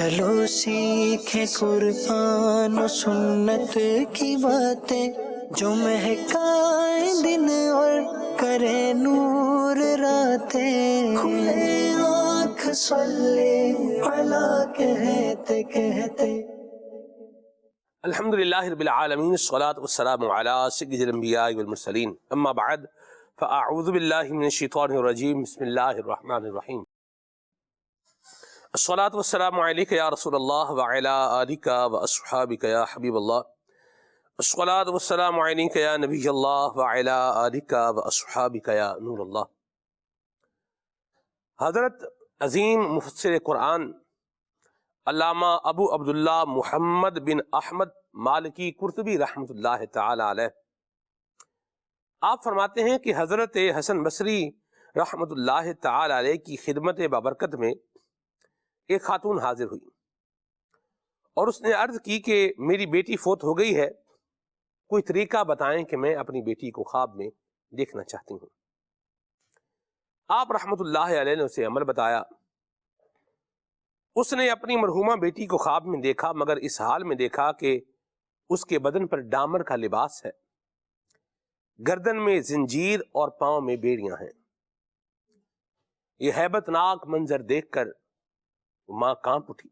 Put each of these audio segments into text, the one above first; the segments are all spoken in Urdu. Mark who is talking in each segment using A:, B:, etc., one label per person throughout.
A: چلو سیکھیں قرآن و سنت کی باتیں، جو مہکائیں دن اور کرے نور راتیں، کھلے آنکھ صلی علی کہتے کہتے۔
B: الحمدللہ رب العالمین، الصلاۃ والسلام علی سید الانبیاء والمرسلین، اما بعد فاعوذ باللہ من الشیطان الرجیم، بسم اللہ الرحمن الرحیم۔ الصلاۃ والسلام علیک یا رسول اللہ وعلی آلک واصحابک یا حبیب اللہ، الصلاۃ والسلام علیک یا نبی اللہ وعلی آلک واصحابک یا نور اللہ۔ حضرت عظیم مفسر قرآن علامہ ابو عبداللہ محمد بن احمد مالکی قرطبی رحمۃ اللہ تعالی علیہ، آپ فرماتے ہیں کہ حضرت حسن بصری رحمۃ اللہ تعالی علیہ کی خدمت بابرکت میں ایک خاتون حاضر ہوئی اور اس نے عرض کی کہ میری بیٹی فوت ہو گئی ہے، کوئی طریقہ بتائیں کہ میں اپنی بیٹی کو خواب میں دیکھنا چاہتی ہوں۔ آپ رحمۃ اللہ علیہ نے اسے عمل بتایا۔ اس نے اپنی مرحومہ بیٹی کو خواب میں دیکھا، مگر اس حال میں دیکھا کہ اس کے بدن پر ڈامر کا لباس ہے، گردن میں زنجیر اور پاؤں میں بیڑیاں ہیں۔ یہ ہیبت ناک منظر دیکھ کر ماں کانپ اٹھی۔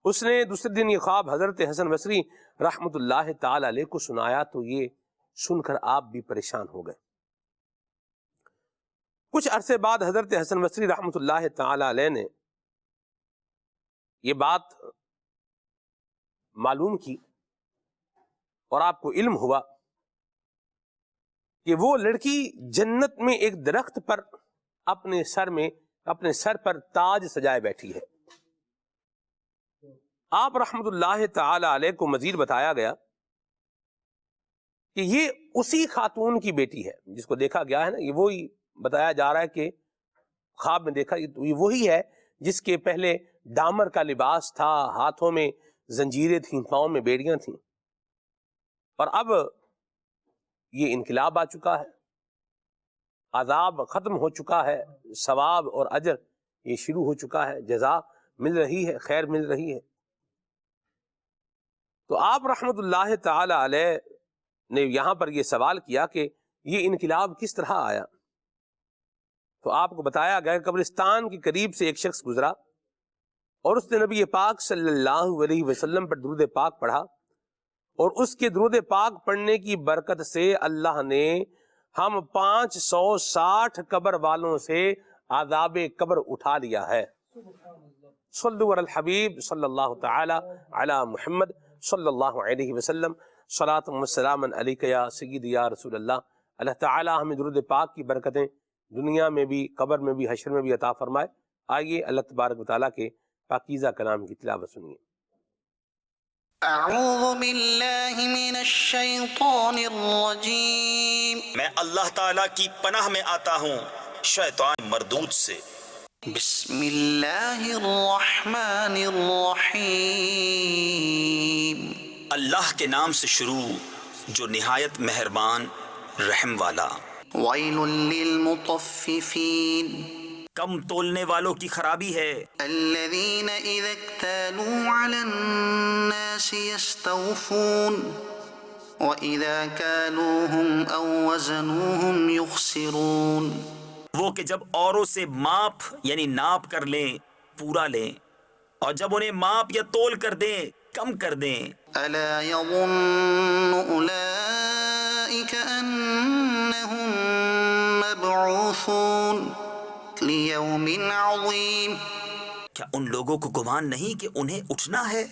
B: اس نے دوسرے دن یہ خواب حضرت حسن بصری رحمۃ اللہ تعالی علیہ کو سنایا تو یہ سن کر آپ بھی پریشان ہو گئے۔ کچھ عرصے بعد حضرت حسن بصری رحمۃ اللہ تعالی علیہ نے یہ بات معلوم کی اور آپ کو علم ہوا کہ وہ لڑکی جنت میں ایک درخت پر اپنے سر پر تاج سجائے بیٹھی ہے۔ آپ رحمۃ اللہ تعالی علیہ کو مزید بتایا گیا کہ یہ اسی خاتون کی بیٹی ہے جس کو دیکھا گیا ہے نا، یہ وہی بتایا جا رہا ہے کہ خواب میں دیکھا، یہ وہی ہے جس کے پہلے ڈامر کا لباس تھا، ہاتھوں میں زنجیریں تھیں، پاؤں میں بیڑیاں تھیں، اور اب یہ انقلاب آ چکا ہے، عذاب ختم ہو چکا ہے، ثواب اور اجر یہ شروع ہو چکا ہے، جزا مل رہی ہے، خیر مل رہی ہے۔ تو آپ رحمۃ اللہ تعالی علیہ نے یہاں پر یہ سوال کیا کہ یہ انقلاب کس طرح آیا؟ تو آپ کو بتایا گیا کہ قبرستان کے قریب سے ایک شخص گزرا اور اس نے نبی پاک صلی اللہ علیہ وسلم پر درود پاک پڑھا، اور اس کے درود پاک پڑھنے کی برکت سے اللہ نے ہم 560 قبر والوں سے عذاب قبر اٹھا لیا ہے۔ صلو علی الحبیب صلی اللہ تعالی علی محمد صلی اللہ علیہ وسلم، صلاۃ و سلام علیک یا سید یا رسول اللہ۔ اللہ تعالی ہمیں درود پاک کی برکتیں دنیا میں بھی، قبر میں بھی، حشر میں بھی عطا فرمائے۔ آئیے اللہ تبارک و تعالیٰ کے پاکیزہ کلام کی تلاوت سنیے۔
A: اعوذ باللہ من الشیطان الرجیم،
C: میں اللہ تعالیٰ کی پناہ میں آتا ہوں شیطان مردود سے۔
A: بسم اللہ الرحمن الرحیم،
C: اللہ کے نام سے شروع جو نہایت مہربان رحم والا۔
A: ویل للمطففین،
C: کم تولنے والوں کی خرابی ہے،
A: الذین اذا اکتالوا علی الناس یستوفون واذا کالوہم او وزنوہم یخسرون۔
C: وہ کہ جب اوروں سے ماپ یعنی ناپ کر لیں پورا لیں، اور جب انہیں ماپ یا تول کر دیں کم کر دیں۔
A: الا یظن اولئک انہم مبعوثون لیوم عظیم،
C: کیا ان لوگوں کو گمان نہیں کہ انہیں اٹھنا ہے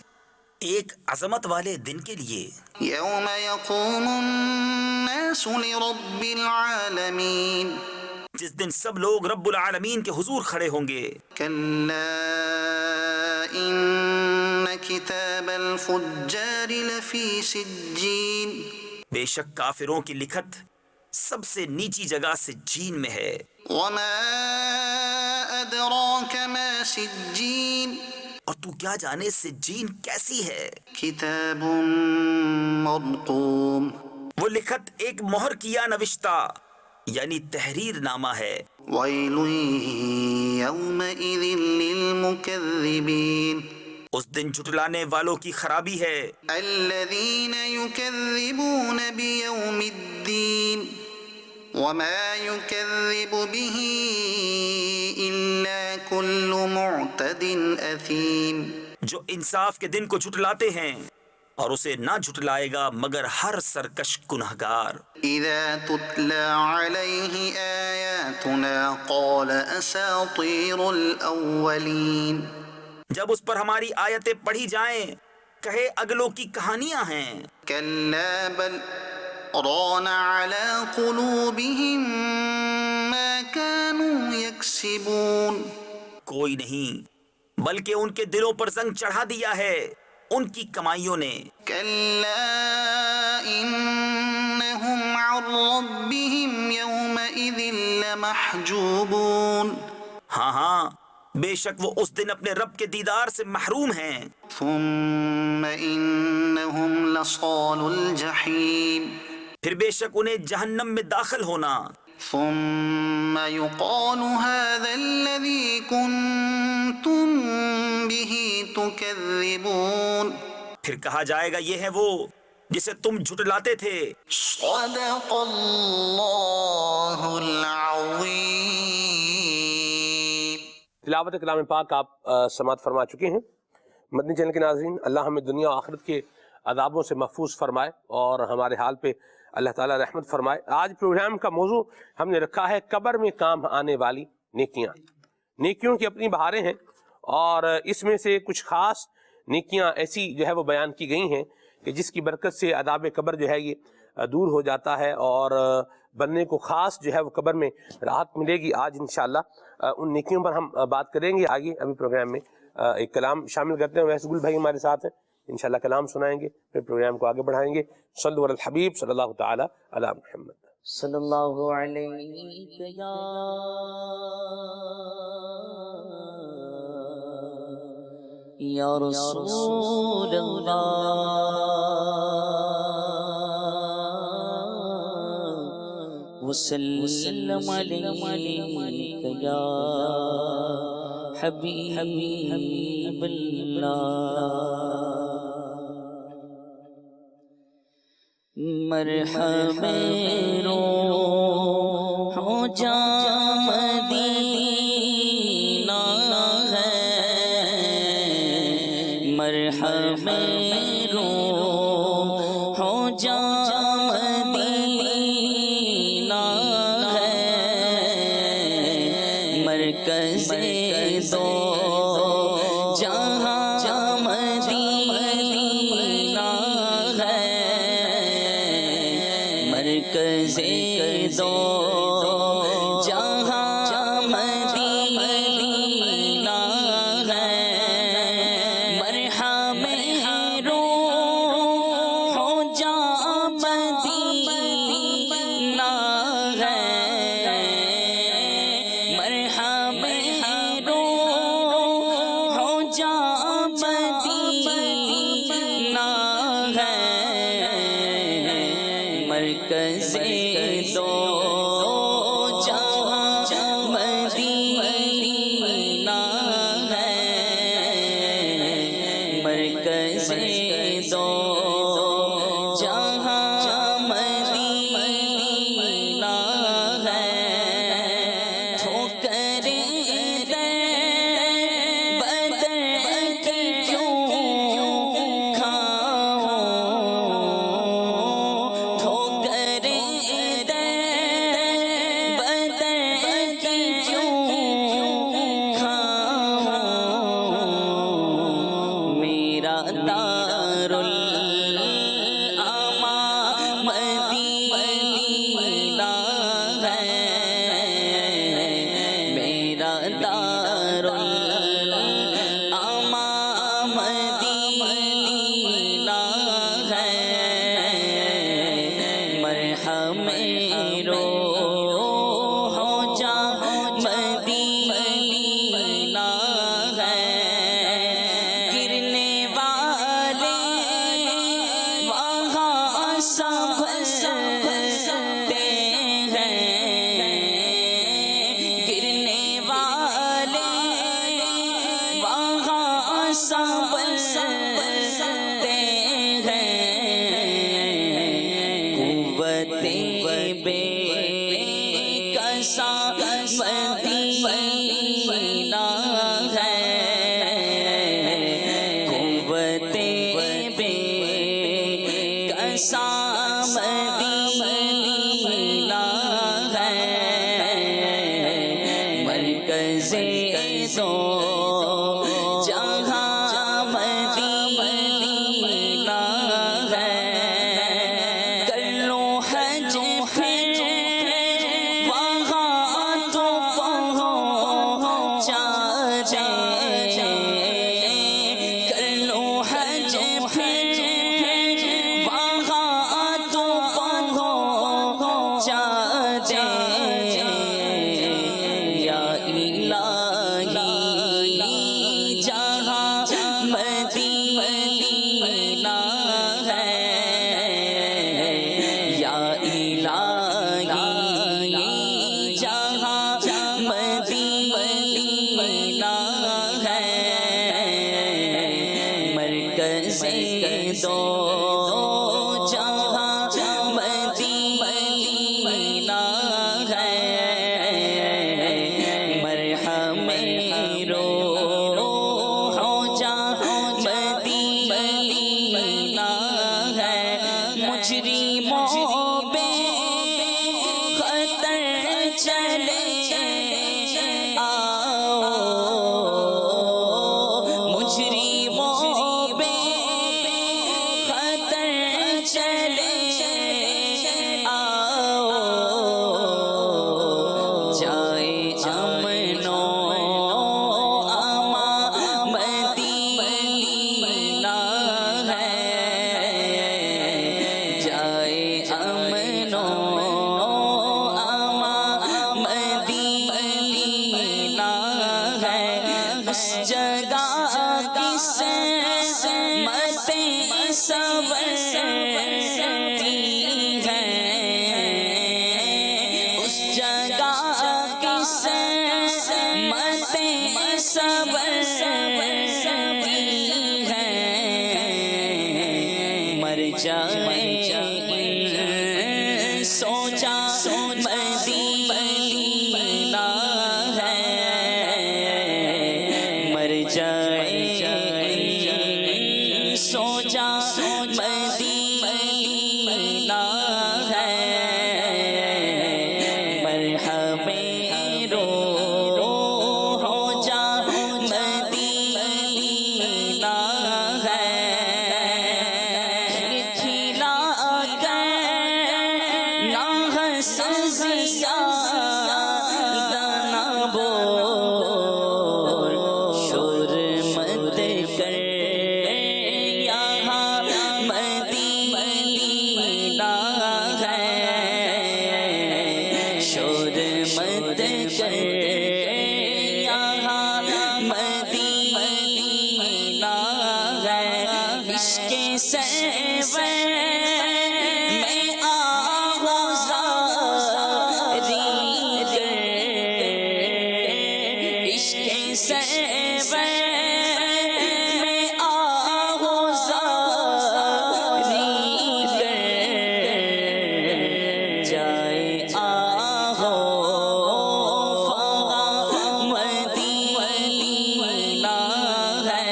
C: ایک عظمت والے دن کے لیے؟
A: یوم یقوم الناس لرب العالمین،
C: جس دن سب لوگ رب العالمین کے حضور کھڑے ہوں گے۔
A: کلا ان کتاب الفجار لفی سجین،
C: بے شک کافروں کی لکھت سب سے نیچی جگہ سے جین میں ہے۔
A: وما ادراک ما سجین،
C: اور تو کیا جانے سجین کیسی ہے؟
A: کتاب مرقوم،
C: وہ لکھت ایک مہر کیا نوشتہ یعنی تحریر نامہ ہے۔
A: ويل يومئذ للمكذبين
C: اس دن جھٹلانے والوں کی خرابی ہے۔
A: الذين يكذبون بيوم الدين وما يكذب به إلا كل معتد أثيم
C: جو انصاف کے دن کو جھٹلاتے ہیں اور اسے نہ جھٹلائے گا مگر ہر سرکش گنہگار۔
A: إذا تتلى عليه آياتنا قال أساطير الأولين
C: جب اس پر ہماری آیتیں پڑھی جائیں کہے اگلوں کی کہانیاں ہیں۔
A: كلا بل ران على قلوبهم ما كانوا يكسبون
C: کوئی نہیں بلکہ ان کے دلوں پر زنگ چڑھا دیا ہے ان کی کمائیوں نے۔
A: كلا إنهم عن ربهم يومئذ لمحجوبون
C: ہاں ہاں بے شک وہ اس دن اپنے رب کے دیدار سے محروم ہیں۔
A: ثم إنهم لصال الجحيم
C: پھر بے شک انہیں جہنم میں داخل ہونا۔
A: ثم يقال هذا الذي كنتم به تكذبون
C: پھر کہا جائے گا یہ ہے وہ جسے تم جھٹلاتے تھے۔
A: صدق اللہ العظیم۔
B: تلاوت کلام پاک آپ سماعت فرما چکے ہیں۔ مدنی چینل کے ناظرین، اللہ ہمیں دنیا و آخرت کے عذابوں سے محفوظ فرمائے اور ہمارے حال پہ اللہ تعالیٰ رحمت فرمائے۔ آج پروگرام کا موضوع ہم نے رکھا ہے قبر میں کام آنے والی نیکیاں۔ نیکیوں کی اپنی بہاریں ہیں اور اس میں سے کچھ خاص نیکیاں ایسی جو ہے وہ بیان کی گئی ہیں کہ جس کی برکت سے عذاب قبر جو ہے یہ دور ہو جاتا ہے اور بننے کو خاص جو ہے وہ قبر میں راحت ملے گی۔ آج انشاءاللہ ان نیکیوں پر ہم بات کریں گے۔ آگے ابھی پروگرام میں ایک کلام شامل کرتے ہیں، ویسے گل بھائی ہمارے ساتھ ہیں، انشاءاللہ کلام سنائیں گے، پھر پروگرام کو آگے بڑھائیں گے۔ صلو علی الحبیب صلی اللہ تعالی علی محمد۔
D: صلی اللہ علیہ یا رسول اللہ وسلم علیک یا حبیب اللہ۔ مرحم روح جاں مدینہ ہے، مرحم روح جاں مدینہ ہے، مرکز دو جہاں مدینہ ہے، مرکز دو جہاں مدینہ ہے، مرحم روح جاں مدینہ ہے، مرحم روح جاں مدینہ ہے، مرکز دو جہاں مدینہ ہے، مرکز دو جہاں مدینہ ہے، ٹھوکر بدر کی کیوں کھاؤں، ٹھوکر بدر کی کیوں کھاؤں، میرا سنبھلتے ہیں قوت بے کسا مدینہ ہے قوت بے کسا مدینہ ہے مرکز دو جہاں مدینہ ہے کر لو حج پھر وہاں تو پہنچا جائے کر لو حج پھر وہاں تو پہنچا جائے یا الہی جہاں مدینہ ہے یا الہی جہاں مدینہ ہے مرکز دو جہاں مدینہ ہے مرحم روح جہاں مدینہ ہے مجرموں بے خطر چلے آؤ مجرموں بے خطر چلے آؤ جائے امن و امان مدینہ ہے جائے امن و امان مدینہ ہے اس جگہ کس متیں سنورتی ہیں اس جگہ کس متیں سنورتی ہیں مر جائے سوچا مدینہ ہے مر جائے سوچا مدینہ ہے مرحم روح جہاں مدینہ ہے کھلا کر نہ ہنس زیادہ نہ بول شور مت کر یہاں مدینہ ہے شور مت کر یہاں مدینہ ہے عشق سرور میں آغوزاری کر عشق سرور میں آغوزاری کر جائے آہو فغاں مدینہ ہے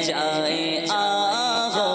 D: جائے آہو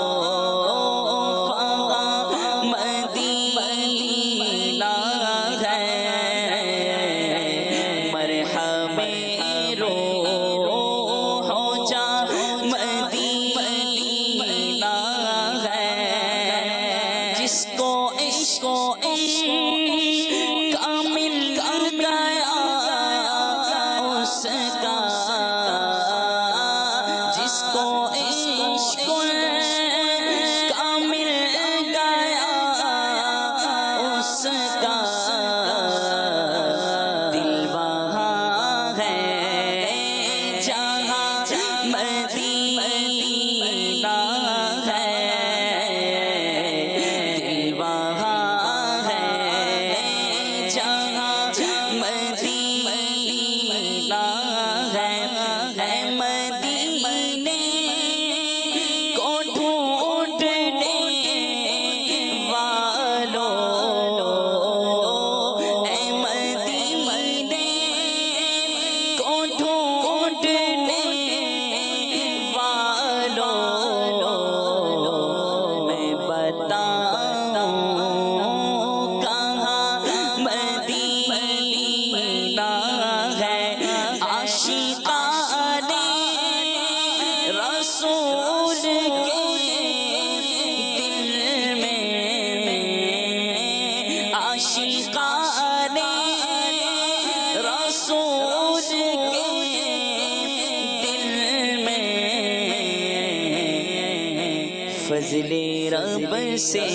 D: فضل رب سے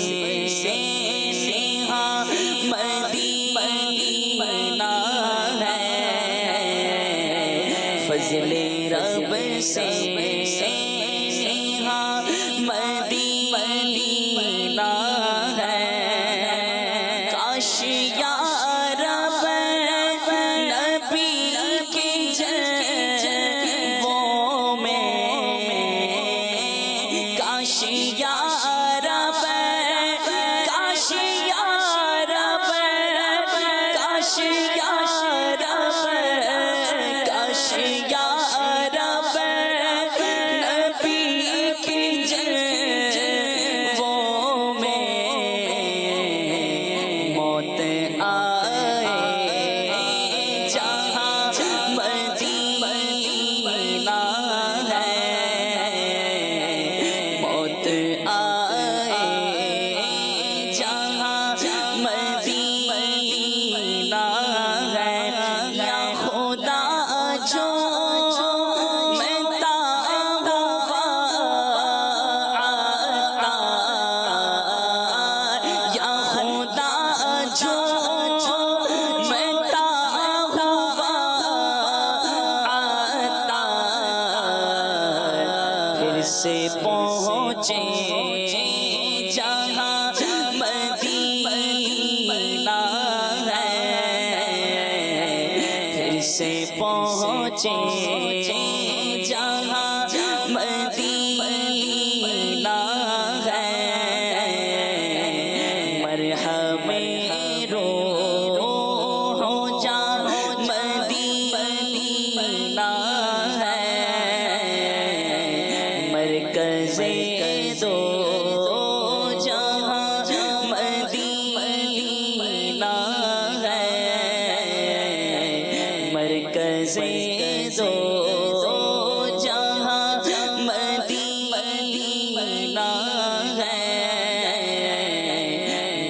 D: نیہا مدینہ ہے، فضل رب سے نیہا مدینہ ہے، کاش یا رب نبی کی جلووں میں، کاش یا رب، کاش یا رب، کاش یا رب، کاش یا رب نبی کی جلووں میں موت آئے جہاں مدینہ ہے، موت آئے جہاں مدینہ ہے، یا خدا جو ملتا ہوا آتا، یا خدا جو ملتا ہوا آتا، پھر سے پہنچے جہاں مدینہ ہے، پھر سے پہنچے جہاں مدینہ ہے، مرحم روح جاں مدینہ ہے، مرکز دو جہاں مدینہ ہے، مرکز دو جہاں مدینہ ہے،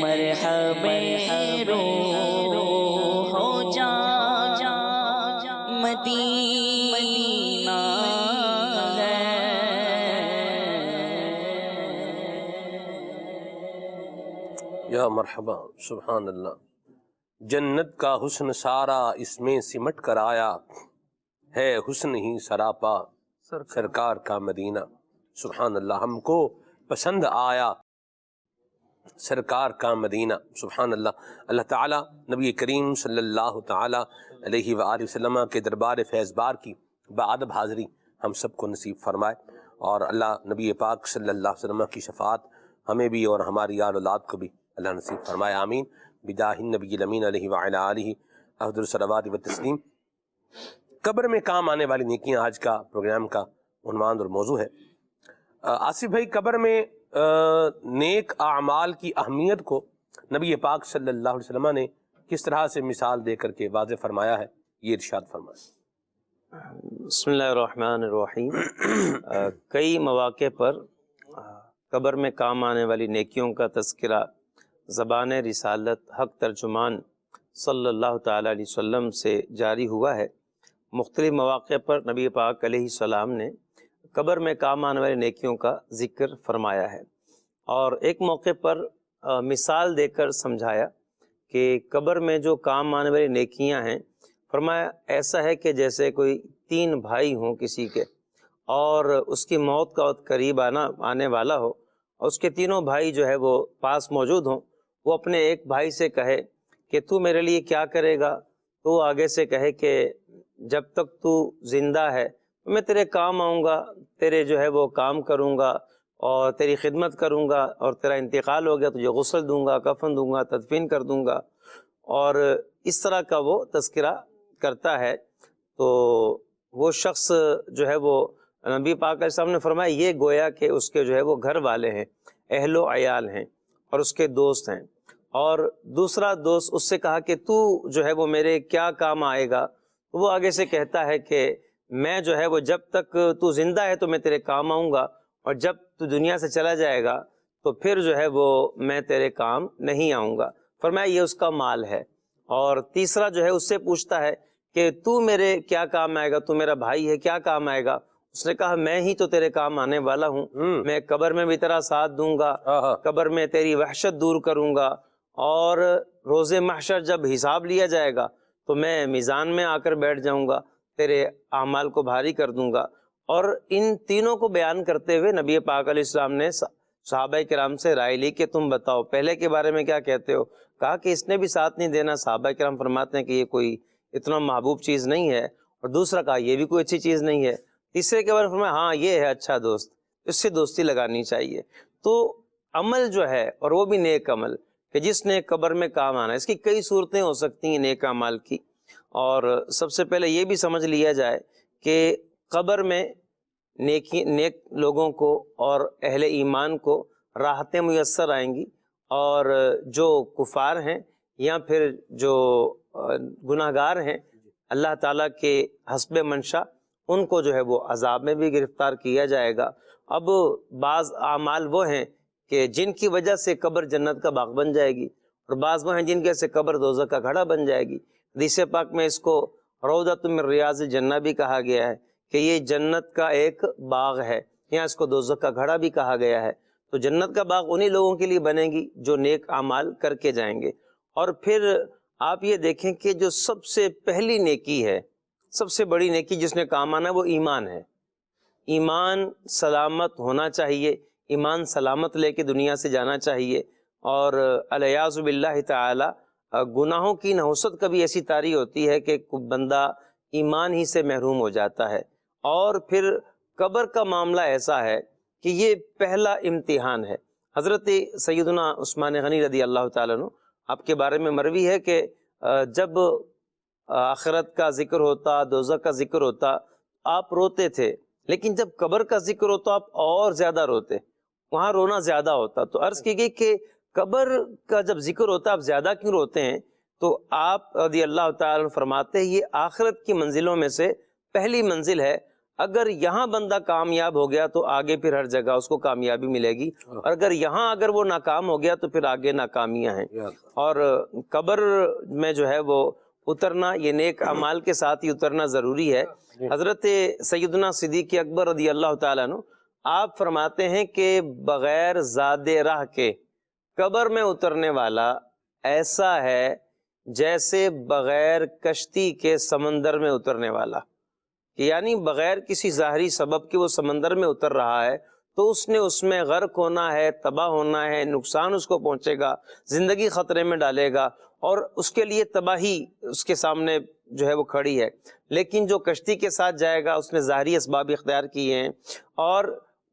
D: مرحب روح جاں مدینہ ہے۔
B: یا مرحبا، سبحان اللہ۔ جنت کا حسن سارا اس میں سمٹ کر آیا، ہے حسن ہی سراپا سرکار کا مدینہ۔ سبحان اللہ، ہم کو پسند آیا سرکار کا مدینہ۔ سبحان اللہ۔ اللہ تعالیٰ نبی کریم صلی اللہ تعالیٰ علیہ وآلہ وسلم کے دربار فیض بار کی بادب حاضری ہم سب کو نصیب فرمائے، اور اللہ نبی پاک صلی اللہ علیہ وسلم کی شفاعت ہمیں بھی اور ہماری آل اولاد کو بھی اللہ نصیب فرمائے، آمین، بجاہ النبی الامین علیہ وعلی آلہ افضل الصلوات والتسلیم۔ قبر میں کام آنے والی نیکیاں آج کا پروگرام کا عنوان اور موضوع ہے۔ آصف بھائی، قبر میں نیک اعمال کی اہمیت کو نبی پاک صلی اللہ علیہ وسلم نے کس طرح سے مثال دے کر کے واضح فرمایا ہے، یہ ارشاد فرمائیں۔
E: بسم اللہ الرحمن الرحیم۔ کئی مواقع پر قبر میں کام آنے والی نیکیوں کا تذکرہ زبان رسالت حق ترجمان صلی اللہ تعالیٰ علیہ وسلم سے جاری ہوا ہے۔ مختلف مواقع پر نبی پاک علیہ السلام نے قبر میں کام آنے والی نیکیوں کا ذکر فرمایا ہے، اور ایک موقع پر مثال دے کر سمجھایا کہ قبر میں جو کام آنے والی نیکیاں ہیں، فرمایا ایسا ہے کہ جیسے کوئی 3 بھائی ہوں کسی کے، اور اس کی موت کا وقت قریب آنے والا ہو، اور اس کے تینوں بھائی جو ہے وہ پاس موجود ہوں، وہ اپنے ایک بھائی سے کہے کہ تو میرے لیے کیا کرے گا، تو وہ آگے سے کہے کہ جب تک تو زندہ ہے میں تیرے کام آؤں گا، تیرے جو ہے وہ کام کروں گا اور تیری خدمت کروں گا، اور تیرا انتقال ہو گیا تجھے غسل دوں گا، کفن دوں گا، تدفین کر دوں گا، اور اس طرح کا وہ تذکرہ کرتا ہے۔ تو وہ شخص جو ہے وہ نبی پاک علیہ السلام نے فرمایا یہ گویا کہ اس کے جو ہے وہ گھر والے ہیں، اہل و عیال ہیں، اور اس کے دوست ہیں۔ اور دوسرا دوست اس سے کہا کہ تو جو ہے وہ میرے کیا کام آئے گا، تو وہ آگے سے کہتا ہے کہ میں جو ہے وہ جب تک تو زندہ ہے تو میں تیرے کام آؤں گا، اور جب تو دنیا سے چلا جائے گا تو پھر جو ہے وہ میں تیرے کام نہیں آؤں گا۔ فرمایا یہ اس کا مال ہے۔ اور تیسرا جو ہے اس سے پوچھتا ہے کہ تو میرے کیا کام آئے گا، تو میرا بھائی ہے کیا کام آئے گا، اس نے کہا میں ہی تو تیرے کام آنے والا ہوں، میں قبر میں بھی تیرا ساتھ دوں گا، قبر میں تیری وحشت دور کروں گا، اور روز محشر جب حساب لیا جائے گا تو میں میزان میں آ کر بیٹھ جاؤں گا، تیرے اعمال کو بھاری کر دوں گا۔ اور ان تینوں کو بیان کرتے ہوئے نبی پاک علیہ السلام نے صحابہ کرام سے رائے لی کہ تم بتاؤ پہلے کے بارے میں کیا کہتے ہو؟ کہا کہ اس نے بھی ساتھ نہیں دینا۔ صحابہ کرام فرماتے ہیں کہ یہ کوئی اتنا محبوب چیز نہیں ہے، اور دوسرا کہا یہ بھی کوئی اچھی چیز نہیں ہے، تیسرے کے بارے میں فرمایا ہاں یہ ہے اچھا دوست، اس سے دوستی لگانی چاہیے۔ تو عمل جو ہے، اور وہ بھی نیک عمل کہ جس نے قبر میں کام آنا ہے، اس کی کئی صورتیں ہو سکتی ہیں نیک اعمال کی۔ اور سب سے پہلے یہ بھی سمجھ لیا جائے کہ قبر میں نیک لوگوں کو اور اہل ایمان کو راحتیں میسر آئیں گی، اور جو کفار ہیں یا پھر جو گناہ گار ہیں اللہ تعالیٰ کے حسب منشا، ان کو جو ہے وہ عذاب میں بھی گرفتار کیا جائے گا۔ اب بعض اعمال وہ ہیں کہ جن کی وجہ سے قبر جنت کا باغ بن جائے گی، اور بعض وہ ہیں جن کی وجہ سے قبر دوزخ کا گھڑا بن جائے گی۔ حدیث پاک میں اس کو روضۃ من ریاض الجنہ بھی کہا گیا ہے کہ یہ جنت کا ایک باغ ہے، یا اس کو دوزخ کا گھڑا بھی کہا گیا ہے۔ تو جنت کا باغ انہی لوگوں کے لیے بنے گی جو نیک اعمال کر کے جائیں گے۔ اور پھر آپ یہ دیکھیں کہ جو سب سے پہلی نیکی ہے، سب سے بڑی نیکی جس نے کام آنا ہے، وہ ایمان ہے۔ ایمان سلامت ہونا چاہیے، ایمان سلامت لے کے دنیا سے جانا چاہیے۔ اور الیاذ باللہ تعالی گناہوں کی نحوست کبھی ایسی طاری ہوتی ہے کہ بندہ ایمان ہی سے محروم ہو جاتا ہے۔ اور پھر قبر کا معاملہ ایسا ہے کہ یہ پہلا امتحان ہے۔ حضرت سیدنا عثمان غنی رضی اللہ تعالیٰ عنہ، آپ کے بارے میں مروی ہے کہ جب آخرت کا ذکر ہوتا، دوزخ کا ذکر ہوتا، آپ روتے تھے، لیکن جب قبر کا ذکر ہوتا آپ اور زیادہ روتے، وہاں رونا زیادہ ہوتا۔ تو عرض کی گئی کہ قبر کا جب ذکر ہوتا آپ زیادہ کیوں روتے ہیں؟ تو آپ رضی اللہ تعالیٰ عنہ فرماتے ہیں یہ آخرت کی منزلوں میں سے پہلی منزل ہے، اگر یہاں بندہ کامیاب ہو گیا تو آگے پھر ہر جگہ اس کو کامیابی ملے گی، اور اگر وہ ناکام ہو گیا تو پھر آگے ناکامیاں ہیں۔ اور قبر میں جو ہے وہ اترنا، یہ نیک اعمال کے ساتھ ہی اترنا ضروری ہے۔ حضرت سیدنا صدیق اکبر رضی اللہ تعالیٰ عنہ آپ فرماتے ہیں کہ بغیر زاد راہ کے قبر میں اترنے والا ایسا ہے جیسے بغیر کشتی کے سمندر میں اترنے والا، یعنی بغیر کسی ظاہری سبب کے وہ سمندر میں اتر رہا ہے تو اس نے اس میں غرق ہونا ہے، تباہ ہونا ہے، نقصان اس کو پہنچے گا، زندگی خطرے میں ڈالے گا، اور اس کے لیے تباہی اس کے سامنے جو ہے وہ کھڑی ہے۔ لیکن جو کشتی کے ساتھ جائے گا اس نے ظاہری اسباب اختیار کیے ہیں، اور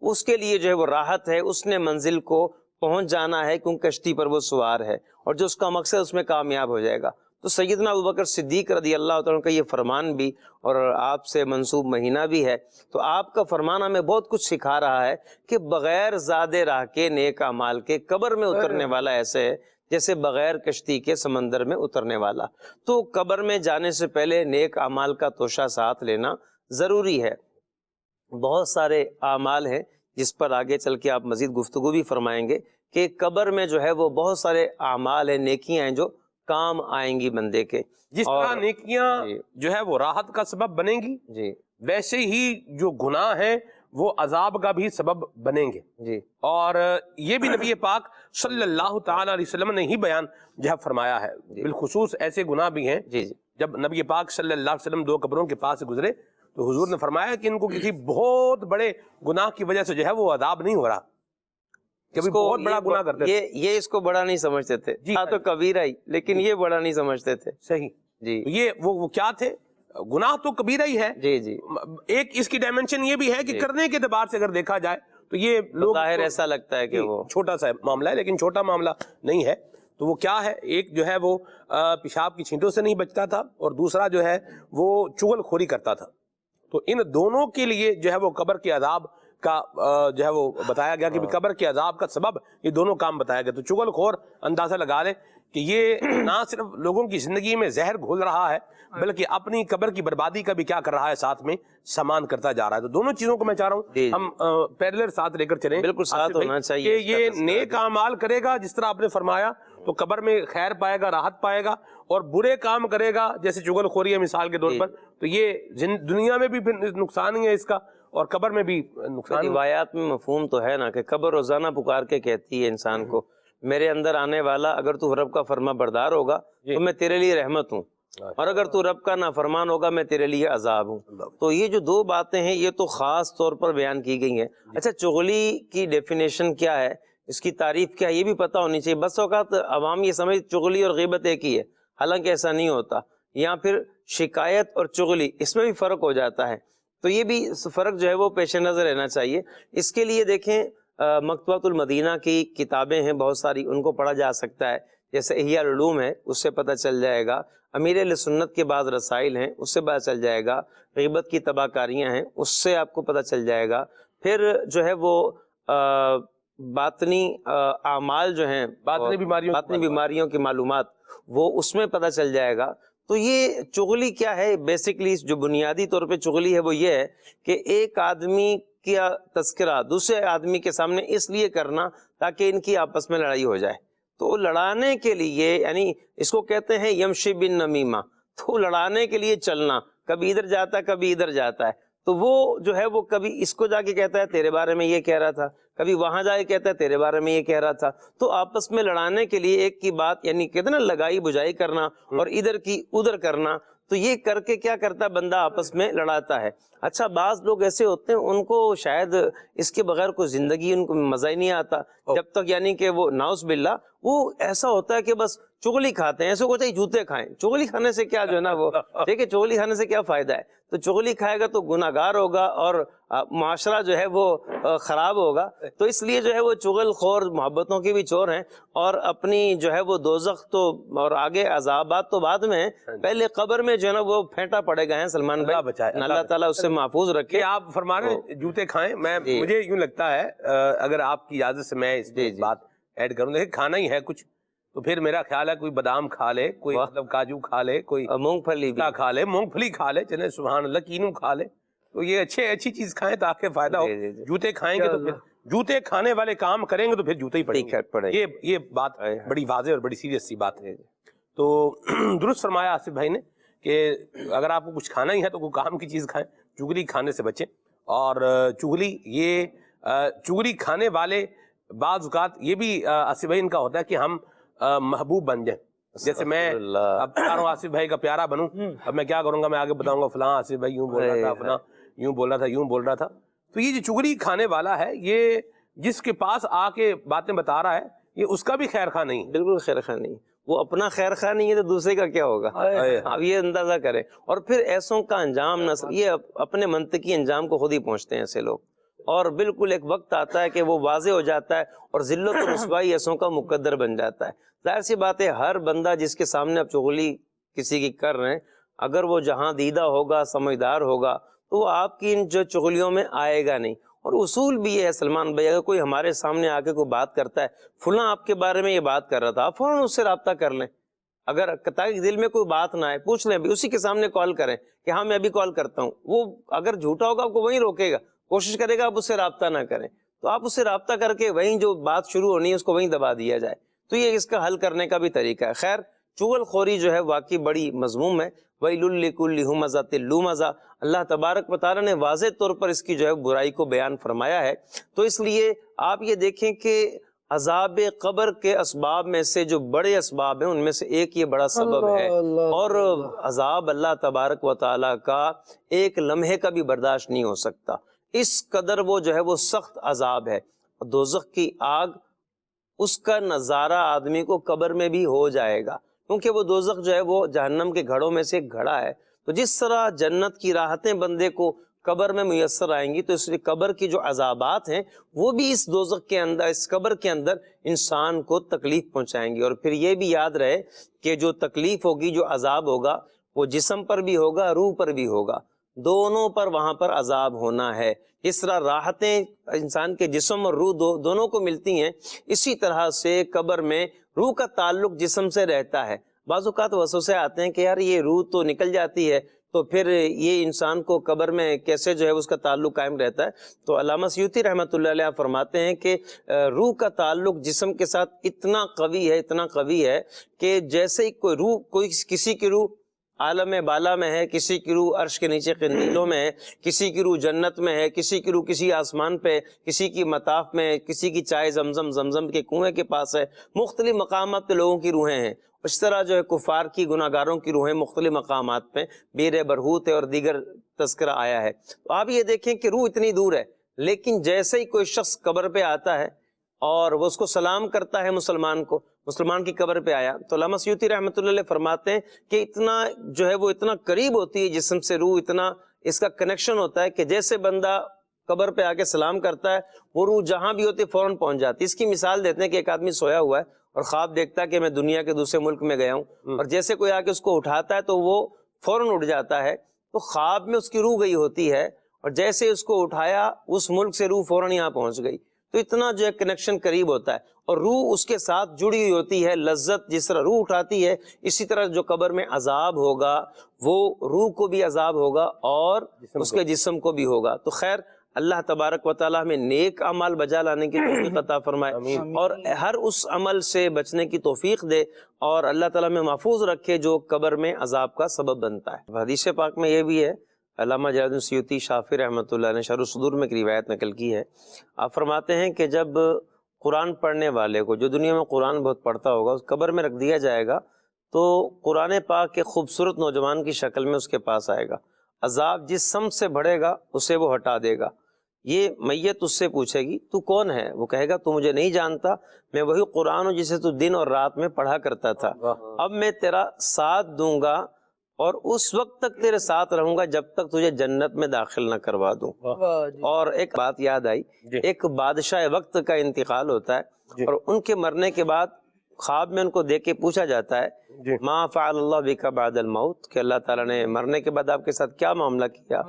E: اس کے لیے جو ہے وہ راحت ہے، اس نے منزل کو پہنچ جانا ہے کیونکہ کشتی پر وہ سوار ہے، اور جو اس کا مقصد اس میں کامیاب ہو جائے گا۔ تو سیدنا ابوبکر صدیق رضی اللہ تعالیٰ کا یہ فرمان بھی، اور آپ سے منسوب مہینہ بھی ہے، تو آپ کا فرمان ہمیں بہت کچھ سکھا رہا ہے کہ بغیر زاد راہ کے نیک اعمال کے قبر میں اترنے والا ایسے ہے جیسے بغیر کشتی کے سمندر میں اترنے والا۔ تو قبر میں جانے سے پہلے نیک اعمال کا توشہ ساتھ لینا ضروری ہے۔ بہت سارے اعمال ہیں جس پر آگے چل کے آپ مزید گفتگو بھی فرمائیں گے کہ قبر میں جو ہے وہ بہت سارے اعمال ہیں، نیکیاں ہیں جو کام آئیں گی بندے کے۔
B: جس طرح نیکیاں جو ہے وہ راحت کا سبب بنیں گی، ویسے ہی جو گناہ ہیں وہ عذاب کا بھی سبب بنیں گے۔ اور یہ بھی نبی پاک صلی اللہ تعالی علیہ وسلم نے ہی بیان جو ہے فرمایا ہے۔ بالخصوص ایسے گناہ بھی ہیں جب نبی پاک صلی اللہ علیہ وسلم دو قبروں کے پاس سے گزرے تو حضور نے فرمایا کہ ان کو کسی بہت بڑے گناہ کی وجہ سے جو ہے وہ عذاب نہیں ہو رہا، کبھی بہت بڑا گناہ کرتے تھے۔
E: یہ اس کو بڑا نہیں سمجھتے تھے، تو کبیرہ ہی، لیکن یہ بڑا نہیں سمجھتے تھے۔
B: صحیح یہ وہ کیا تھے؟ گناہ تو کبیرہ ہی ہے۔ ایک اس کی ڈائمنشن یہ بھی ہے کہ کرنے کے اعتبار سے اگر دیکھا جائے تو یہ لوگ
E: ظاہر ایسا لگتا ہے کہ وہ
B: چھوٹا سا معاملہ ہے، لیکن چھوٹا معاملہ نہیں ہے۔ تو وہ کیا ہے؟ ایک جو ہے وہ پیشاب کی چھینٹوں سے نہیں بچتا تھا، اور دوسرا جو ہے وہ چغل خوری کرتا تھا۔ تو ان دونوں کے لیے جو ہے وہ قبر کے عذاب کا جو ہے وہ بتایا گیا کہ قبر کے عذاب کا سبب یہ دونوں کام بتایا گیا۔ تو چغل خور اندازہ لگا لیں کہ یہ نہ صرف لوگوں کی زندگی میں زہر گھول رہا ہے بلکہ اپنی قبر کی بربادی کا بھی کیا کر رہا ہے، ساتھ میں سامان کرتا جا رہا ہے۔ تو دونوں چیزوں کو میں چاہ رہا ہوں ہم پیرلر ساتھ لے کر چلیں،
E: بالکل ساتھ ہونا چاہیے
B: کہ یہ نیک اعمال کرے گا جس طرح آپ نے فرمایا تو قبر میں خیر پائے گا، راحت پائے گا، اور برے کام کرے گا جیسے چغل خوری ہے مثال کے طور پر تو یہ دنیا میں بھی پھر نقصان ہی ہے اس کا، اور قبر میں بھی نقصان.
E: روایات میں مفہوم تو ہے نا کہ قبر روزانہ پکار کے کہتی ہے انسان کو میرے اندر آنے والا اگر تو رب کا فرما بردار ہوگا تو میں تیرے لیے رحمت ہوں، اور اگر تو رب کا نافرمان ہوگا میں تیرے لیے عذاب ہوں. تو یہ جو دو باتیں ہیں یہ تو خاص طور پر بیان کی گئی ہیں. اچھا چغلی کی ڈیفینیشن کیا ہے، اس کی تعریف کیا ہے، یہ بھی پتہ ہونی چاہیے. بس اوقات عوام یہ سمجھ چغلی اور غیبت ایک ہی ہے، حالانکہ ایسا نہیں ہوتا. یا پھر شکایت اور چغلی اس میں بھی فرق ہو جاتا ہے. تو یہ بھی فرق جو ہے وہ پیش نظر رہنا چاہیے. اس کے لیے دیکھیں مکتبۃ المدینہ کی کتابیں ہیں بہت ساری، ان کو پڑھا جا سکتا ہے. جیسے احیاء العلوم ہے اس سے پتہ چل جائے گا، امیر اہل سنت کے بعض رسائل ہیں اس سے پتہ چل جائے گا، غیبت کی تباہ کاریاں ہیں اس سے آپ کو پتہ چل جائے گا. پھر جو ہے وہ باطنی اعمال جو ہیں، باطنی بیماریوں کی معلومات، وہ اس میں پتہ چل جائے گا. تو یہ چغلی کیا ہے، بیسکلی جو بنیادی طور پہ چغلی ہے وہ یہ ہے کہ ایک آدمی کا تذکرہ دوسرے آدمی کے سامنے اس لیے کرنا تاکہ ان کی آپس میں لڑائی ہو جائے. تو لڑانے کے لیے، یعنی اس کو کہتے ہیں یمشی بن نمیمہ، تو لڑانے کے لیے چلنا، کبھی ادھر جاتا ہے کبھی ادھر جاتا ہے. تو وہ جو ہے وہ کبھی اس کو جا کے کہتا ہے تیرے بارے میں یہ کہہ رہا تھا، کبھی وہاں جا کے کہتا ہے تیرے بارے میں یہ کہہ رہا تھا. تو آپس میں لڑانے کے لیے ایک کی بات، یعنی کہتے ہیں نا لگائی بجائی کرنا اور ادھر کی ادھر کرنا، تو یہ کر کے کیا کرتا ہے بندہ آپس میں لڑاتا ہے. اچھا بعض لوگ ایسے ہوتے ہیں ان کو شاید اس کے بغیر کوئی زندگی ان کو مزہ ہی نہیں آتا جب تک، یعنی کہ وہ ناؤز باللہ وہ ایسا ہوتا ہے کہ بس چغلی کھاتے ہیں. ایسے کو چاہیے جوتے کھائیں، چغلی کھانے سے کیا جو ہے نا وہ ٹھیک ہے، چغلی کھانے سے کیا فائدہ ہے. تو چغلی کھائے گا تو گناہ گار ہوگا اور معاشرہ جو ہے وہ خراب ہوگا. تو اس لیے جو ہے وہ چغل خور محبتوں کے بھی چور ہیں، اور اپنی جو ہے وہ دوزخ تو اور آگے عذابات تو بعد میں ہیں، پہلے قبر میں جو ہے نا وہ پھینٹا پڑے گئے ہیں. سلمان بھائی اللہ تعالیٰ اس سے محفوظ رکھے.
B: آپ فرما رہے ہیں جوتے کھائیں، مجھے یوں لگتا ہے اگر آپ کی اجازت سے میں اس بات ایڈ کروں، دیکھیں کھانا ہی ہے کچھ، تو پھر میرا خیال ہے کوئی بادام کھا لے، کوئی مطلب کاجو کھا لے، کوئی
E: مونگ پھلی
B: کھا لے، مونگ پھلی کھا لے، چلے سبحان اللہ، کینو کھا لے. تو یہ اچھی چیز کھائیں تاکہ فائدہ ہو. جوتے کھائیں گے تو پھر جوتے کھانے والے کام کریں گے تو پھر جوتے ہی پڑیں گے. یہ بات بڑی واضح اور بڑی سیریس سی بات ہے. تو درست فرمایا آصف بھائی نے کہ اگر آپ کو کچھ کھانا ہی ہے تو کوئی کام کی چیز کھائیں، چغلی کھانے سے بچیں. اور چغلی کھانے والے بعض اوقات یہ بھی آصف بھائی ان کا ہوتا ہے کہ ہم محبوب بن جائیں. جیسے میں اب چاہ رہا ہوں آصف بھائی کا پیارا بنوں، اب میں کیا کروں گا، میں آگے بتاؤں گا فلاں آصف بھائی یوں بول رہا تھا، فلاں یوں بول رہا تھا، یوں بول رہا تھا. تو یہ جو چغلی کھانے والا ہے، یہ جس کے پاس آ کے باتیں بتا رہا ہے، یہ اس کا بھی خیر خواہ نہیں.
E: بالکل خیر خواہ نہیں. وہ اپنا خیر خواہ نہیں ہے تو دوسرے کا کیا ہوگا، اب یہ اندازہ کریں. اور پھر ایسوں کا انجام نہ، یہ اپنے منطقی انجام کو خود ہی پہنچتے ہیں ایسے لوگ. اور بالکل ایک وقت آتا ہے کہ وہ واضح ہو جاتا ہے اور ذلت و رسوائی ایسوں کا مقدر بن جاتا ہے. ظاہر سی بات ہے ہر بندہ جس کے سامنے اب چغلی کسی کی کر رہے ہیں، اگر وہ جہاں دیدہ ہوگا، سمجھدار ہوگا، تو وہ آپ کی ان جو چغلیوں میں آئے گا نہیں. اور اصول بھی یہ ہے سلمان بھائی، اگر کوئی ہمارے سامنے آ کے کوئی بات کرتا ہے، فلاں آپ کے بارے میں یہ بات کر رہا تھا، آپ فوراً اس سے رابطہ کر لیں. اگر تاکہ دل میں کوئی بات نہ آئے، پوچھ لیں بھی، اسی کے سامنے کال کریں کہ ہاں میں ابھی کال کرتا ہوں. وہ اگر جھوٹا ہوگا آپ کو وہیں روکے گا، کوشش کرے گا آپ اس سے رابطہ نہ کریں. تو آپ اس سے رابطہ کر کے وہیں جو بات شروع ہونی ہے اس کو وہیں دبا دیا جائے. تو یہ اس کا حل کرنے کا بھی طریقہ ہے. خیر چغل خوری جو ہے واقعی بڑی مذموم ہے. وَيْلٌ لِكُلِّ ہُمَزَةٍ لُمَزَةٍ، اللہ تبارک و تعالیٰ نے واضح طور پر اس کی جو ہے برائی کو بیان فرمایا ہے. تو اس لیے آپ یہ دیکھیں کہ عذاب قبر کے اسباب میں سے جو بڑے اسباب ہیں ان میں سے ایک یہ بڑا سبب ہے. اور عذاب اللہ تبارک و تعالیٰ کا ایک لمحے کا بھی برداشت نہیں ہو سکتا، اس قدر وہ جو ہے وہ سخت عذاب ہے. دوزخ کی آگ، اس کا نظارہ آدمی کو قبر میں بھی ہو جائے گا، کیونکہ وہ دوزخ جو ہے وہ جہنم کے گھڑوں میں سے ایک گھڑا ہے. تو جس طرح جنت کی راحتیں بندے کو قبر میں میسر آئیں گی، تو اس لیے قبر کی جو عذابات ہیں وہ بھی اس دوزخ کے اندر، اس قبر کے اندر انسان کو تکلیف پہنچائیں گی. اور پھر یہ بھی یاد رہے کہ جو تکلیف ہوگی، جو عذاب ہوگا، وہ جسم پر بھی ہوگا، روح پر بھی ہوگا، دونوں پر وہاں پر عذاب ہونا ہے. اس طرح راحتیں انسان کے جسم اور روح دونوں کو ملتی ہیں، اسی طرح سے قبر میں روح کا تعلق جسم سے رہتا ہے. بعض اوقات وسوسے آتے ہیں کہ یار یہ روح تو نکل جاتی ہے تو پھر یہ انسان کو قبر میں کیسے جو ہے اس کا تعلق قائم رہتا ہے. تو علامہ سیوطی رحمۃ اللہ علیہ فرماتے ہیں کہ روح کا تعلق جسم کے ساتھ اتنا قوی ہے کہ جیسے کوئی روح، کوئی کسی کی روح عالم بالا میں ہے، کسی کی روح عرش کے نیچے قندیلوں میں ہے، کسی کی روح جنت میں ہے، کسی کی روح کسی آسمان پہ، کسی کی مطاف میں ہے، کسی کی چائے زمزم کے کنویں کے پاس ہے۔ مختلف مقامات پہ لوگوں کی روحیں ہیں۔ اس طرح جو ہے کفار کی، گناہ گاروں کی روحیں مختلف مقامات پہ بیر برہوت ہے اور دیگر تذکرہ آیا ہے۔ تو آپ یہ دیکھیں کہ روح اتنی دور ہے، لیکن جیسے ہی کوئی شخص قبر پہ آتا ہے اور وہ اس کو سلام کرتا ہے، مسلمان کی قبر پہ آیا، تو علامہ سیوطی رحمۃ اللہ علیہ فرماتے ہیں کہ اتنا جو ہے وہ اتنا قریب ہوتی ہے جسم سے روح، اتنا اس کا کنیکشن ہوتا ہے کہ جیسے بندہ قبر پہ آ کے سلام کرتا ہے، وہ روح جہاں بھی ہوتی ہے فوراً پہنچ جاتی ہے۔ اس کی مثال دیتے ہیں کہ ایک آدمی سویا ہوا ہے اور خواب دیکھتا ہے کہ میں دنیا کے دوسرے ملک میں گیا ہوں، اور جیسے کوئی آ کے اس کو اٹھاتا ہے تو وہ فوراً اٹھ جاتا ہے، تو خواب میں اس کی روح گئی ہوتی ہے، اور جیسے اس کو اٹھایا اس ملک سے روح فوراً یہاں پہنچ گئی۔ تو اتنا جو ہے کنیکشن قریب ہوتا ہے، اور روح اس کے ساتھ جڑی ہوئی ہوتی ہے۔ لذت جس طرح روح اٹھاتی ہے، اسی طرح جو قبر میں عذاب ہوگا وہ روح کو بھی عذاب ہوگا اور اس کے جسم کو بھی ہوگا۔ تو خیر، اللہ تبارک و تعالیٰ ہمیں نیک اعمال بجا لانے کی توفیق عطا فرمائے، اور ہر اس عمل سے بچنے کی توفیق دے، اور اللہ تعالیٰ میں محفوظ رکھے جو قبر میں عذاب کا سبب بنتا ہے۔ حدیث پاک میں یہ بھی ہے، علامہ جلال الدین سیوطی شافعی رحمۃ اللہ نے شرح الصدور میں ایک روایت نقل کی ہے۔ آپ فرماتے ہیں کہ جب قرآن پڑھنے والے کو، جو دنیا میں قرآن بہت پڑھتا ہوگا، اس قبر میں رکھ دیا جائے گا تو قرآن پاک کے خوبصورت نوجوان کی شکل میں اس کے پاس آئے گا، عذاب جس سمت سے بڑھے گا اسے وہ ہٹا دے گا۔ یہ میت اس سے پوچھے گی تو کون ہے؟ وہ کہے گا تو مجھے نہیں جانتا، میں وہی قرآن ہوں جسے تو دن اور رات میں پڑھا کرتا تھا، اب میں تیرا ساتھ دوں گا اور اس وقت تک تیرے ساتھ رہوں گا جب تک تجھے جنت میں داخل نہ کروا دوں۔ اور ایک بات یاد آئی، ایک بادشاہ وقت کا انتقال ہوتا ہے، اور ان کے مرنے کے بعد خواب میں ان کو دیکھ کے پوچھا جاتا ہے ما فعل اللہ بک بعد الموت، کہ اللہ تعالیٰ نے مرنے کے بعد آپ کے ساتھ کیا معاملہ کیا؟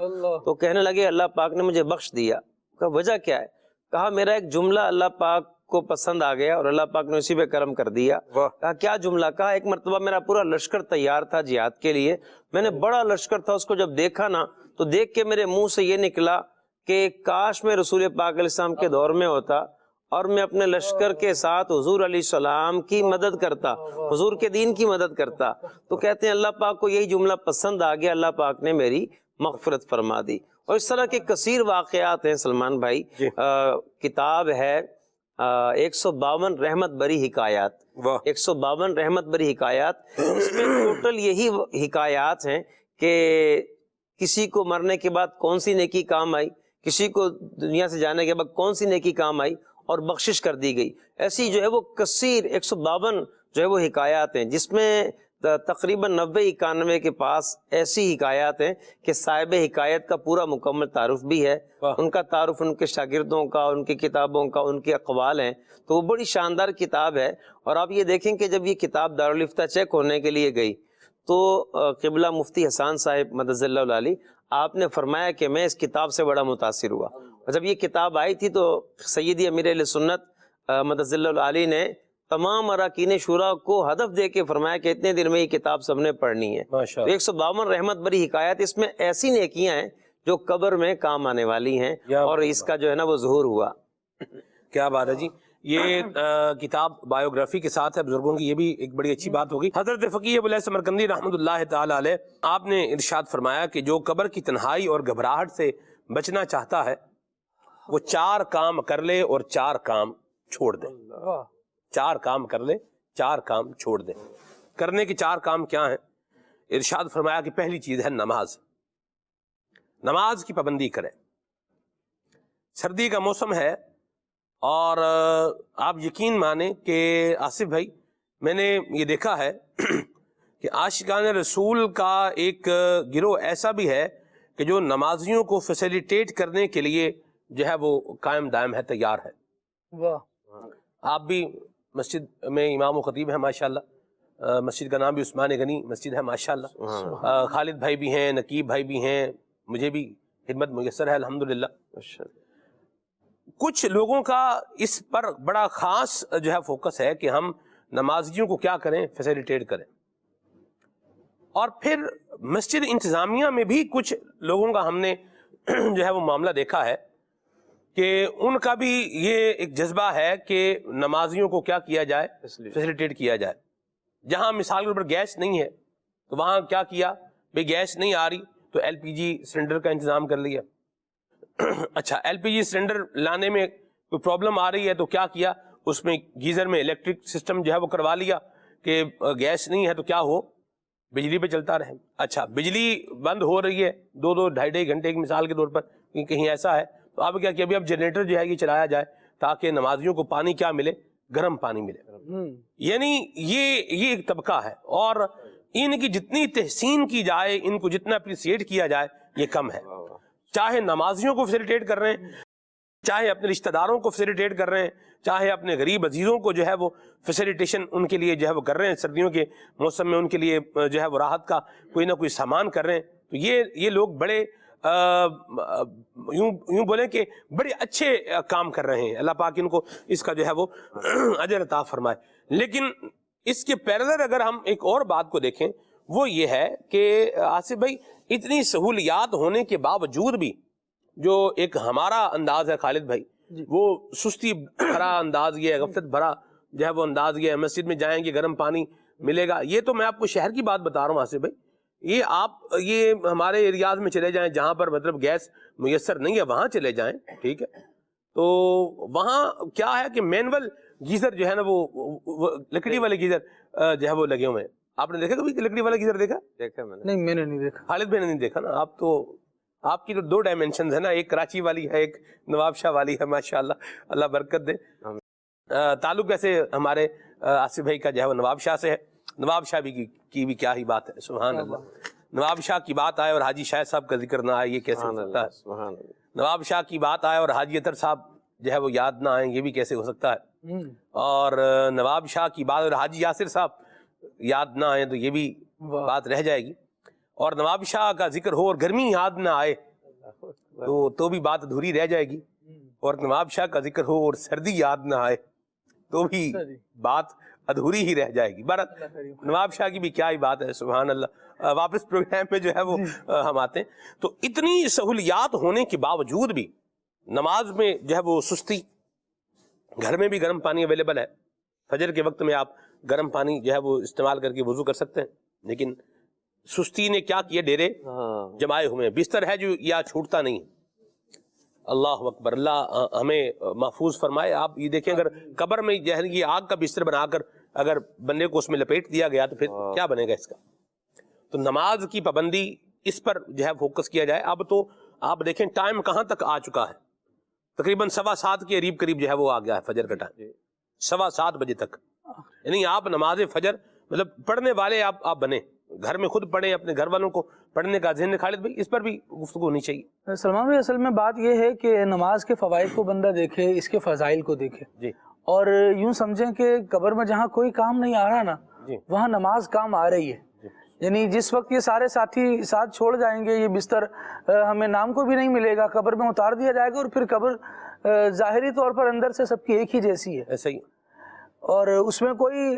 E: تو کہنے لگے اللہ پاک نے مجھے بخش دیا۔ کہا وجہ کیا ہے؟ کہا میرا ایک جملہ اللہ پاک کو پسند آ گیا اور اللہ پاک نے اسی پہ کرم کر دیا۔ کہا کیا جملہ؟ کہا ایک مرتبہ میرا پورا لشکر تیار تھا جہاد کے لیے، میں نے بڑا لشکر تھا، اس کو جب دیکھا نا تو دیکھ کے میرے منہ سے یہ نکلا کہ کاش میں رسول پاک علیہ السلام کے دور میں ہوتا اور میں اپنے لشکر کے ساتھ حضور علیہ السلام کی مدد کرتا، حضور کے دین کی مدد کرتا۔ تو کہتے ہیں اللہ پاک کو یہی جملہ پسند آ گیا، اللہ پاک نے میری مغفرت فرما دی۔ اور اس طرح کے کثیر واقعات ہیں سلمان بھائی۔ کتاب ہے 152 رحمت بری حکایات، 152 رحمت بری حکایات۔ اس میں ٹوٹل یہی حکایات ہیں کہ کسی کو مرنے کے بعد کون سی نیکی کام آئی، کسی کو دنیا سے جانے کے بعد کون سی نیکی کام آئی اور بخشش کر دی گئی۔ ایسی جو ہے وہ کثیر 152 جو ہے وہ حکایات ہیں، جس میں تقریباً 90-91 کے پاس ایسی حکایات ہیں کہ صاحب حکایت کا پورا مکمل تعارف بھی ہے، ان کا تعارف ان کے شاگردوں کا، ان کی کتابوں کا، ان کے اقوال ہیں۔ تو وہ بڑی شاندار کتاب ہے، اور آپ یہ دیکھیں کہ جب یہ کتاب دارالفتہ چیک ہونے کے لیے گئی تو قبلہ مفتی حسان صاحب مدد اللہ علیہ آپ نے فرمایا کہ میں اس کتاب سے بڑا متاثر ہوا، اور جب یہ کتاب آئی تھی تو سیدی امیر اہل سنت مدد اللہ علیہ نے تمام اراکین شورا کو ہدف دے کے فرمایا کہ اتنے دن میں یہ کتاب سب نے پڑھنی ہے۔ 152 رحمت بری حکایت، اس میں ایسی نیکیاں ہیں جو قبر میں کام آنے والی ہیں، اور اس کا جو ہے نا وہ ظہور ہوا۔
B: کیا بات ہے جی، یہ کتاب بایوگرافی کے ساتھ ہے بزرگوں کی، یہ بھی ایک بڑی اچھی بات ہوگی۔ حضرت فقیہ ابو الحسن سمرقندی رحمۃ اللہ تعالی علیہ، آپ نے ارشاد فرمایا کہ جو قبر کی تنہائی اور گھبراہٹ سے بچنا چاہتا ہے وہ 4 کام کر لے اور 4 کام چھوڑ دے۔ 4 کام کر لے، 4 کام چھوڑ دے۔ کرنے کے 4 کام کیا ہیں؟ ارشاد فرمایا کہ پہلی چیز ہے نماز، نماز کی پابندی کرے۔ سردی کا موسم ہے، اور آپ یقین مانیں کہ آصف بھائی، میں نے یہ دیکھا ہے کہ عاشقان رسول کا ایک گروہ ایسا بھی ہے کہ جو نمازیوں کو فیسیلیٹیٹ کرنے کے لیے جو ہے وہ قائم دائم ہے، تیار ہے۔ آپ بھی مسجد میں امام و خطیب ہیں ماشاءاللہ، مسجد کا نام بھی عثمان غنی مسجد ہے ماشاءاللہ، خالد بھائی بھی ہیں، نقیب بھائی بھی ہیں، مجھے بھی خدمت میسر ہے الحمدللہ۔ کچھ لوگوں کا اس پر بڑا خاص جو ہے فوکس ہے کہ ہم نمازیوں کو کیا کریں، فیسیلیٹیٹ کریں۔ اور پھر مسجد انتظامیہ میں بھی کچھ لوگوں کا ہم نے جو ہے وہ معاملہ دیکھا ہے کہ ان کا بھی یہ ایک جذبہ ہے کہ نمازیوں کو کیا کیا جائے، فیسیلیٹیٹ کیا جائے۔ جہاں مثال کے اوپر گیس نہیں ہے تو وہاں کیا کیا بھئی گیس نہیں آ رہی تو ایل پی جی سلنڈر کا انتظام کر لیا. اچھا ایل پی جی سلنڈر لانے میں کوئی پرابلم آ رہی ہے تو کیا کیا, اس میں گیزر میں الیکٹرک سسٹم جو ہے وہ کروا لیا کہ گیس نہیں ہے تو کیا ہو, بجلی پہ چلتا رہے. اچھا بجلی بند ہو رہی ہے 2-2 ڈھائی گھنٹے کی مثال کے طور پر, کہیں ایسا ہے تو اب کیا کہ اب جنریٹر جو ہے یہ چلایا جائے تاکہ نمازیوں کو پانی کیا ملے, گرم پانی ملے. یعنی یہ ایک طبقہ ہے, اور ان کی جتنی تحسین کی جائے, ان کو جتنا اپریسیٹ کیا جائے یہ کم ہے. چاہے نمازیوں کو فیسیلیٹیٹ کر رہے ہیں, چاہے اپنے رشتہ داروں کو فیسیلیٹیٹ کر رہے ہیں, چاہے اپنے غریب عزیزوں کو جو ہے وہ فیسیلیٹیشن ان کے لیے جو ہے وہ کر رہے ہیں, سردیوں کے موسم میں ان کے لیے جو ہے وہ راحت کا کوئی نہ کوئی سامان کر رہے ہیں. تو یہ لوگ بڑے یوں بولیں کہ بڑے اچھے کام کر رہے ہیں. اللہ پاک ان کو اس کا جو ہے وہ اجر عطا فرمائے. لیکن اس کے پیرلر اگر ہم ایک اور بات کو دیکھیں, وہ یہ ہے کہ آصف بھائی اتنی سہولیات ہونے کے باوجود بھی جو ایک ہمارا انداز ہے خالد بھائی, وہ سستی بھرا انداز یہ ہے, غفلت بھرا جو ہے وہ انداز یہ ہے, مسجد میں جائیں گے گرم پانی ملے گا. یہ تو میں آپ کو شہر کی بات بتا رہا ہوں آصف بھائی, یہ آپ یہ ہمارے ایریاز میں چلے جائیں جہاں پر مطلب گیس میسر نہیں ہے, وہاں چلے جائیں, ٹھیک ہے, تو وہاں کیا ہے کہ مینول گیزر جو ہے نا وہ لکڑی والے گیزر جو ہے وہ لگے ہوئے ہیں. آپ نے دیکھا کبھی لکڑی والا گیزر دیکھا؟
E: دیکھا میں نے.
F: نہیں میں نے نہیں دیکھا.
B: خالد بھائی نے نہیں دیکھا نا. آپ کی تو 2 ڈائمینشنز ہے نا, ایک کراچی والی ہے, ایک نواب شاہ والی ہے. ماشاءاللہ اللہ برکت دے. تعلق ایسے ہمارے آصف بھائی کا جو ہے وہ نواب شاہ سے ہے. نواب شاہ کی بھی کیا ہی بات ہے, سبحان اللہ. نواب شاہ کی بات آئے اور حاجی شاہ صاحب کا ذکر نہ آئے, یہ کیسے ہو سکتا ہے؟ نواب شاہ کی بات آئے اور حاجی اطہر صاحب جو ہے وہ یاد نہ آئیں, یہ بھی کیسے ہو سکتا ہے؟ اور نواب شاہ کی بات اور حاجی یاسر صاحب یاد نہ آئیں تو یہ بھی بات رہ جائے گی. اور نواب شاہ کا ذکر ہو اور گرمی یاد نہ آئے تو بھی بات ادھوری رہ جائے گی. اور نواب شاہ کا ذکر ہو اور سردی یاد نہ آئے تو بھی بات ادھوری ہی رہ جائے گی. نواب شاہ کی بھی کیا ہی بات ہے, سبحان اللہ. واپس پروگرام میں جو ہے وہ ہم آتے ہیں. تو اتنی سہولیات ہونے کے باوجود بھی نماز میں جو ہے وہ سستی. گھر میں بھی گرم پانی اویلیبل ہے, فجر کے وقت میں آپ گرم پانی جو ہے وہ استعمال کر کے وضو کر سکتے ہیں. لیکن سستی نے کیا کیا, ڈیرے جمائے ہوئے, بستر ہے جو یا چھوٹتا نہیں. اللہ اکبر, اللہ ہمیں محفوظ فرمائے. آپ یہ دیکھیں اگر قبر میں یہ آگ کا بستر بنا کر اگر بندے کو اس میں لپیٹ دیا گیا تو پھر کیا بنے گا اس کا. تو نماز کی پابندی اس پر جو ہے فوکس کیا جائے. اب تو آپ دیکھیں ٹائم کہاں تک آ چکا ہے, تقریباً 7:15 کے قریب جو ہے وہ آ گیا ہے فجر کا ٹائم, 7:15 بجے تک. یعنی آپ نماز فجر مطلب پڑھنے والے آپ بنے, گھر میں خود پڑھیں, اپنے گھر والوں کو پڑھنے کا ذہن. خالد بھائی اس پر بھی گفتگو ہونی چاہیے.
F: سلمان بھائی اصل میں بات یہ ہے کہ نماز کے فوائد کو بندہ دیکھے, اس کے فضائل کو دیکھے,
B: جی,
F: اور یوں سمجھیں کہ قبر میں جہاں کوئی کام نہیں آ رہا نا,
B: جی,
F: وہاں نماز کام آ رہی ہے. یعنی جس وقت یہ سارے ساتھی ساتھ چھوڑ جائیں گے, یہ بستر ہمیں نام کو بھی نہیں ملے گا, قبر میں اتار دیا جائے گا, اور پھر قبر ظاہری طور پر اندر سے سب کی ایک ہی جیسی ہے,
B: ایسا ہی,
F: اور اس میں کوئی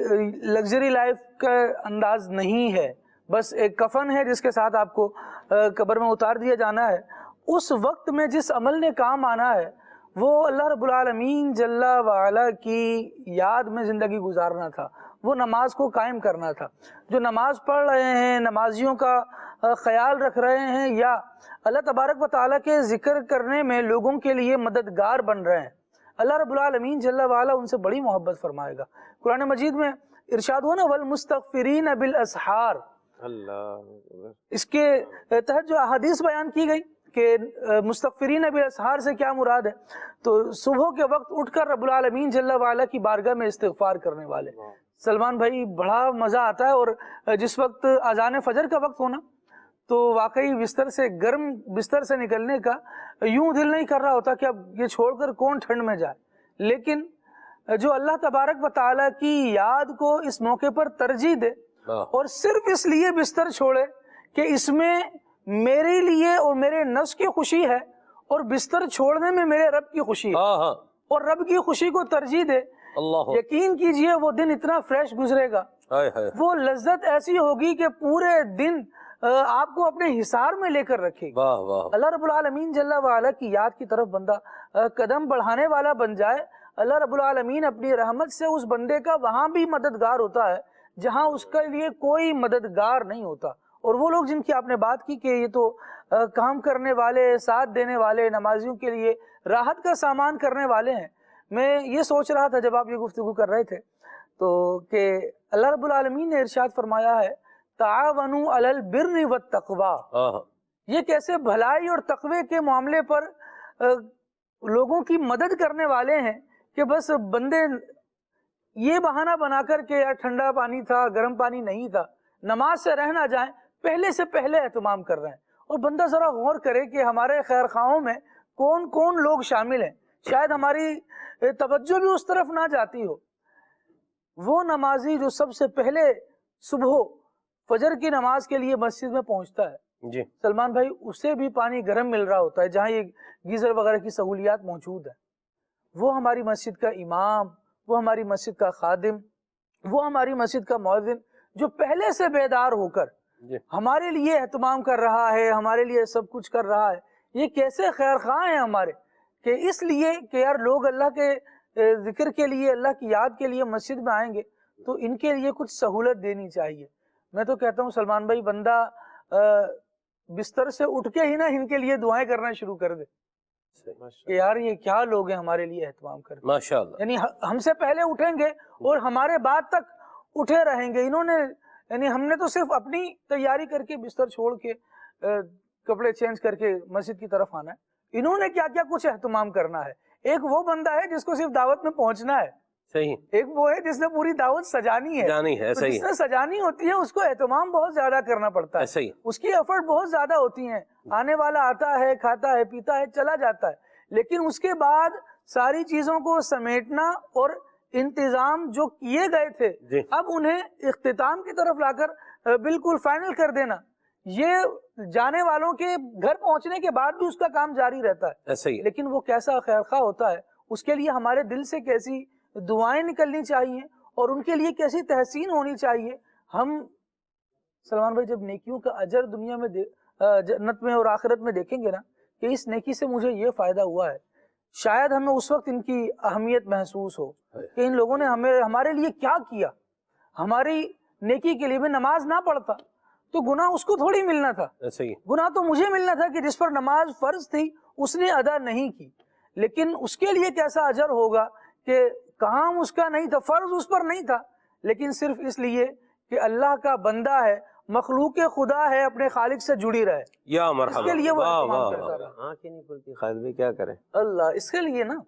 F: لگژری لائف کا انداز نہیں ہے. بس ایک کفن ہے جس کے ساتھ آپ کو قبر میں اتار دیا جانا ہے. اس وقت میں جس عمل نے کام آنا ہے وہ اللہ رب العالمین جل وعلا کی یاد میں زندگی گزارنا تھا, وہ نماز کو قائم کرنا تھا. جو نماز پڑھ رہے ہیں, نمازیوں کا خیال رکھ رہے ہیں, یا اللہ تبارک و تعالیٰ کے ذکر کرنے میں لوگوں کے لیے مددگار بن رہے ہیں, اللہ رب العالمین جل وعلا ان سے بڑی محبت فرمائے گا. قرآن مجید میں ارشاد ہوا نا, والمستغفرین بالاسحار.
E: اللہ,
F: اس کے تحت جو احادیث بیان کی گئی کہ مستغفرین بالاسحار سے کیا مراد ہے, تو صبح کے وقت اٹھ کر رب العالمین جل وعلا کی بارگاہ میں استغفار کرنے والے. سلمان بھائی بڑا مزہ آتا ہے, اور جس وقت اذان فجر کا وقت ہونا تو واقعی بستر سے, گرم بستر سے نکلنے کا یوں دل نہیں کر رہا ہوتا کہ اب یہ چھوڑ کر کون ٹھنڈ میں جائے. لیکن جو اللہ تبارک و تعالیٰ کی یاد کو اس موقع پر ترجیح دے اور صرف اس لیے بستر چھوڑے کہ اس میں میرے لیے اور میرے نفس کی خوشی ہے, اور بستر چھوڑنے میں میرے رب کی خوشی ہے, اور رب کی خوشی کو ترجیح دے, یقین کیجئے وہ دن اتنا فریش گزرے گا, وہ لذت ایسی ہوگی کہ پورے دن آپ کو اپنے حصار میں لے کر رکھے گی. اللہ رب العالمین جل وعلا کی یاد کی طرف بندہ قدم بڑھانے والا بن جائے, اللہ رب العالمین اپنی رحمت سے اس بندے کا وہاں بھی مددگار ہوتا ہے جہاں اس کے لیے کوئی مددگار نہیں ہوتا, اور وہ لوگ جن کی آپ نے بات کی کہ یہ تو کام کرنے والے، ساتھ دینے والے، نمازیوں کے لیے راحت کا سامان کرنے والے ہیں، میں یہ سوچ رہا تھا جب آپ یہ گفتگو کر رہے تھے تو کہ اللہ رب العالمین نے ارشاد فرمایا ہے تعاونوا علی البر والتقوی، یہ کیسے بھلائی اور تقوی کے معاملے پر لوگوں کی مدد کرنے والے ہیں کہ بس بندے یہ بہانہ بنا کر کے یار ٹھنڈا پانی تھا، گرم پانی نہیں تھا، نماز سے رہ نہ جائیں، پہلے سے پہلے اہتمام کر رہے ہیں۔ اور بندہ ذرا غور کرے کہ ہمارے خیر خواہوں میں کون کون لوگ شامل ہیں، شاید ہماری توجہ بھی اس طرف نہ جاتی ہو۔ وہ نمازی جو سب سے پہلے صبح فجر کی نماز کے لیے مسجد میں پہنچتا ہے،
B: جی
F: سلمان بھائی، اسے بھی پانی گرم مل رہا ہوتا ہے جہاں یہ گیزر وغیرہ کی سہولیات موجود ہیں، وہ ہماری مسجد کا امام، وہ ہماری مسجد کا خادم، وہ ہماری مسجد کا مؤذن جو پہلے سے بیدار ہو کر ہمارے لیے اہتمام کر رہا ہے، ہمارے لیے سب کچھ کر رہا ہے، یہ کیسے خیر خواہ ہیں ہمارے کہ اس لیے کہ یار لوگ اللہ کے ذکر کے لیے، اللہ کی یاد کے لیے مسجد میں آئیں گے تو ان کے لیے کچھ سہولت دینی چاہیے۔ میں تو کہتا ہوں سلمان بھائی، بندہ بستر سے اٹھ کے ہی نا ان کے لیے دعائیں کرنا شروع کر دے کہ یار یہ کیا لوگ ہیں ہمارے لیے اہتمام کرتے،
B: ماشاءاللہ،
F: یعنی ہم سے پہلے اٹھیں گے اور ہمارے بعد تک اٹھے رہیں گے۔ انہوں نے یعنی ہم نے تو صرف اپنی تیاری کر کے بستر چھوڑ کے کپڑے چینج کر کے مسجد کی طرف آنا ہے، انہوں نے کیا کیا کچھ اہتمام کرنا ہے۔ ایک وہ بندہ ہے جس کو صرف دعوت میں پہنچنا ہے،
B: صحیح،
F: ایک وہ ہے جس نے پوری دعوت سجانی ہے،
B: جانی ہے،
F: تو
B: صحیح
F: جس نے سجانی ہوتی ہے اس کو اہتمام بہت زیادہ کرنا پڑتا ہے،
B: صحیح،
F: اس کی ایفرٹ بہت زیادہ ہوتی ہیں، آنے والا آتا ہے، کھاتا ہے، پیتا ہے، چلا جاتا ہے، لیکن اس کے بعد ساری چیزوں کو سمیٹنا اور انتظام جو کیے گئے تھے
B: جی
F: اب انہیں اختتام کی طرف لا کر بالکل فائنل کر دینا، یہ جانے والوں کے گھر پہنچنے کے بعد بھی اس کا کام جاری رہتا ہے۔
B: صحیح،
F: لیکن وہ کیسا خیر خواہ ہوتا ہے، اس کے لیے ہمارے دل سے کیسی دعائیں نکلنی چاہیے اور ان کے لیے کیسی تحسین ہونی چاہیے۔ ہم سلمان بھائی جب نیکیوں کا اجر دنیا میں جنت میں اور آخرت میں دیکھیں گے نا کہ اس نیکی سے مجھے یہ فائدہ ہوا ہے، شاید ہمیں اس وقت ان کی اہمیت محسوس ہو کہ ان لوگوں نے ہمارے لیے کیا کیا۔ ہماری نیکی کے لیے میں نماز نہ پڑھتا تو گناہ اس کو تھوڑی ملنا تھا،
B: صحیح،
F: گناہ تو مجھے ملنا تھا کہ جس پر نماز فرض تھی اس نے ادا نہیں کی، لیکن اس کے لیے کیسا اجر ہوگا کہ کام اس کا نہیں تھا، فرض اس پر نہیں تھا، لیکن صرف اس لیے کہ اللہ کا بندہ ہے، مخلوق خدا ہے، اپنے خالق سے جڑی رہے،
B: یا
F: اس
B: مرحبا،
F: کے لیے وہ
B: واہ
F: اہتمام
B: واہ
F: کرتا
B: واہ،
F: رہا۔
E: آنکھ ہی نہیں کھلتی خالد بھائی، کیا کریں؟
F: اللہ، اس کے لیے نا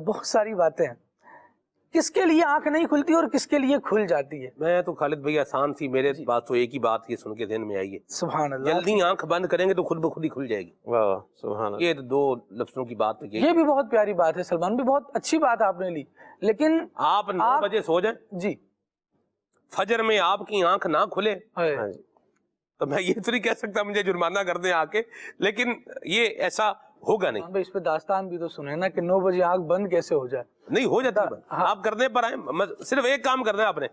F: بہت ساری باتیں ہیں، کس کے لیے آنکھ نہیں کھلتی اور کس کے لیے کھل جاتی ہے۔
B: میں تو خالد بھائی آسان سی، میرے پاس تو ایک ہی بات یہ سن کے ذہن میں آئی ہے،
F: سبحان اللہ،
B: جلدی آنکھ بند کریں گے تو خود بخود ہی کھل جائے گی۔
E: واہ واہ، سبحان اللہ۔
B: یہ دو لفظوں کی بات
F: یہ بھی بہت پیاری بات ہے سلمان بھی، بہت اچھی بات آپ نے لی، لیکن
B: آپ 9 بجے سو جائیں،
F: جی
B: فجر میں آپ کی آنکھ نہ کھلے
F: ہے،
E: ہاں جی،
B: تو میں یہ تو نہیں کہہ سکتا مجھے جرمانہ کر دیں آ کے، لیکن یہ ایسا ہوگا نہیں،
F: اس پہ داستان بھی تو سنے نا کہ 9 بجے آنکھ بند کیسے ہو جائے۔
B: نہیں ہو جاتا، آپ کرنے پر آئیں، صرف ایک کام کر دیں آپ نے،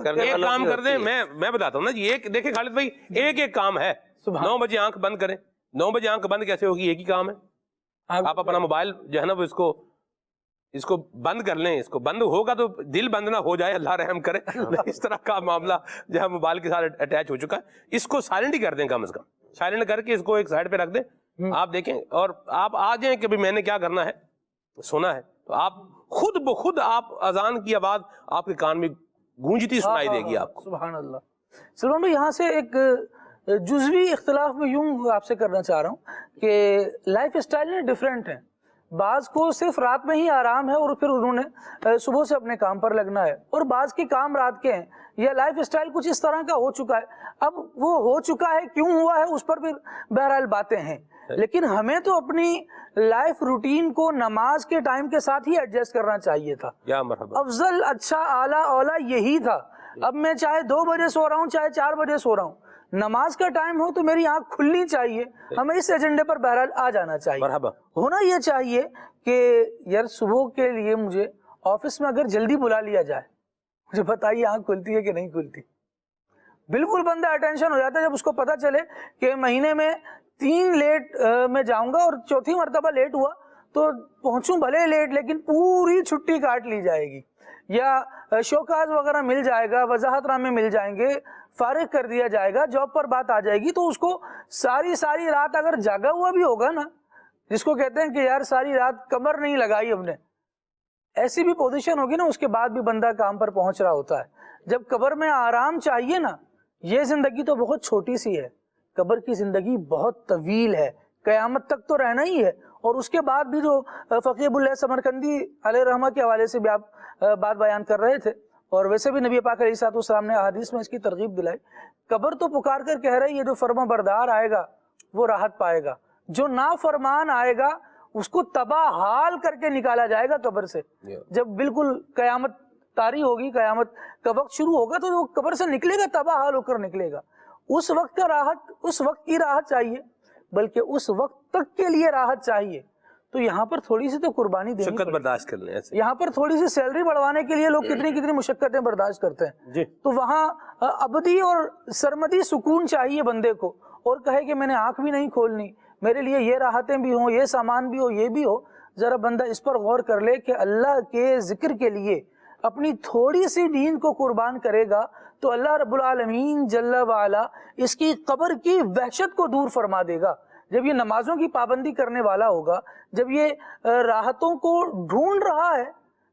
E: کرنے
B: ایک
E: والوں
B: کام
E: کی
B: کر دیں،
E: ہوتی ہے۔
B: میں بتاتا ہوں نا جی، ایک دیکھیں خالد بھائی، ایک کام ہے، 9 بجے آنکھ بند کریں، 9 بجے آنکھ بند کیسے ہوگی؟ ایک ہی کام ہے، آپ اپنا موبائل جو ہے نا وہ اس کو بند کر لیں، اس کو بند ہوگا تو دل بند نہ ہو جائے، اللہ رحم کرے، اس طرح کا معاملہ جو ہے موبائل کے ساتھ اٹیچ ہو چکا ہے، اس کو سائلنٹ ہی کر دیں، کم از کم سائلنٹ کر کے اس کو ایک سائڈ پہ رکھ دیں، آپ دیکھیں، اور آپ آ جائیں کہ میں نے کیا کرنا ہے، سونا ہے، تو آپ خود بخود آپ اذان کی آواز آپ کے کان میں گونجتی سنائی دے گی آپ کو۔
F: سبحان اللہ۔ سلمان بھائی یہاں سے ایک جزوی اختلاف میں یوں آپ سے کرنا چاہ رہا ہوں کہ لائف اسٹائل ڈیفرنٹ ہیں، بعض کو صرف رات میں ہی آرام ہے اور پھر انہوں نے صبح سے اپنے کام پر لگنا ہے، اور بعض کے کام رات کے ہیں، یا لائف اسٹائل کچھ اس طرح کا ہو چکا ہے، اب وہ ہو چکا ہے کیوں ہوا ہے اس پر پھر بہرحال باتیں ہیں، لیکن ہمیں تو اپنی لائف روٹین کو نماز کے ٹائم کے ساتھ ہی ایڈجسٹ کرنا چاہیے تھا۔
B: یا مرحبا،
F: افضل، اچھا، اعلیٰ، اولا یہی تھا۔ اب میں چاہے 2 بجے سو رہا ہوں چاہے 4 بجے سو رہا ہوں، نماز کا ٹائم ہو تو میری آنکھ کھلنی چاہیے، ہمیں اس ایجنڈے پر بہرحال آ جانا چاہیے۔
B: مرحبا،
F: ہونا یہ چاہیے کہ یار صبح کے لیے مجھے آفس میں اگر جلدی بلا لیا جائے، مجھے بتائیے آنکھ کھلتی ہے کہ نہیں کھلتی؟ بالکل بندہ اٹینشن ہو جاتا ہے جب اس کو پتا چلے کہ مہینے میں 3 لیٹ میں جاؤں گا اور 4تھی مرتبہ لیٹ ہوا تو پہنچوں بھلے لیٹ لیکن پوری چھٹی کاٹ لی جائے گی، یا شوکاز وغیرہ مل جائے گا، وضاحت نامے مل جائیں گے، فارغ کر دیا جائے گا، جاب پر بات آ جائے گی، تو اس کو ساری رات اگر جاگا ہوا بھی ہوگا نا، جس کو کہتے ہیں کہ یار ساری رات کمر نہیں لگائی ہم نے، ایسی بھی پوزیشن ہوگی نا، اس کے بعد بھی بندہ کام پر پہنچ رہا ہوتا ہے۔ جب قبر میں آرام چاہیے نا، یہ زندگی تو بہت چھوٹی سی ہے، قبر کی زندگی بہت طویل ہے، قیامت تک تو رہنا ہی ہے، اور اس کے بعد بھی جو فقیہ ابو اللہ سمرقندی علیہ رحمہ کے حوالے سے بھی آپ بات بیان کر رہے تھے، اور ویسے بھی نبی پاک علیہ الصلوۃ والسلام نے احادیث میں اس کی ترغیب دلائی، قبر تو پکار کر کہہ رہی ہے جو فرما بردار آئے گا وہ راحت پائے گا، جو نافرمان آئے گا اس کو تباہ حال کر کے نکالا جائے گا قبر سے۔ جب بالکل قیامت طاری ہوگی، قیامت کا وقت شروع ہوگا، تو وہ قبر سے نکلے گا تباہ حال ہو کر نکلے گا۔ اس وقت کا راحت، اس وقت کی راحت چاہیے، بلکہ اس وقت تک کے لیے راحت چاہیے، تو یہاں پر تھوڑی سی تو قربانی دینی
B: مشقت برداشت کر لیں ایسے۔
F: یہاں پر تھوڑی سی سیلری بڑھوانے کے لیے لوگ کتنی مشقتیں برداشت کرتے ہیں
B: جی،
F: تو وہاں ابدی اور سرمدی سکون چاہیے بندے کو، اور کہے کہ میں نے آنکھ بھی نہیں کھولنی، میرے لیے یہ راحتیں بھی ہوں، یہ سامان بھی ہو، یہ بھی ہو۔ ذرا بندہ اس پر غور کر لے کہ اللہ کے ذکر کے لیے اپنی تھوڑی سی نیند کو قربان کرے گا تو اللہ رب العالمین جل وعلا اس کی قبر کی وحشت کو دور فرما دے گا۔ جب یہ نمازوں کی پابندی کرنے والا ہوگا، جب یہ راحتوں کو ڈھونڈ رہا ہے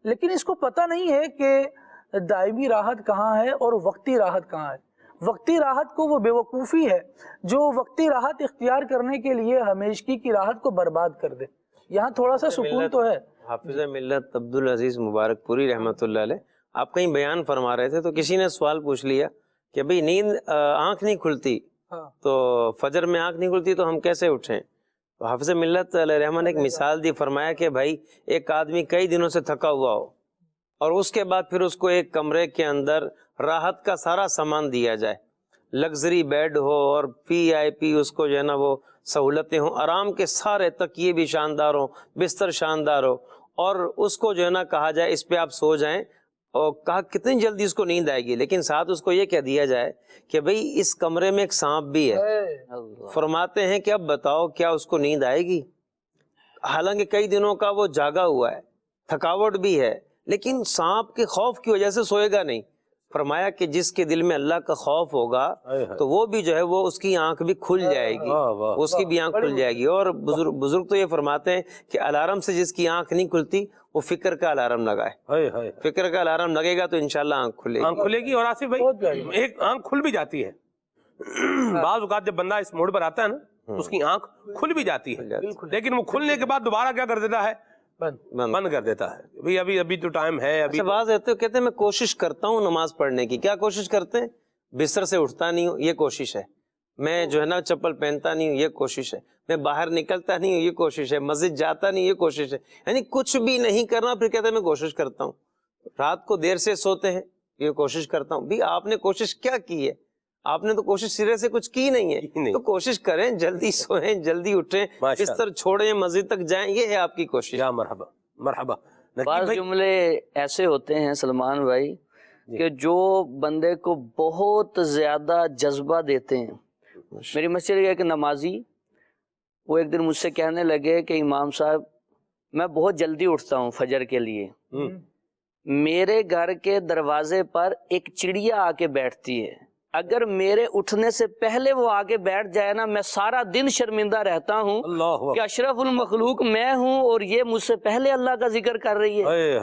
F: لیکن اس کو پتہ نہیں ہے کہ دائمی راحت کہاں ہے اور وقتی راحت کہاں ہے، وقتی راحت کو وہ بے وقوفی ہے جو وقتی راحت اختیار کرنے کے لیے ہمیشگی کی راحت کو برباد کر دے۔ یہاں تھوڑا سا سکون تو ہے۔
E: حافظ ملت عبدالعزیز مبارک پوری رحمۃ اللہ علیہ آپ کہیں بیان فرما رہے تھے تو کسی نے سوال پوچھ لیا کہ بھئی نیند آنکھ نہیں کھلتی تو فجر میں آنکھ نہیں کھلتی تو ہم کیسے اٹھیں؟ تو حافظ ملت علیہ رحمہ نے ایک مثال دی، فرمایا کہ بھائی ایک آدمی کئی دنوں سے تھکا ہوا ہو اور اس کے بعد پھر اس کو ایک کمرے کے اندر راحت کا سارا سامان دیا جائے، لگژری بیڈ ہو اور VIP اس کو جو ہے نا وہ سہولتیں ہوں، آرام کے سارے تکیے بھی شاندار ہوں، بستر شاندار ہو، اور اس کو جو ہے نا کہا جائے اس پہ آپ سو جائیں، اور کہا کتنی جلدی اس کو نیند آئے گی، لیکن ساتھ اس کو یہ کہہ دیا جائے کہ بھئی اس کمرے میں ایک سانپ بھی ہے۔ فرماتے ہیں کہ اب بتاؤ کیا اس کو نیند آئے گی؟ حالانکہ کئی دنوں کا وہ جاگا ہوا ہے، تھکاوٹ بھی ہے، لیکن سانپ کے خوف کی وجہ سے سوئے گا نہیں۔ فرمایا کہ جس کے دل میں اللہ کا خوف ہوگا تو وہ بھی جو ہے وہ اس کی آنکھ بھی کھل جائے گی، اس کی بھی آنکھ کھل جائے گی۔ اور بزرگ تو یہ فرماتے ہیں کہ الارم سے جس کی آنکھ نہیں کھلتی وہ فکر کا الارم لگائے، فکر کا الارم لگے گا تو انشاءاللہ آنکھ کھلے گی۔
B: آنکھ کھلے گی، اور آصف بھائی ایک آنکھ کھل بھی جاتی ہے، بعض اوقات جب بندہ اس موڑ پر آتا ہے نا اس کی آنکھ کھل بھی جاتی ہے، لیکن وہ کھلنے کے بعد دوبارہ کیا کر دیتا ہے؟ بند کر دیتا ہے۔ بھئی ابھی تو ٹائم ہے، ابھی
E: بعض کہتے ہیں میں کوشش کرتا ہوں نماز پڑھنے کی۔ کیا کوشش کرتے ہیں؟ بستر سے اٹھتا نہیں ہوں، یہ کوشش ہے۔ میں جو ہے نا چپل پہنتا نہیں ہوں، یہ کوشش ہے۔ میں باہر نکلتا نہیں ہوں، یہ کوشش ہے۔ مسجد جاتا نہیں، یہ کوشش ہے۔ یعنی کچھ بھی نہیں کرنا پھر کہتے ہیں میں کوشش کرتا ہوں۔ رات کو دیر سے سوتے ہیں، یہ کوشش کرتا ہوں۔ بھی آپ نے کوشش کیا کی ہے؟ آپ نے تو کوشش سرے سے کچھ کی نہیں ہے، تو کوشش کریں، جلدی سوئیں، جلدی اٹھیں، بستر چھوڑیں، مسجد تک جائیں، یہ ہے آپ کی کوشش۔
B: یا مرحبا مرحبا۔
D: بعض جملے ایسے ہوتے ہیں سلمان بھائی کہ جو بندے کو بہت زیادہ جذبہ دیتے ہیں۔ میری مسجد کا ایک نمازی وہ ایک دن مجھ سے کہنے لگے کہ امام صاحب میں بہت جلدی اٹھتا ہوں فجر کے لیے، میرے گھر کے دروازے پر ایک چڑیا آ کے بیٹھتی ہے، اگر میرے اٹھنے سے پہلے وہ آگے بیٹھ جائے نا میں سارا دن شرمندہ رہتا ہوں کہ اشرف المخلوق میں ہوں اور یہ مجھ سے پہلے اللہ کا ذکر کر رہی ہے،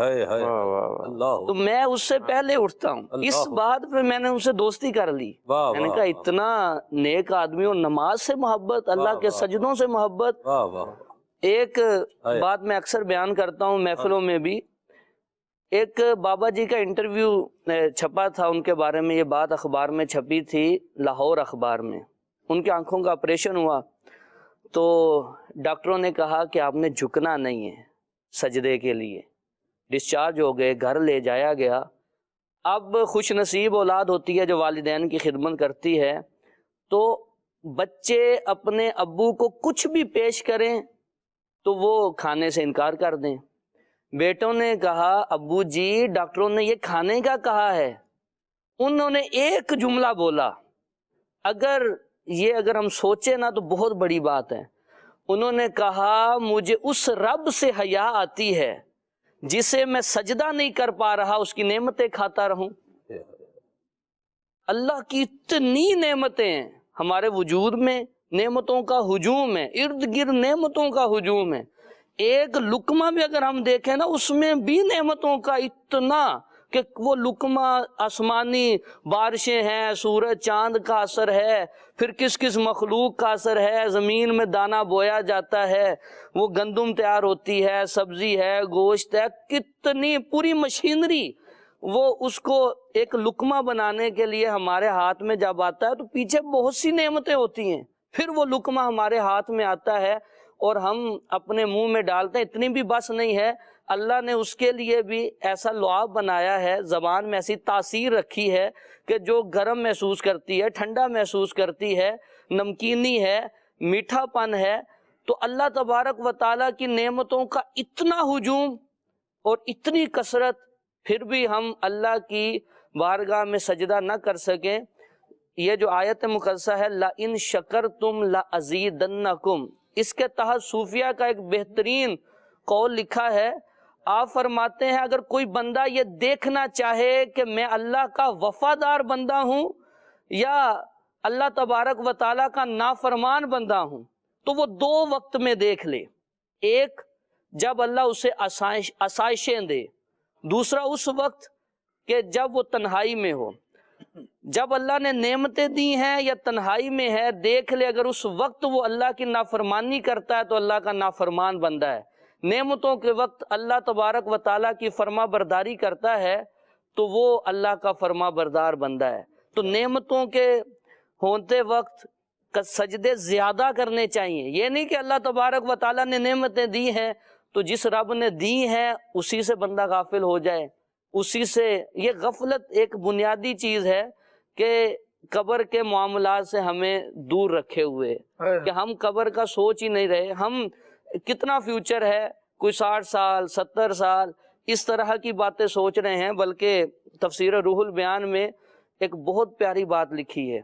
D: تو میں اس سے پہلے اٹھتا ہوں۔ اس بات پہ میں نے ان سے دوستی کر لی۔ میں نے کہا اتنا نیک آدمی اور نماز سے محبت، اللہ کے سجدوں سے محبت۔ ایک بات میں اکثر بیان کرتا ہوں محفلوں میں بھی، ایک بابا جی کا انٹرویو چھپا تھا ان کے بارے میں، یہ بات اخبار میں چھپی تھی، لاہور اخبار میں۔ ان کی آنکھوں کا آپریشن ہوا تو ڈاکٹروں نے کہا کہ آپ نے جھکنا نہیں ہے سجدے کے لیے۔ ڈسچارج ہو گئے، گھر لے جایا گیا۔ اب خوش نصیب اولاد ہوتی ہے جو والدین کی خدمت کرتی ہے، تو بچے اپنے ابو کو کچھ بھی پیش کریں تو وہ کھانے سے انکار کر دیں۔ بیٹوں نے کہا ابو جی ڈاکٹروں نے یہ کھانے کا کہا ہے، انہوں نے ایک جملہ بولا، اگر ہم سوچے نا تو بہت بڑی بات ہے۔ انہوں نے کہا مجھے اس رب سے حیا آتی ہے جسے میں سجدہ نہیں کر پا رہا اس کی نعمتیں کھاتا رہوں۔ اللہ کی اتنی نعمتیں ہیں ہمارے وجود میں، نعمتوں کا ہجوم ہے، ارد گرد نعمتوں کا ہجوم ہے۔ ایک لقمہ بھی اگر ہم دیکھیں نا، اس میں بھی نعمتوں کا اتنا کہ وہ لقمہ آسمانی بارشیں ہیں، سورج چاند کا اثر ہے، پھر کس کس مخلوق کا اثر ہے، زمین میں دانہ بویا جاتا ہے، وہ گندم تیار ہوتی ہے، سبزی ہے، گوشت ہے، کتنی پوری مشینری وہ اس کو ایک لقمہ بنانے کے لیے ہمارے ہاتھ میں جب آتا ہے تو پیچھے بہت سی نعمتیں ہوتی ہیں، پھر وہ لقمہ ہمارے ہاتھ میں آتا ہے اور ہم اپنے منہ میں ڈالتے ہیں۔ اتنی بھی بس نہیں ہے، اللہ نے اس کے لیے بھی ایسا لعاب بنایا ہے، زبان میں ایسی تاثیر رکھی ہے کہ جو گرم محسوس کرتی ہے، ٹھنڈا محسوس کرتی ہے، نمکینی ہے، میٹھا پن ہے۔ تو اللہ تبارک و تعالیٰ کی نعمتوں کا اتنا ہجوم اور اتنی کثرت، پھر بھی ہم اللہ کی بارگاہ میں سجدہ نہ کر سکیں۔ یہ جو آیت مقدسہ ہے لَإِن شَكَرْتُمْ لَأَزِيدَنَّكُمْ، اس کے تحت صوفیہ کا ایک بہترین قول لکھا ہے۔ آپ فرماتے ہیں اگر کوئی بندہ یہ دیکھنا چاہے کہ میں اللہ کا وفادار بندہ ہوں یا اللہ تبارک و تعالیٰ کا نافرمان بندہ ہوں تو وہ دو وقت میں دیکھ لے۔ ایک، جب اللہ اسے آسائشیں دے، دوسرا اس وقت کہ جب وہ تنہائی میں ہو۔ جب اللہ نے نعمتیں دی ہیں یا تنہائی میں ہے، دیکھ لے اگر اس وقت وہ اللہ کی نافرمانی کرتا ہے تو اللہ کا نافرمان بندہ ہے۔ نعمتوں کے وقت اللہ تبارک و تعالیٰ کی فرما برداری کرتا ہے تو وہ اللہ کا فرما بردار بندہ ہے۔ تو نعمتوں کے ہوتے وقت سجدے زیادہ کرنے چاہیے۔ یہ نہیں کہ اللہ تبارک و تعالیٰ نے نعمتیں دی ہیں تو جس رب نے دی ہیں اسی سے بندہ غافل ہو جائے، اسی سے۔ یہ غفلت ایک بنیادی چیز ہے کہ قبر کے معاملات سے ہمیں دور رکھے ہوئے، کہ ہم قبر کا سوچ ہی نہیں رہے۔ ہم کتنا فیوچر ہے، کوئی 60 سال 70 سال اس طرح کی باتیں سوچ رہے ہیں، بلکہ تفسیر روح البیان میں ایک بہت پیاری بات لکھی ہے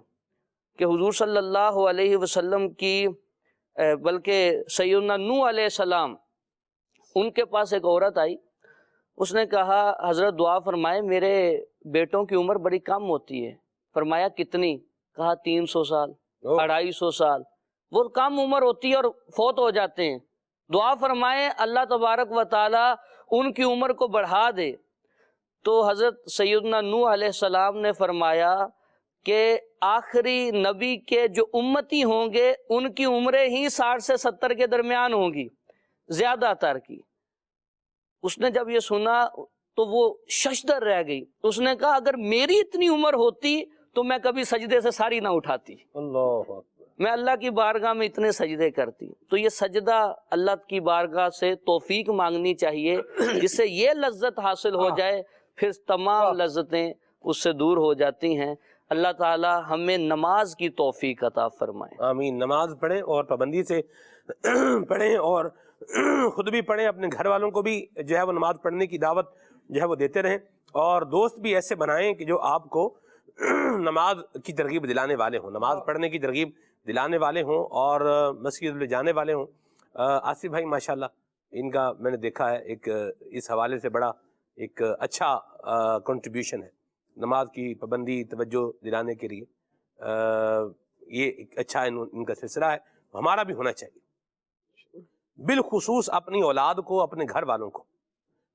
D: کہ حضور صلی اللہ علیہ وسلم کی بلکہ سیدنا نوح علیہ السلام، ان کے پاس ایک عورت آئی، اس نے کہا حضرت دعا فرمائے میرے بیٹوں کی عمر بڑی کم ہوتی ہے۔ فرمایا کتنی؟ کہا 300 سال 250 سال، وہ کم عمر ہوتی ہے اور فوت ہو جاتے ہیں۔ دعا فرمائے اللہ تبارک و تعالی ان کی عمر کو بڑھا دے۔ تو حضرت سیدنا نوح علیہ السلام نے فرمایا کہ آخری نبی کے جو امتی ہوں گے ان کی عمریں ہی 60 سے 70 کے درمیان ہوں گی، زیادہ تر کی۔ اس نے جب یہ سنا تو وہ ششدر رہ گئی۔ اس نے کہا اگر میری اتنی عمر ہوتی تو میں کبھی سجدے سے ساری نہ اٹھاتی،
B: اللہ،
D: میں اللہ کی بارگاہ میں اتنے سجدے کرتی۔ تو یہ سجدہ اللہ کی بارگاہ سے توفیق مانگنی چاہیے جس سے یہ لذت حاصل ہو جائے، پھر تمام لذتیں اس سے دور ہو جاتی ہیں۔ اللہ تعالی ہمیں نماز کی توفیق عطا فرمائے۔
B: آمین۔ نماز پڑھیں اور پابندی سے پڑھیں، اور خود بھی پڑھیں، اپنے گھر والوں کو بھی جو ہے وہ نماز پڑھنے کی دعوت جو ہے وہ دیتے رہیں، اور دوست بھی ایسے بنائیں کہ جو آپ کو نماز کی ترغیب دلانے والے ہوں، نماز پڑھنے کی ترغیب دلانے والے ہوں اور مسجد میں جانے والے ہوں۔ آصف بھائی ماشاءاللہ ان کا میں نے دیکھا ہے ایک اس حوالے سے بڑا ایک اچھا کنٹریبیوشن ہے نماز کی پابندی توجہ دلانے کے لیے۔ یہ ایک اچھا ان کا سلسلہ ہے، ہمارا بھی ہونا چاہیے، بالخصوص اپنی اولاد کو، اپنے گھر والوں کو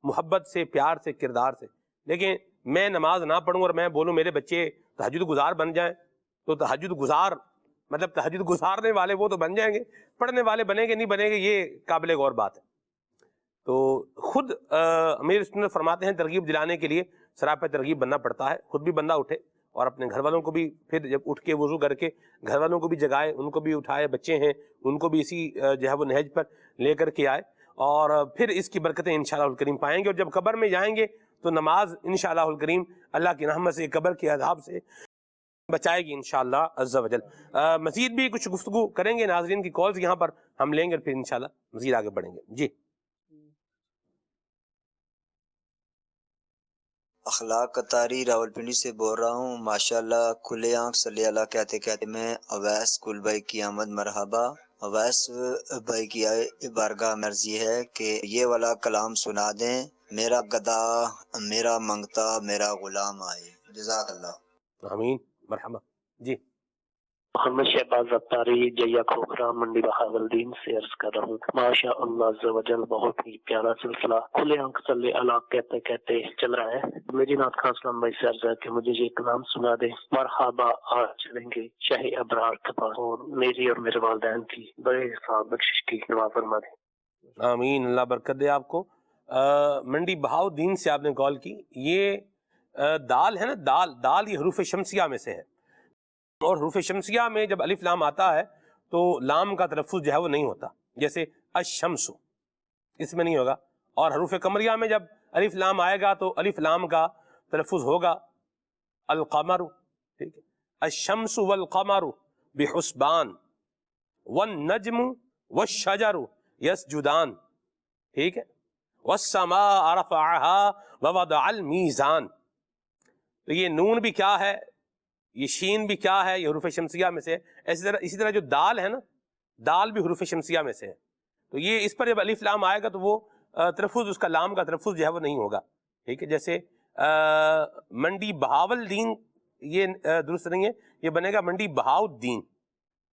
B: محبت سے، پیار سے، کردار سے۔ لیکن میں نماز نہ پڑھوں اور میں بولوں میرے بچے تہجد گزار بن جائیں، تو تہجد گزار مطلب تہجد گزارنے والے وہ تو بن جائیں گے، پڑھنے والے بنیں گے نہیں بنیں گے، یہ قابل غور بات ہے۔ تو خود امیر سنت فرماتے ہیں ترغیب دلانے کے لیے سراپے ترغیب بننا پڑتا ہے، خود بھی بندہ اٹھے اور اپنے گھر والوں کو بھی پھر جب اٹھ کے وضو کر کے گھر والوں کو بھی جگائے، ان کو بھی اٹھائے، بچے ہیں ان کو بھی اسی جو ہے وہ نہج پر لے کر کے آئے، اور پھر اس کی برکتیں انشاءاللہ الکریم پائیں گے۔ اور جب قبر میں جائیں گے تو نماز انشاءاللہ الکریم اللہ کی رحمت سے قبر کے عذاب سے بچائے گی انشاءاللہ عز و جل۔ مزید بھی کچھ گفتگو کریں گے، ناظرین کی کالز یہاں پر ہم لیں گے، پھر انشاءاللہ مزید آگے بڑھیں گے۔ جی
G: اخلاق قطاری راولپنڈی سے بول رہا ہوں۔ ماشاءاللہ کھلے آنکھ صلی اللہ کہتے کہتے میں اویس کل بھائی کی آمد مرحبا۔ ویس بھائی کی بارگاہ میں عرض یہ ہے کہ یہ والا کلام سنا دیں، میرا گدا میرا منگتا میرا غلام آئے. جزاک اللہ.
B: آمین. مرحبا. جی
H: محمد شہباز اتاری جیا کھوکھرا منڈی بہاولدین سے عرض کر رہا ہوں. ماشاء اللہ عز و جل بہت ہی پیارا سلسلہ کھلے آنکھ صلی اللہ کہتے کہتے چل رہا ہے. میری نعت خان اسلام بھائی سے عرض ہے کہ مجھے یہ کلام سنا دیں. مرحبا آج چلیں گے شاہ ابرار کے پاس، اور میری اور میرے والدین کی بڑے حساب بخشش کی دعا فرما دیں.
B: آمین. اللہ برکت دے آپ کو. منڈی بہاؤدین سے آپ نے کال کی. یہ دال ہے نا، دال یہ حروف شمسیہ میں سے ہے، اور حروف شمسیہ میں جب الف لام آتا ہے تو لام کا تلفظ جو ہے وہ نہیں ہوتا، جیسے الشمس اس میں نہیں ہوگا. اور حروف قمریہ میں جب الف لام آئے گا تو الف لام کا تلفظ ہوگا القمر. ٹھیک ہے. الشمس والقمر بحسبان والنجم والشجر یسجدان. ٹھیک ہے. والسماء رفعها ووضع المیزان. تو یہ نون بھی کیا ہے، یہ شین بھی کیا ہے، یہ حروف شمسیہ میں سے ہے. اسی طرح جو دال ہے نا، دال بھی حروف شمسیہ میں سے ہے. تو یہ اس پر جب الف لام آئے گا تو وہ تلفظ، اس کا لام کا تلفظ جو ہے وہ نہیں ہوگا. ٹھیک ہے. جیسے منڈی بہاولدین یہ درست نہیں ہے، یہ بنے گا منڈی بہاؤدین.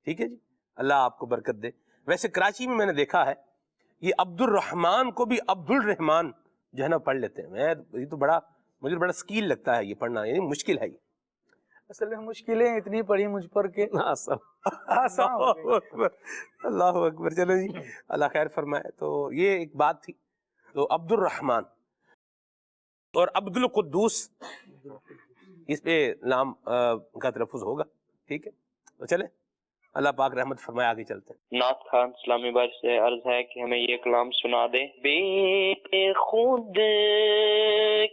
B: ٹھیک ہے جی. اللہ آپ کو برکت دے. ویسے کراچی میں نے دیکھا ہے یہ عبد الرحمن کو بھی عبد الرحمن جو ہے نا پڑھ لیتے ہیں. یہ تو مجھے بڑا سکیل لگتا ہے یہ پڑھنا، یعنی مشکل ہے یہ.
F: اصل میں مشکلیں اتنی پڑھی مجھ پر کہ آسان ہو گئی.
B: اللہ اکبر. چلو جی اللہ خیر فرمائے. تو یہ ایک بات تھی. تو عبد الرحمن اور عبد القدوس اس پہ نام کا تلفظ ہوگا. ٹھیک ہے. تو چلے اللہ پاک رحمت فرمائے. آگے چلتے ہیں.
I: نعت خان اسلامی بھائی سے عرض ہے کہ ہمیں یہ کلام سنا دے. بے خود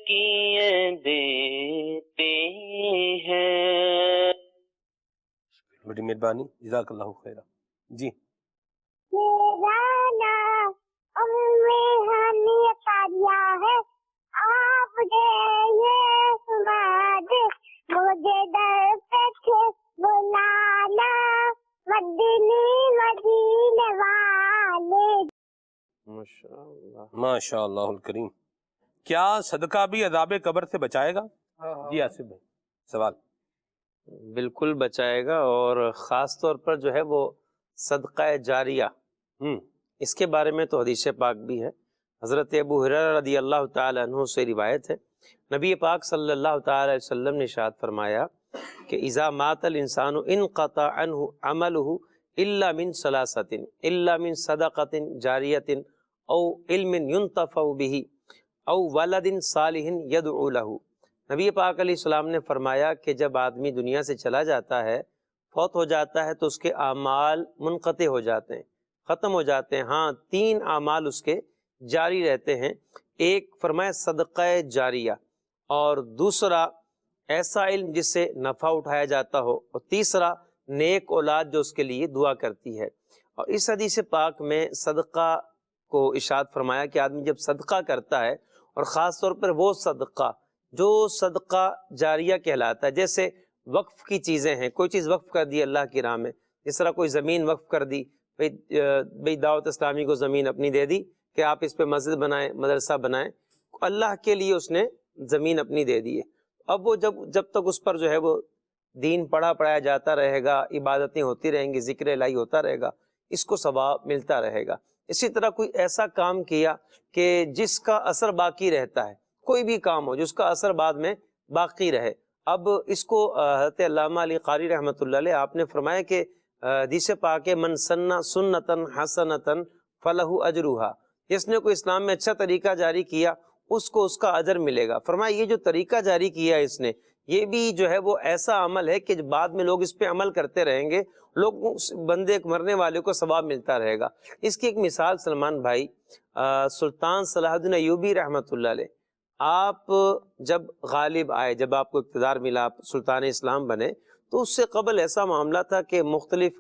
I: کیے دیتے ہیں.
B: بڑی مہربانی. جزاک اللہ خیر. جی
J: آپ مجھے در پہ بلانا مدینے والے.
B: ماشاء اللہ الکریم. کیا صدقہ بھی عذاب قبر سے بچائے گا؟ جی آصف بھائی سوال.
E: بالکل بچائے گا، اور خاص طور پر جو ہے وہ صدقہ جاریہ، اس کے بارے میں تو حدیث پاک بھی ہے. حضرت ابو ہریرہ رضی اللہ تعالی عنہ سے روایت ہے، نبی پاک صلی اللہ تعالی علیہ وسلم نے ارشاد فرمایا کہ اذا مات الانسان انقطع عنہ عمله الا من ثلاثۃ، الا من صدقۃ جاریۃ او علم ينتفع به او ولد صالح يدعو له. نبی پاک علیہ السلام نے فرمایا کہ جب آدمی دنیا سے چلا جاتا ہے، فوت ہو جاتا ہے، تو اس کے اعمال منقطع ہو جاتے ہیں، ختم ہو جاتے ہیں. ہاں 3 اعمال اس کے جاری رہتے ہیں. ایک فرمایا صدقہ جاریہ، اور دوسرا ایسا علم جس سے نفع اٹھایا جاتا ہو، اور تیسرا نیک اولاد جو اس کے لیے دعا کرتی ہے. اور اس حدیث پاک میں صدقہ کو ارشاد فرمایا کہ آدمی جب صدقہ کرتا ہے، اور خاص طور پر وہ صدقہ جو صدقہ جاریہ کہلاتا ہے، جیسے وقف کی چیزیں ہیں، کوئی چیز وقف کر دی اللہ کی راہ میں، جس طرح کوئی زمین وقف کر دی، بھئی دعوت اسلامی کو زمین اپنی دے دی کہ آپ اس پہ مسجد بنائیں، مدرسہ بنائیں، اللہ کے لیے اس نے زمین اپنی دے دی ہے. اب وہ جب تک اس پر جو ہے وہ دین پڑھایا جاتا رہے گا، عبادتیں ہوتی رہیں گی، ذکر الہی ہوتا رہے گا، اس کو ثواب ملتا رہے گا. اسی طرح کوئی ایسا کام کیا کہ جس کا اثر باقی رہتا ہے، کوئی بھی کام ہو جس کا اثر بعد میں باقی رہے. اب اس کو حضرت علامہ علی قاری رحمۃ اللہ علیہ آپ نے فرمایا کہ حدیث پاک من سنہ سنتن حسنتن فلہ اجرھا، جس نے کوئی اسلام میں اچھا طریقہ جاری کیا اس کو اس کا اجر ملے گا. فرمایا یہ جو طریقہ جاری کیا اس نے، یہ بھی جو ہے وہ ایسا عمل ہے کہ بعد میں لوگ اس پہ عمل کرتے رہیں گے، لوگ بندے مرنے والے کو ثواب ملتا رہے گا. اس کی ایک مثال سلمان بھائی، سلطان صلاح الدین ایوبی رحمۃ اللہ علیہ، آپ جب غالب آئے، جب آپ کو اقتدار ملا، آپ سلطان اسلام بنے، تو اس سے قبل ایسا معاملہ تھا کہ مختلف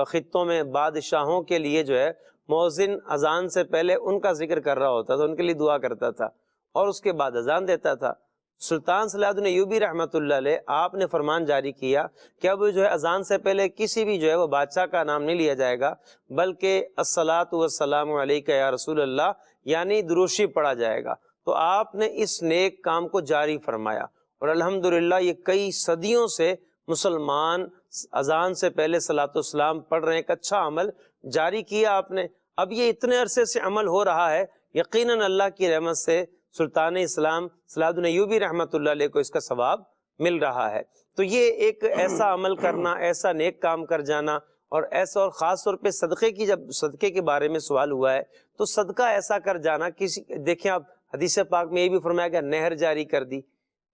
E: خطوں میں بادشاہوں کے لیے جو ہے مؤذن اذان سے پہلے ان کا ذکر کر رہا ہوتا تھا، ان کے لیے دعا کرتا تھا، اور اس کے بعد اذان دیتا تھا. سلطان صلاح الدین ایوبی رحمۃ اللہ علیہ آپ نے فرمان جاری کیا کہ اب جو ہے اذان سے پہلے کسی بھی جو ہے وہ بادشاہ کا نام نہیں لیا جائے گا، بلکہ الصلاۃ والسلام علیک یا رسول اللہ یعنی دروشی پڑھا جائے گا۔ تو آپ نے اس نیک کام کو جاری فرمایا، اور الحمدللہ یہ کئی صدیوں سے مسلمان اذان سے پہلے صلاۃ والسلام پڑھ رہے ہیں، ایک اچھا عمل جاری کیا آپ نے۔ اب یہ اتنے عرصے سے عمل ہو رہا ہے، یقیناً اللہ کی رحمت سے سلطان اسلام صلاح الدین ایوبی رحمۃ اللہ علیہ کو اس کا ثواب مل رہا ہے۔ تو یہ ایک ایسا عمل کرنا، ایسا نیک کام کر جانا، اور ایسا، اور خاص طور پہ صدقے کی، جب صدقے کے بارے میں سوال ہوا ہے تو صدقہ ایسا کر جانا، کسی دیکھیں آپ حدیث پاک میں یہ بھی فرمایا گیا نہر جاری کر دی۔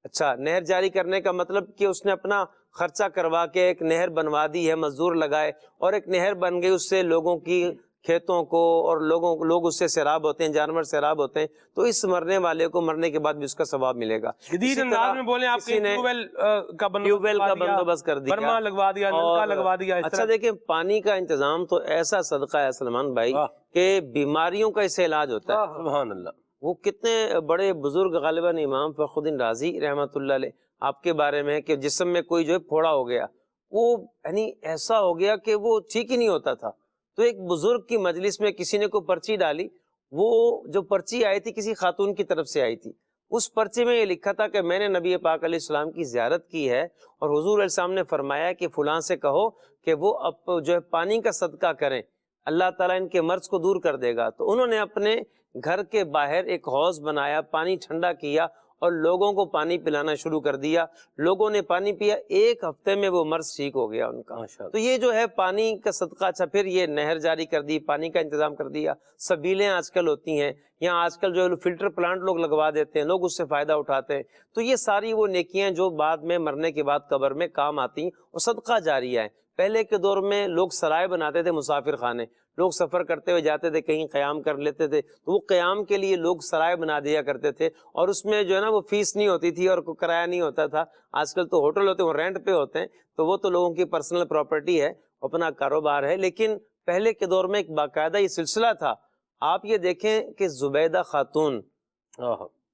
E: اچھا، نہر جاری کرنے کا مطلب کہ اس نے اپنا خرچہ کروا کے ایک نہر بنوا دی ہے، مزدور لگائے، اور ایک نہر بن گئی، اس سے لوگوں کی کھیتوں کو، اور لوگ اس سے سیراب ہوتے ہیں، جانور سیراب ہوتے ہیں، تو اس مرنے والے کو مرنے کے بعد بھی اس کا ثواب ملے گا۔
B: جدید انداز میں بولیں آپ نے ٹیوب ویل کا
E: بندوبست کر دیا،
B: برما لگوا دیا، نلکا لگوا دیا۔
E: اچھا دیکھیں، پانی کا انتظام تو ایسا صدقہ ہے سلمان بھائی کہ بیماریوں کا اس سے علاج ہوتا ہے۔
B: سبحان اللہ۔
E: وہ کتنے بڑے بزرگ، غالباً امام فخر الدین رازی رحمۃ اللہ علیہ آپ کے بارے میں ہے کہ جسم میں کوئی جو ہے پھوڑا ہو گیا، وہ یعنی ایسا ہو گیا کہ وہ ٹھیک ہی نہیں ہوتا تھا، تو ایک بزرگ کی مجلس میں کسی نے کوئی پرچی ڈالی، وہ جو پرچی آئی تھی کسی خاتون کی طرف سے آئی تھی، اس پرچی میں یہ لکھا تھا کہ میں نے نبی پاک علیہ السلام کی زیارت کی ہے، اور حضور علیہ السلام نے فرمایا کہ فلاں سے کہو کہ وہ اب جو ہے پانی کا صدقہ کریں، اللہ تعالیٰ ان کے مرض کو دور کر دے گا۔ تو انہوں نے اپنے گھر کے باہر ایک حوض بنایا، پانی ٹھنڈا کیا اور لوگوں کو پانی پلانا شروع کر دیا، لوگوں نے پانی پیا، ایک ہفتے میں وہ مرض ٹھیک ہو گیا ان کا۔ تو یہ جو ہے پانی کا صدقہ۔ اچھا، پھر یہ نہر جاری کر دی، پانی کا انتظام کر دیا، سبیلیں آج کل ہوتی ہیں، یا آج کل جو فلٹر پلانٹ لوگ لگوا دیتے ہیں، لوگ اس سے فائدہ اٹھاتے ہیں۔ تو یہ ساری وہ نیکیاں جو بعد میں مرنے کے بعد قبر میں کام آتی ہیں، اور صدقہ جاریہ ہے۔ پہلے کے دور میں لوگ سرائے بناتے تھے، مسافر خانے، لوگ سفر کرتے ہوئے جاتے تھے، کہیں قیام کر لیتے تھے، تو وہ قیام کے لیے لوگ سرائے بنا دیا کرتے تھے، اور اس میں جو ہے نا وہ فیس نہیں ہوتی تھی اور کوئی کرایہ نہیں ہوتا تھا۔ آج کل تو ہوٹل ہوتے ہیں، وہ رینٹ پہ ہوتے ہیں، تو وہ تو لوگوں کی پرسنل پراپرٹی ہے، اپنا کاروبار ہے۔ لیکن پہلے کے دور میں ایک باقاعدہ یہ سلسلہ تھا۔ آپ یہ دیکھیں کہ زبیدہ خاتون،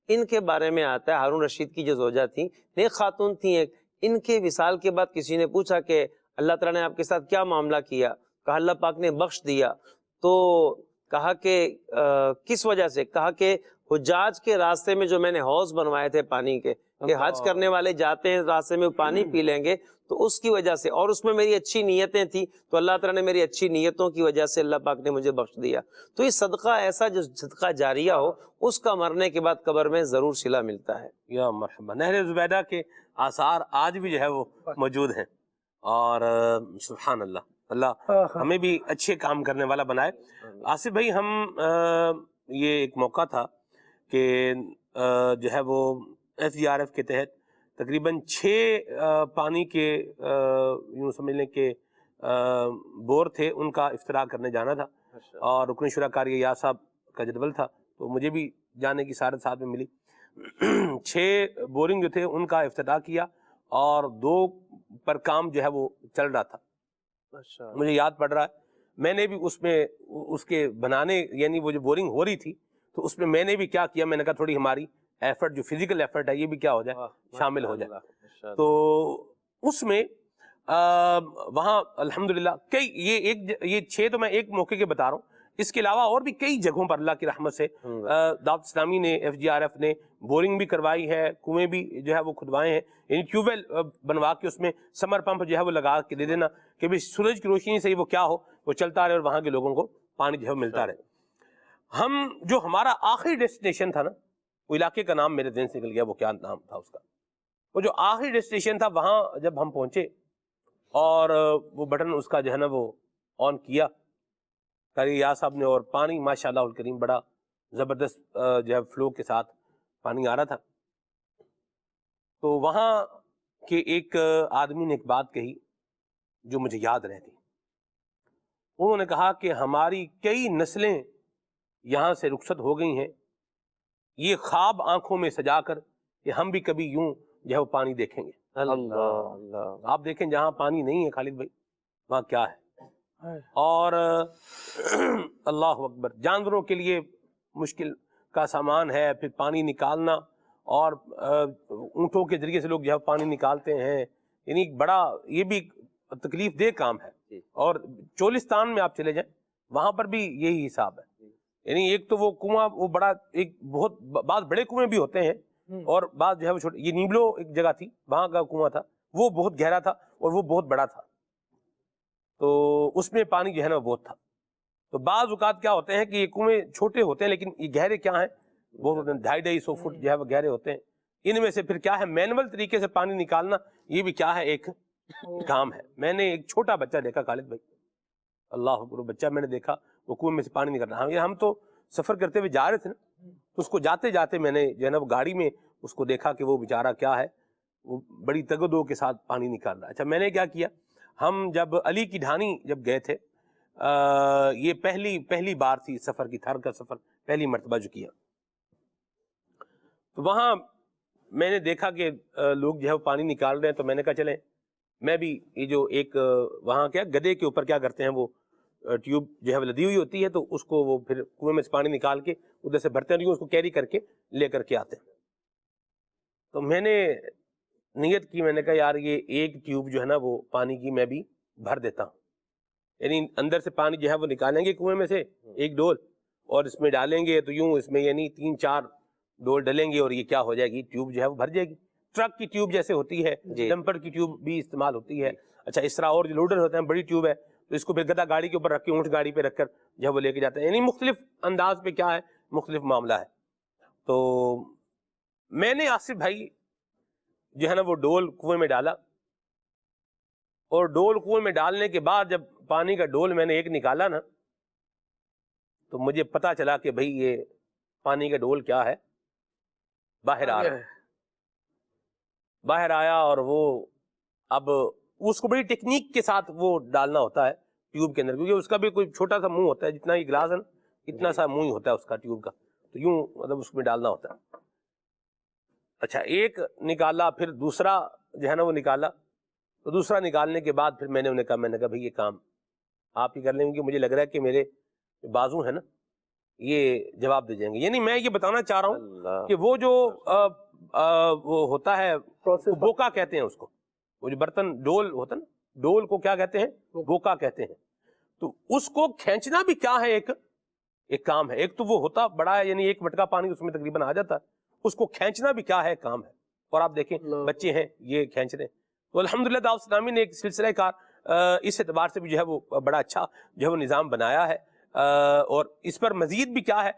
E: ان کے بارے میں آتا ہے، ہارون رشید کی جو زوجہ تھیں، نیک خاتون تھیں ایک، ان کے وصال کے بعد کسی نے پوچھا کہ اللہ تعالیٰ نے آپ کے ساتھ کیا معاملہ کیا؟ کہا اللہ پاک نے بخش دیا۔ تو کہا کہ کس وجہ سے؟ کہا کہ حجاج کے راستے میں جو میں نے حوض بنوائے تھے پانی کے، کہ حج کرنے والے جاتے ہیں راستے میں پانی پی لیں گے، تو اس کی وجہ سے، اور اس میں میری اچھی نیتیں تھیں، تو اللہ تعالیٰ نے میری اچھی نیتوں کی وجہ سے اللہ پاک نے مجھے بخش دیا۔ تو یہ صدقہ ایسا جو صدقہ جاریہ ہو، اس کا مرنے کے بعد قبر میں ضرور صلہ ملتا ہے۔
B: یا مرحبا۔ نہر زبیدہ کے آثار آج بھی جو ہے وہ موجود ہیں، اور سبحان اللہ، اللہ ہمیں بھی اچھے کام کرنے والا بنائے۔ آصف بھائی، ہم یہ ایک موقع تھا کہ جو ہے وہ SGRF کے تحت تقریباً 6 پانی کے یوں سمجھ لیں کہ بور تھے، ان کا افتتاح کرنے جانا تھا، اور رکن شورا کاری یا صاحب کا جدول تھا، تو مجھے بھی جانے کی سعادت ساتھ میں ملی۔ 6 بورنگ جو تھے ان کا افتتاح کیا، اور 2 پر کام جو ہے وہ چل رہا تھا۔ مجھے یاد پڑ رہا ہے، میں نے بھی اس میں اس کے بنانے، یعنی وہ جو بورنگ ہو رہی تھی، تو اس میں میں نے بھی کیا کیا، میں نے کہا تھوڑی ہماری ایفرٹ، جو فزیکل ایفرٹ ہے، یہ بھی کیا ہو جائے، شامل ہو جائے۔ تو اس میں وہاں الحمدللہ کئی، یہ 6 تو میں ایک موقع کے بتا رہا ہوں، اس کے علاوہ اور بھی کئی جگہوں پر اللہ کی رحمت سے دعوت اسلامی نے، FGRF نے بورنگ بھی کروائی ہے، کنویں بھی جو ہے وہ کھدوائے ہیں، یعنی ٹیوب ویل بنوا کے اس میں سمر پمپ جو ہے وہ لگا کے دے دینا کہ بھی سورج کی روشنی سے ہی وہ کیا ہو، وہ چلتا رہے اور وہاں کے لوگوں کو پانی جو ہے ملتا رہے۔ ہم جو ہمارا آخری ڈیسٹینیشن تھا نا، وہ علاقے کا نام میرے ذہن سے نکل گیا، وہ کیا نام تھا اس کا، وہ جو آخری ڈیسٹینیشن تھا، وہاں جب ہم پہنچے اور وہ بٹن اس کا جو ہے نا وہ آن کیا قاری یا صاحب نے، اور پانی ماشاءاللہ الکریم بڑا زبردست جو ہے فلو کے ساتھ پانی آ رہا تھا۔ تو وہاں کے ایک آدمی نے ایک بات کہی جو مجھے یاد رہتی، انہوں نے کہا کہ ہماری کئی نسلیں یہاں سے رخصت ہو گئی ہیں، یہ خواب آنکھوں میں سجا کر کہ ہم بھی کبھی یوں جو ہے وہ پانی دیکھیں گے۔ اللہ، آپ دیکھیں جہاں پانی نہیں ہے خالد بھائی، وہاں کیا ہے۔ اور اللہ اکبر، جانوروں کے لیے مشکل کا سامان ہے، پھر پانی نکالنا، اور اونٹوں کے ذریعے سے لوگ جو ہے پانی نکالتے ہیں، یعنی بڑا یہ بھی تکلیف دہ کام ہے۔ اور چولستان میں آپ چلے جائیں وہاں پر بھی یہی حساب ہے، یعنی ایک تو وہ کنواں وہ بڑا ایک بہت بعض بڑے کنویں بھی ہوتے ہیں اور بعض جو ہے وہ چھوٹے، یہ نیبلو ایک جگہ تھی وہاں کا کنواں تھا، وہ بہت گہرا تھا اور وہ بہت بڑا تھا، تو اس میں پانی جو ہے نا بہت تھا۔ تو بعض اوقات کیا ہوتے ہیں کہ یہ کنویں چھوٹے ہوتے ہیں لیکن یہ گہرے کیا ہیں، بہت 250-250 فٹ جو ہے وہ گہرے ہوتے ہیں۔ ان میں سے پھر کیا ہے مینول طریقے سے پانی نکالنا، یہ بھی کیا ہے ایک کام ہے۔ میں نے ایک چھوٹا بچہ دیکھا خالد بھائی، اللہ اکبر، بچہ میں نے دیکھا وہ کنویں میں سے پانی نکال رہا، ہم تو سفر کرتے ہوئے جا رہے تھے نا، تو اس کو جاتے جاتے میں نے جو ہے نا وہ گاڑی میں اس کو دیکھا کہ وہ بیچارہ کیا ہے، وہ بڑی تگدو کے ساتھ پانی نکال رہا ہے۔ اچھا میں نے کیا کیا، ہم جب علی کی ڈھانی جب گئے تھے، یہ پہلی بار تھی سفر کی، تھر کا سفر پہلی مرتبہ جو کیا، تو وہاں میں نے دیکھا کہ لوگ جو ہے وہ پانی نکال رہے ہیں، تو میں نے کہا چلیں میں بھی یہ جو ایک وہاں کیا گدے کے اوپر کیا کرتے ہیں وہ ٹیوب جو ہے وہ لدی ہوئی ہوتی ہے، تو اس کو وہ پھر کنویں میں سے پانی نکال کے ادھر سے بھرتے ہیں، اس کو کیری کر کے لے کر کے آتے ہیں۔ تو میں نے نیت کی، میں نے کہا یار یہ ایک ٹیوب جو ہے نا وہ پانی کی میں بھی بھر دیتا ہوں، یعنی اندر سے پانی جو ہے وہ نکالیں گے کنویں میں سے ایک ڈول اور اس میں ڈالیں گے، تو یوں اس میں یعنی 3-4 ڈول ڈلیں گے اور یہ کیا ہو جائے گی، ٹیوب جو ہے وہ بھر جائے گی۔ ٹرک کی ٹیوب جیسے ہوتی ہے، ڈمپر کی ٹیوب بھی استعمال ہوتی ہے۔ اچھا اس طرح اور جو لوڈر ہوتے ہیں بڑی ٹیوب ہے، تو اس کو پھر گدا گاڑی کے اوپر رکھ کے اونٹ گاڑی پہ رکھ کر جو ہے وہ لے کے جاتے ہیں، یعنی مختلف انداز پہ کیا ہے مختلف معاملہ ہے۔ تو میں نے آصف بھائی جو ہے نا وہ ڈول کنویں میں ڈالا، اور ڈول کنویں میں ڈالنے کے بعد جب پانی کا ڈول میں نے ایک نکالا نا، تو مجھے پتا چلا کہ بھئی یہ پانی کا ڈول کیا ہے، باہر آ رہا ہے، باہر آیا، اور وہ اب اس کو بڑی ٹیکنیک کے ساتھ وہ ڈالنا ہوتا ہے ٹیوب کے اندر، کیونکہ اس کا بھی کوئی چھوٹا سا منہ ہوتا ہے، جتنا یہ گلاس ہے نا اتنا سا منہ ہی ہوتا ہے اس کا ٹیوب کا، تو یوں مطلب اس میں ڈالنا ہوتا ہے۔ اچھا ایک نکالا، پھر دوسرا جو ہے نا وہ نکالا، تو دوسرا نکالنے کے بعد پھر میں نے انہیں کہا بھئی یہ کام آپ ہی کر لیں گے، مجھے لگ رہا ہے کہ میرے بازو ہیں نا یہ جواب دے جائیں گے۔ یعنی میں یہ بتانا چاہ رہا ہوں کہ وہ جو وہ ہوتا ہے بوکا کہتے ہیں اس کو، وہ جو برتن ڈول ہوتا ہے نا، ڈول کو کیا کہتے ہیں، بوکا کہتے ہیں، تو اس کو کھینچنا بھی کیا ہے ایک کام ہے۔ ایک تو وہ ہوتا بڑا ہے، یعنی ایک مٹکا پانی اس میں تقریباً آ جاتا ہے، اس کو کھینچنا بھی کیا ہے کام ہے، اور آپ دیکھیں بچے ہیں یہ کھینچ رہے ہیں۔ تو الحمدللہ دعوت اسلامی نے ایک سلسلہ کار اس اعتبار سے بھی جو ہے وہ بڑا اچھا جو ہے وہ نظام بنایا ہے، اور اس پر مزید بھی کیا ہے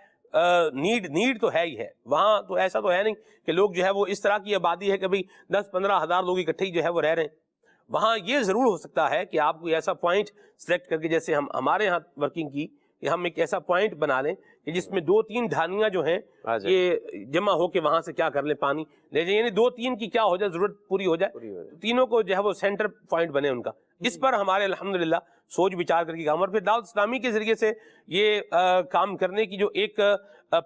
B: نیڈ تو ہے ہی ہے وہاں، تو ایسا تو ہے نہیں کہ لوگ جو ہے وہ اس طرح کی آبادی ہے کہ بھئی 10-15 ہزار لوگ اکٹھے ہی جو ہے وہ رہ رہے ہیں۔ وہاں یہ ضرور ہو سکتا ہے کہ آپ کوئی ایسا پوائنٹ سلیکٹ کر کے، جیسے ہمارے ہاں ورکنگ کی کہ ہم ایک ایسا پوائنٹ بنا لیں کہ جس میں 2-3 ڈھانیاں جو ہیں یہ جمع ہو کے وہاں سے کیا کر لیں پانی لے جائیں، یعنی 2-3 کی کیا ہو جائے ضرورت پوری ہو جائے، تینوں کو جو ہے وہ سینٹر پوائنٹ بنے ان کا۔ اس پر ہمارے الحمدللہ سوچ بچار کر کے کام، اور پھر دعوت اسلامی کے ذریعے سے یہ کام کرنے کی جو ایک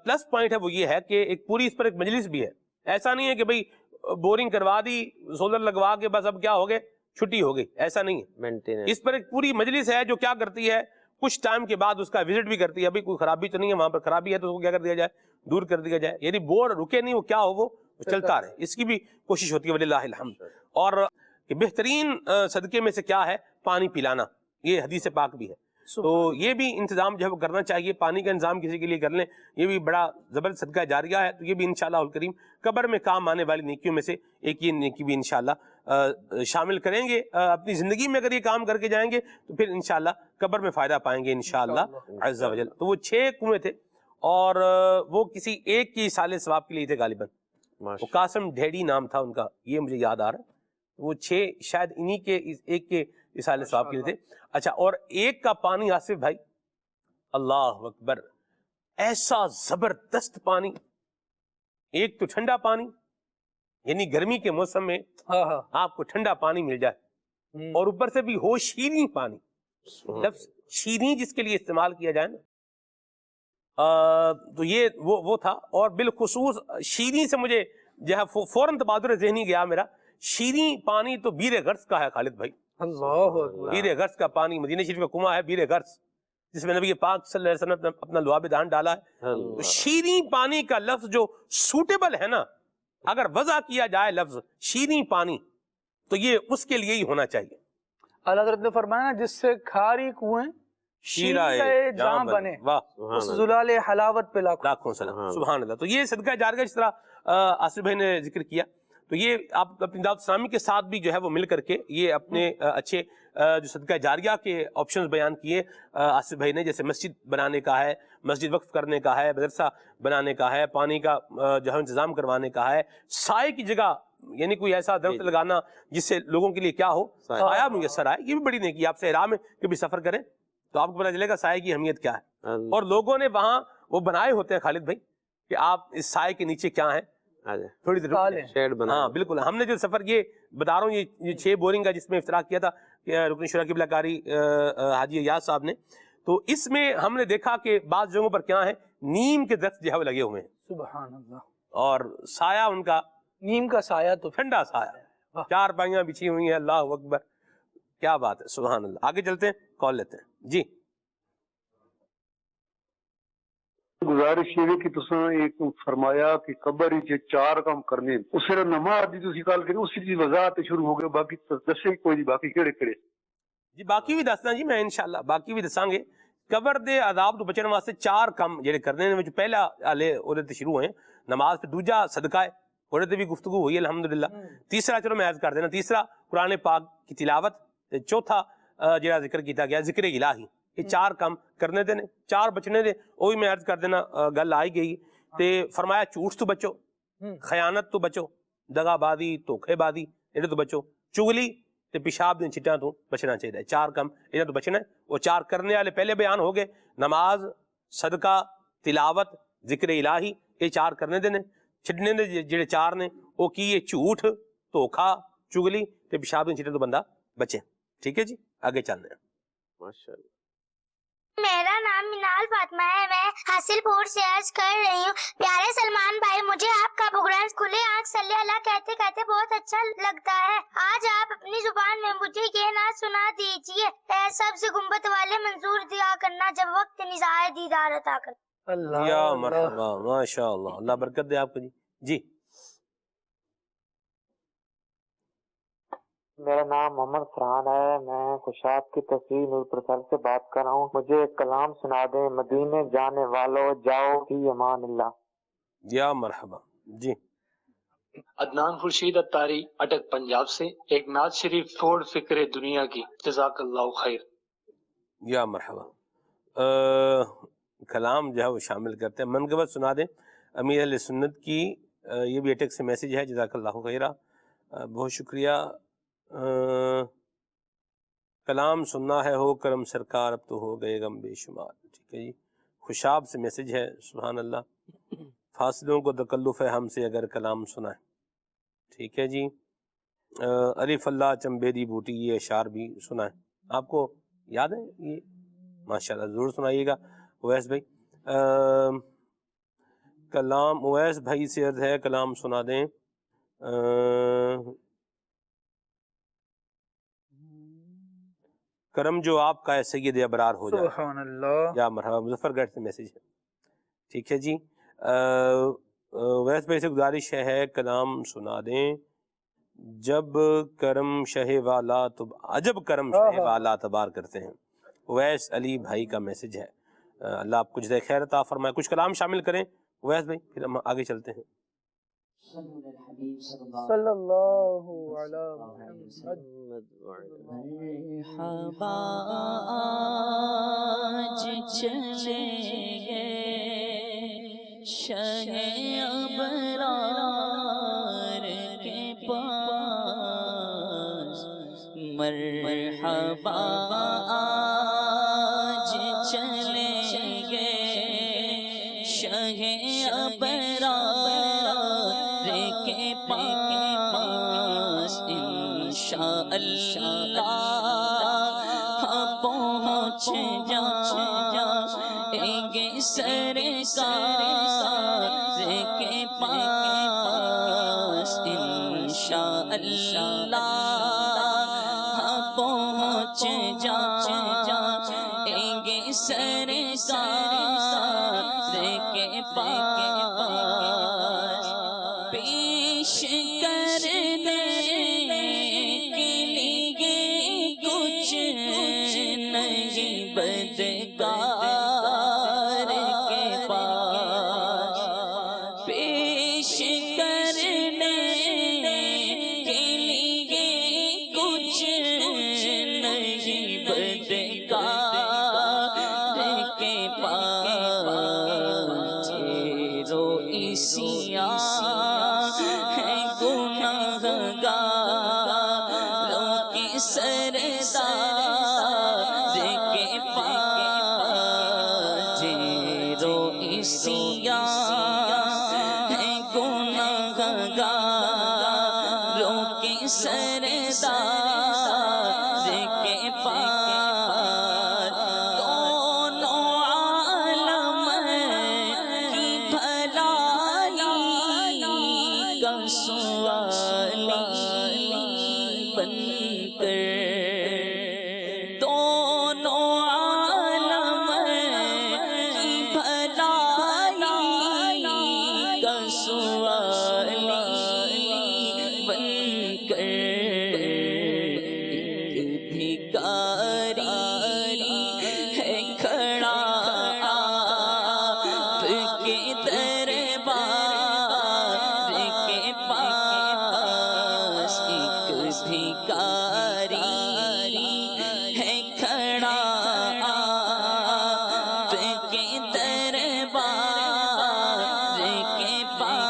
B: پلس پوائنٹ ہے وہ یہ ہے کہ ایک پوری اس پر ایک مجلس بھی ہے۔ ایسا نہیں ہے کہ بھئی بورنگ کروا دی، سولر لگوا کے بس اب کیا ہو گئے چھٹی ہو گئی، ایسا نہیں ہے۔ اس پر ایک پوری مجلس ہے جو کیا کرتی ہے، کچھ ٹائم کے بعد اس کا وزٹ بھی کرتی ہے، بھئی کوئی خرابی تو نہیں ہے وہاں پر، خرابی ہے تو اس کو کیا کر دیا جائے، دور کر دیا جائے، یعنی بور رکے نہیں، وہ کیا ہو وہ چلتا رہے، اس کی بھی کوشش ہوتی ہے وللہ الحمد۔ اور کہ بہترین صدقے میں سے کیا ہے پانی پلانا، یہ حدیث پاک بھی ہے، تو یہ بھی انتظام جو ہے وہ کرنا چاہیے، پانی کا انتظام کسی کے لیے کر لیں، یہ بھی بڑا زبردست صدقہ جاریہ ہے، تو یہ بھی انشاءاللہ الکریم قبر میں کام آنے والی نیکیوں میں سے ایک یہ نیکی بھی انشاءاللہ شامل کریں گے اپنی زندگی میں۔ اگر یہ کام کر کے جائیں گے تو پھر انشاءاللہ قبر میں فائدہ پائیں گے انشاءاللہ عز و جل۔ تو وہ 6 کنویں تھے، اور وہ کسی ایک کی سال ثواب کے لیے تھے غالباً، وہ قاسم ڈھیڑی نام تھا ان کا، یہ مجھے یاد آ رہا ہے، وہ 6 شاید انہی کے ایک کے سال ثواب کے لیے تھے۔ اچھا اور ایک کا پانی آصف بھائی اللہ اکبر، ایسا زبردست پانی، ایک تو ٹھنڈا پانی، یعنی گرمی کے موسم میں آپ کو ٹھنڈا پانی مل جائے، اور اوپر سے بھی ہو شیریں پانی، لفظ شیریں جس کے لیے استعمال کیا جائے نا، تو یہ وہ تھا۔ اور بالخصوص شیریں سے مجھے جو ہے فوراً تبادر ذہنی گیا میرا، شیریں پانی تو بیر غرس کا ہے خالد بھائی،
F: اللہ اکبر،
B: بیر غرس کا پانی، مدینہ شریف کا کنواں ہے بیر غرس، جس میں نبی پاک صلی اللہ علیہ وسلم نے اپنا لعاب دہن ڈالا ہے۔ تو شیریں پانی کا لفظ جو سوٹیبل ہے نا، اگر وضع کیا جائے لفظ شیریں پانی تو یہ اس کے لیے ہی ہونا چاہیے.
F: اللہ حضرت نے فرمایا جس سے کھاری کنویں شیریں جہاں بنے اس زلال حلاوت پہ لاکھوں
B: سلام. سبحان اللہ. تو یہ صدقہ جاریہ جس طرح آصف بھائی نے ذکر کیا, تو یہ آپ اپنی دعوت اسلامی کے ساتھ بھی جو ہے وہ مل کر کے یہ اپنے اچھے جو صدقہ جاریہ کے آپشنز بیان کیے آصف بھائی نے, جیسے مسجد بنانے کا ہے, مسجد وقف کرنے کا ہے, مدرسہ بنانے کا ہے, پانی کا جو ہے انتظام کروانے کا ہے, سائے کی جگہ یعنی کوئی ایسا درخت لگانا جس سے لوگوں کے لیے کیا ہو, سایہ میسر آئے. یہ بھی بڑی نیکی. آپ سے احرام میں کبھی سفر کریں تو آپ کو پتہ چلے گا سائے کی اہمیت کیا ہے. اور لوگوں نے وہاں وہ بنائے ہوتے ہیں خالد بھائی کہ آپ اس سائے کے نیچے کیا ہیں تھوڑی دیر شیڈ بنا. ہاں بالکل. ہم نے جو سفر یہ بتا رہا ہوں یہ 6 بورنگ کا جس میں افتتاح کیا تھا رکن شورا قبلہ کاری حاجی ایاز صاحب نے, تو اس میں ہم نے دیکھا کہ بعض جگہوں پر کیا ہے نیم کے درخت جو ہے وہ لگے ہوئے ہیں.
F: سبحان اللہ.
B: اور سایہ ان کا
F: نیم کا سایہ تو
B: ٹھنڈا سایہ, 4 پائیاں بچھی ہوئی ہیں. اللہ اکبر, کیا بات ہے. سبحان اللہ. آگے چلتے ہیں, کال لیتے ہیں. جی
K: گزارش یہ کہ تساں ایک فرمایا کہ قبر وچ 4 کام کرنے اس طرح نماز دی تسی گل کری اس دی وضاحت شروع ہو گئی. باقی دسے کوئی نہیں, باقی کیڑے کیڑے
B: جی باقی بھی دسنا جی میں انشاءاللہ باقی بھی دساں گے. قبر دے عذاب تو بچن واسطے 4 کام جڑے کرنے نے, پہلا ہلے اودے تے شروع ہوئے نماز, پھر دوجا صدقہ ہے اودے تے بھی گفتگو ہوئی الحمدللہ. تیسرا چلو میں عرض کر دینا, تیسرا قرآن پاک کی تلاوت, تے چوتھا جڑا ذکر کیتا گیا ذکر الہی. یہ 4 کام کرنے دے نے, 4 بچنے دے. وہ بھی میں عرض کر دینا گل آئی گئی. تے فرمایا جھوٹ تو بچو, خیانت تو بچو, دغا بازی دھوکھے بازی یہ تو بچو, چگلی تے پیشاب دین چھٹاں تو بچنا چاہیے. 4 کام یہ تو بچنا ہے. وہ 4 کرنے والے پہلے بیان ہو گئے, نماز, صدقہ, تلاوت, ذکر الہی. یہ 4 کرنے دے نے. چھڈنے دے جڑے 4 نے وہ کی ہے جھوٹ, دھوکھا, چگلی تے پیشاب دین چھٹاں تو بندہ بچے. ٹھیک ہے جی, آگے چلنے ہیں. ماشاءاللہ.
J: میرا نام منال فاطمہ ہے, میں حاصل پور سے عرض کر رہی ہوں. پیارے سلمان بھائی, مجھے آپ کا پروگرام کھلے آنکھ صلی اللہ کہتے کہتے بہت اچھا لگتا ہے. آج آپ اپنی زبان میں مجھے یہ نعت سنا دیجئے. اے سب سے گنبد والے منظور دیا کرنا جب وقت نزاع دیدار عطا کرنا.
B: اللہ یا مرحبا, ماشاءاللہ, اللہ برکت دے آپ کو. جی
L: میرا نام محمد فرحان ہے, میں خوشاب کی تصویر نور پرسل سے بات کر رہا ہوں. مجھے ایک کلام سنا دیں. مدینے جانے والوں جاؤ فی امان اللہ.
B: یا مرحبا. جی
M: عدنان خورشید اتاری اٹک پنجاب سے, ایک نعت شریف چھوڑ فکر دنیا کی, جزاک اللہ خیر.
B: یا مرحبا. کلام جو ہے وہ شامل کرتے ہیں. منقبت سنا دیں امیر اہل سنت کی, یہ بھی اٹک سے میسیج ہے, جزاک اللہ خیرہ, بہت شکریہ. کلام سننا ہے ہو کرم سرکار, اب تو ہو گئے غم بے شمار. ٹھیک ہے جی. خوشاب سے میسیج ہے. سبحان اللہ. فاصلوں کو تکلف ہے ہم سے اگر کلام سنا ہے. ٹھیک ہے جی. الف اللہ چمبیری بوٹی, یہ اشعار بھی سنا ہے. آپ کو یاد ہے یہ؟ ماشاءاللہ, ضرور سنائیے گا. اویس بھائی, کلام اویس بھائی سے عرض ہے کلام سنا دیں. کرم جو آپ کا ہے سید ابرار ہو جائے.
F: سبحان اللہ.
B: یا مرحبا. مظفر گڑھ سے میسیج ہے. ٹھیک ہے جی. ویس بھائی سے گزارش ہے کلام سنا دیں. جب کرم شہ والا تو عجب کرم شہ والا تبار کرتے ہیں. ویس علی بھائی کا میسیج ہے. اللہ آپ کو جزائے خیر عطا فرمائے. کچھ کلام شامل کریں ویس بھائی, پھر ہم آگے چلتے ہیں.
F: صلی اللہ علی محمد.
N: مرحبا آج چلے گئے شہ ابرار کے پاس. مرحبا آج چلے گئے شہ ابرار کے پاس. انشاءاللہ پہنچ جائیں گے سرکار کے پاس. انشاءاللہ پہنچ جائیں گے سرکار کے پاس. روئیسیاں ہیں گناہگاروں کے سردار کے پاس روئیسیاں ہیں گناہگاروں کے سردار کے پاس دونوں عالم کی بھلائی کا سوالی بن کر دونوں عالم کی بھلائی کا سوالی بن کر ایک بھکاری ہے کھڑا آپ کے دربار کے پاس ایک بھکاری ہے کھڑا آپ کے دربار کے پاس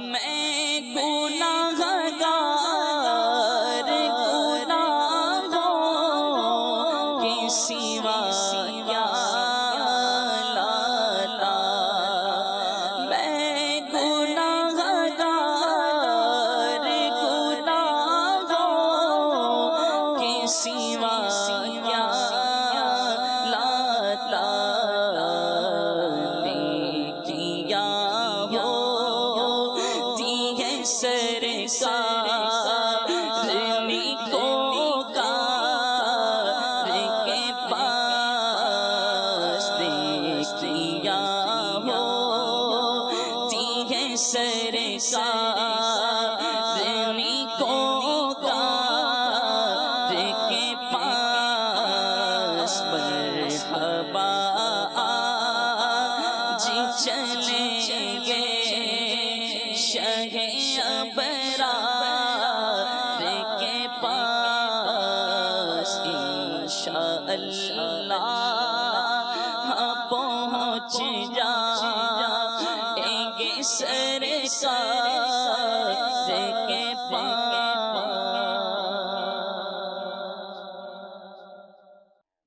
N: میں گناہگار گناہوں کے سوا کیا لاتا میں گناہگار گناہوں کے سوا کیا لاتا نیکیاں ہوتی ہے سرکار نیکوکار کے پاس نیکیاں ہوتی ہے سرکار نیکوکار کے پاس مرحبا جی چلیں گے شہ ابرار کے پاس انشاءاللہ پہنچ جائیں گے سرکار کے پاس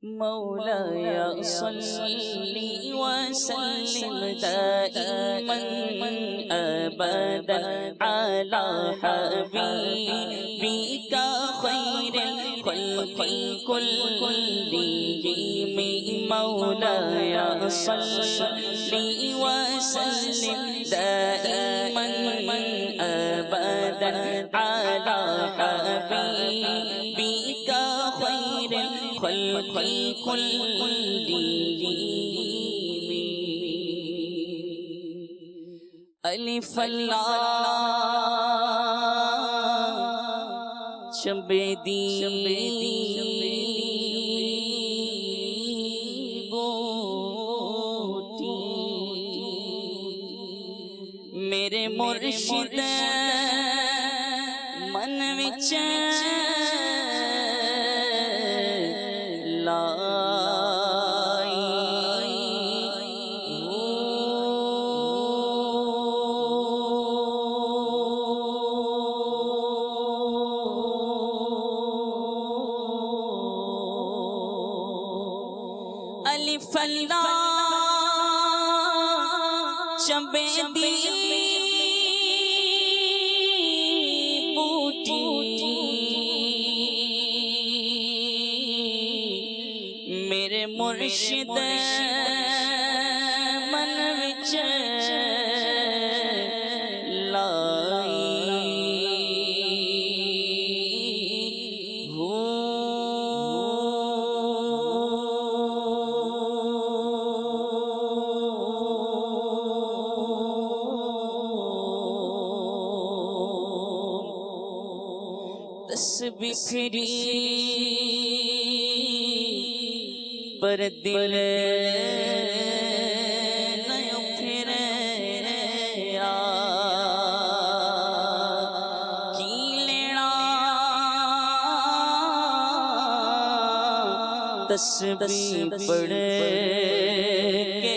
N: مولاي صلي وسلم دائما أبدا على حبيبك خير الخلق كلهم مولاي صلي وسلم دائما أبدا على حبيبك خير الخلق كلهم الف لام شبدی بوٹی میرے مرشد من وچ الف لام چبیدی بوٹی میرے مرشد من وچ بکھری پر دل نہ پھرے کی لینا تسبیح پڑھ کے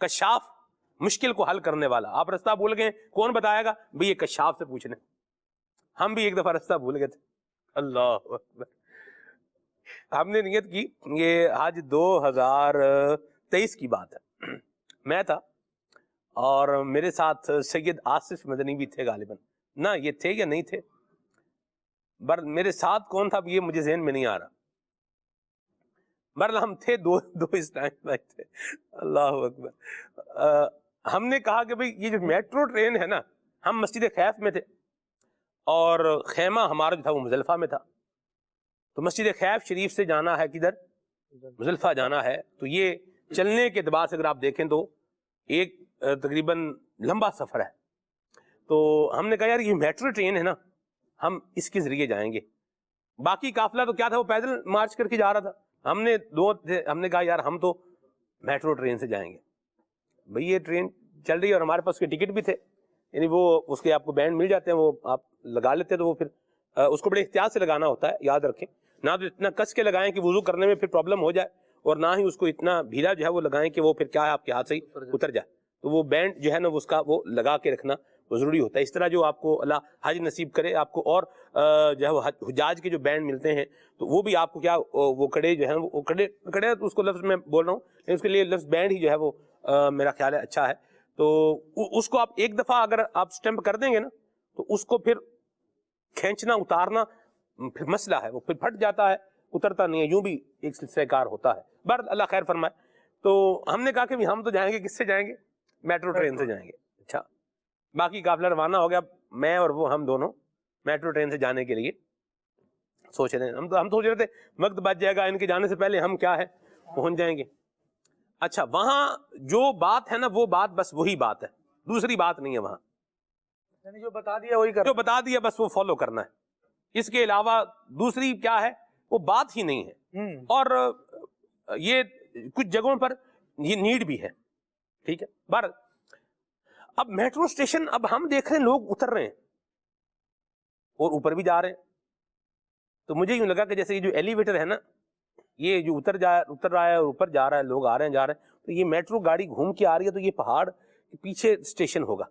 B: کشاف مشکل کو حل کرنے والا. آپ رستہ بھول گئے, کون بتائے گا؟ بھئی یہ کشاف سے پوچھ لیں. ہم بھی ایک دفعہ رستہ بھول گئے تھے. اللہ اکبر. ہم نے نیت کی, یہ آج 2023 کی بات ہے, میں تھا اور میرے ساتھ سید آصف مدنی بھی تھے غالباً, نہ یہ تھے یا نہیں تھے, میرے ساتھ کون تھا یہ مجھے ذہن میں نہیں آ رہا. ہم تھے دو اس ٹائم میں تھے. اللہ اکبر. ہم نے کہا کہ بھئی یہ جو میٹرو ٹرین ہے نا, ہم مسجد خیف میں تھے اور خیمہ ہمارا جو تھا وہ مزدلفہ میں تھا. تو مسجد خیف شریف سے جانا ہے کدھر؟ مزدلفہ جانا ہے. تو یہ چلنے کے اعتبار سے اگر آپ دیکھیں تو ایک تقریباً لمبا سفر ہے. تو ہم نے کہا یار یہ میٹرو ٹرین ہے نا, ہم اس کے ذریعے جائیں گے. باقی قافلہ تو کیا تھا, وہ پیدل مارچ کر کے جا رہا تھا. ہم نے کہا یار ہم تو میٹرو ٹرین سے جائیں گے. بھئی یہ ٹرین چل رہی ہے اور ہمارے پاس کے ٹکٹ بھی تھے, یعنی وہ اس کے آپ کو بینڈ مل جاتے ہیں, وہ آپ لگا لیتے ہیں. تو وہ پھر اس کو بڑے احتیاط سے لگانا ہوتا ہے, یاد رکھیں. نہ تو اتنا کس کے لگائیں کہ وضو کرنے میں پھر پرابلم ہو جائے, اور نہ ہی اس کو اتنا ڈھیلا جو ہے وہ لگائیں کہ وہ پھر کیا ہے آپ کے ہاتھ سے ہی اتر جائے. تو وہ بینڈ جو ہے نا اس کا وہ لگا کے رکھنا وہ ضروری ہوتا ہے. اس طرح جو آپ کو اللہ حج نصیب کرے آپ کو, اور جو ہے وہ حجاج کے جو بینڈ ملتے ہیں تو وہ بھی آپ کو کیا وہ کڑے جو ہیں وہ کڑے تو اس کو لفظ میں بول رہا ہوں, اس کے لیے لفظ بینڈ ہی جو ہے وہ میرا خیال ہے اچھا ہے. تو اس کو آپ ایک دفعہ اگر آپ سٹیمپ کر دیں گے نا تو اس کو پھر کھینچنا اتارنا پھر مسئلہ ہے, وہ پھر پھٹ جاتا ہے, اترتا نہیں ہے, یوں بھی ایک سلسلہ کار ہوتا ہے. بہرحال اللہ خیر فرمائے. تو ہم نے کہا کہ ہم تو جائیں گے, کس سے جائیں گے؟ میٹرو ٹرین سے جائیں گے. اچھا, باقی قافلہ روانہ ہو گیا, میں اور وہ ہم دونوں میٹرو ٹرین سے جانے کے لیے سوچ رہے ہیں. ہم سوچ رہے تھے وقت بچ جائے گا, ان کے جانے سے پہلے ہم کیا ہے پہنچ جائیں گے. اچھا, وہاں جو بات ہے نا وہ بات بس وہی بات ہے, دوسری بات نہیں ہے وہاں.
F: یعنی جو بتا دیا وہی
B: جو بتا دیا بس وہ فالو کرنا ہے, اس کے علاوہ دوسری کیا ہے وہ بات ہی نہیں ہے. اور یہ کچھ جگہوں پر یہ نیڈ بھی ہے, ٹھیک ہے. بہرحال اب میٹرو اسٹیشن, اب ہم دیکھ رہے ہیں لوگ اتر رہے ہیں اور اوپر بھی جا رہے ہیں. تو مجھے یوں لگا کہ جیسے یہ جو ایلیویٹر ہے نا, یہ جو اتر رہا ہے اور اوپر جا رہا ہے, لوگ آ رہے ہیں جا رہے ہیں, تو یہ میٹرو گاڑی گھوم کے آ رہی ہے, تو یہ پہاڑ کے پیچھے اسٹیشن ہوگا.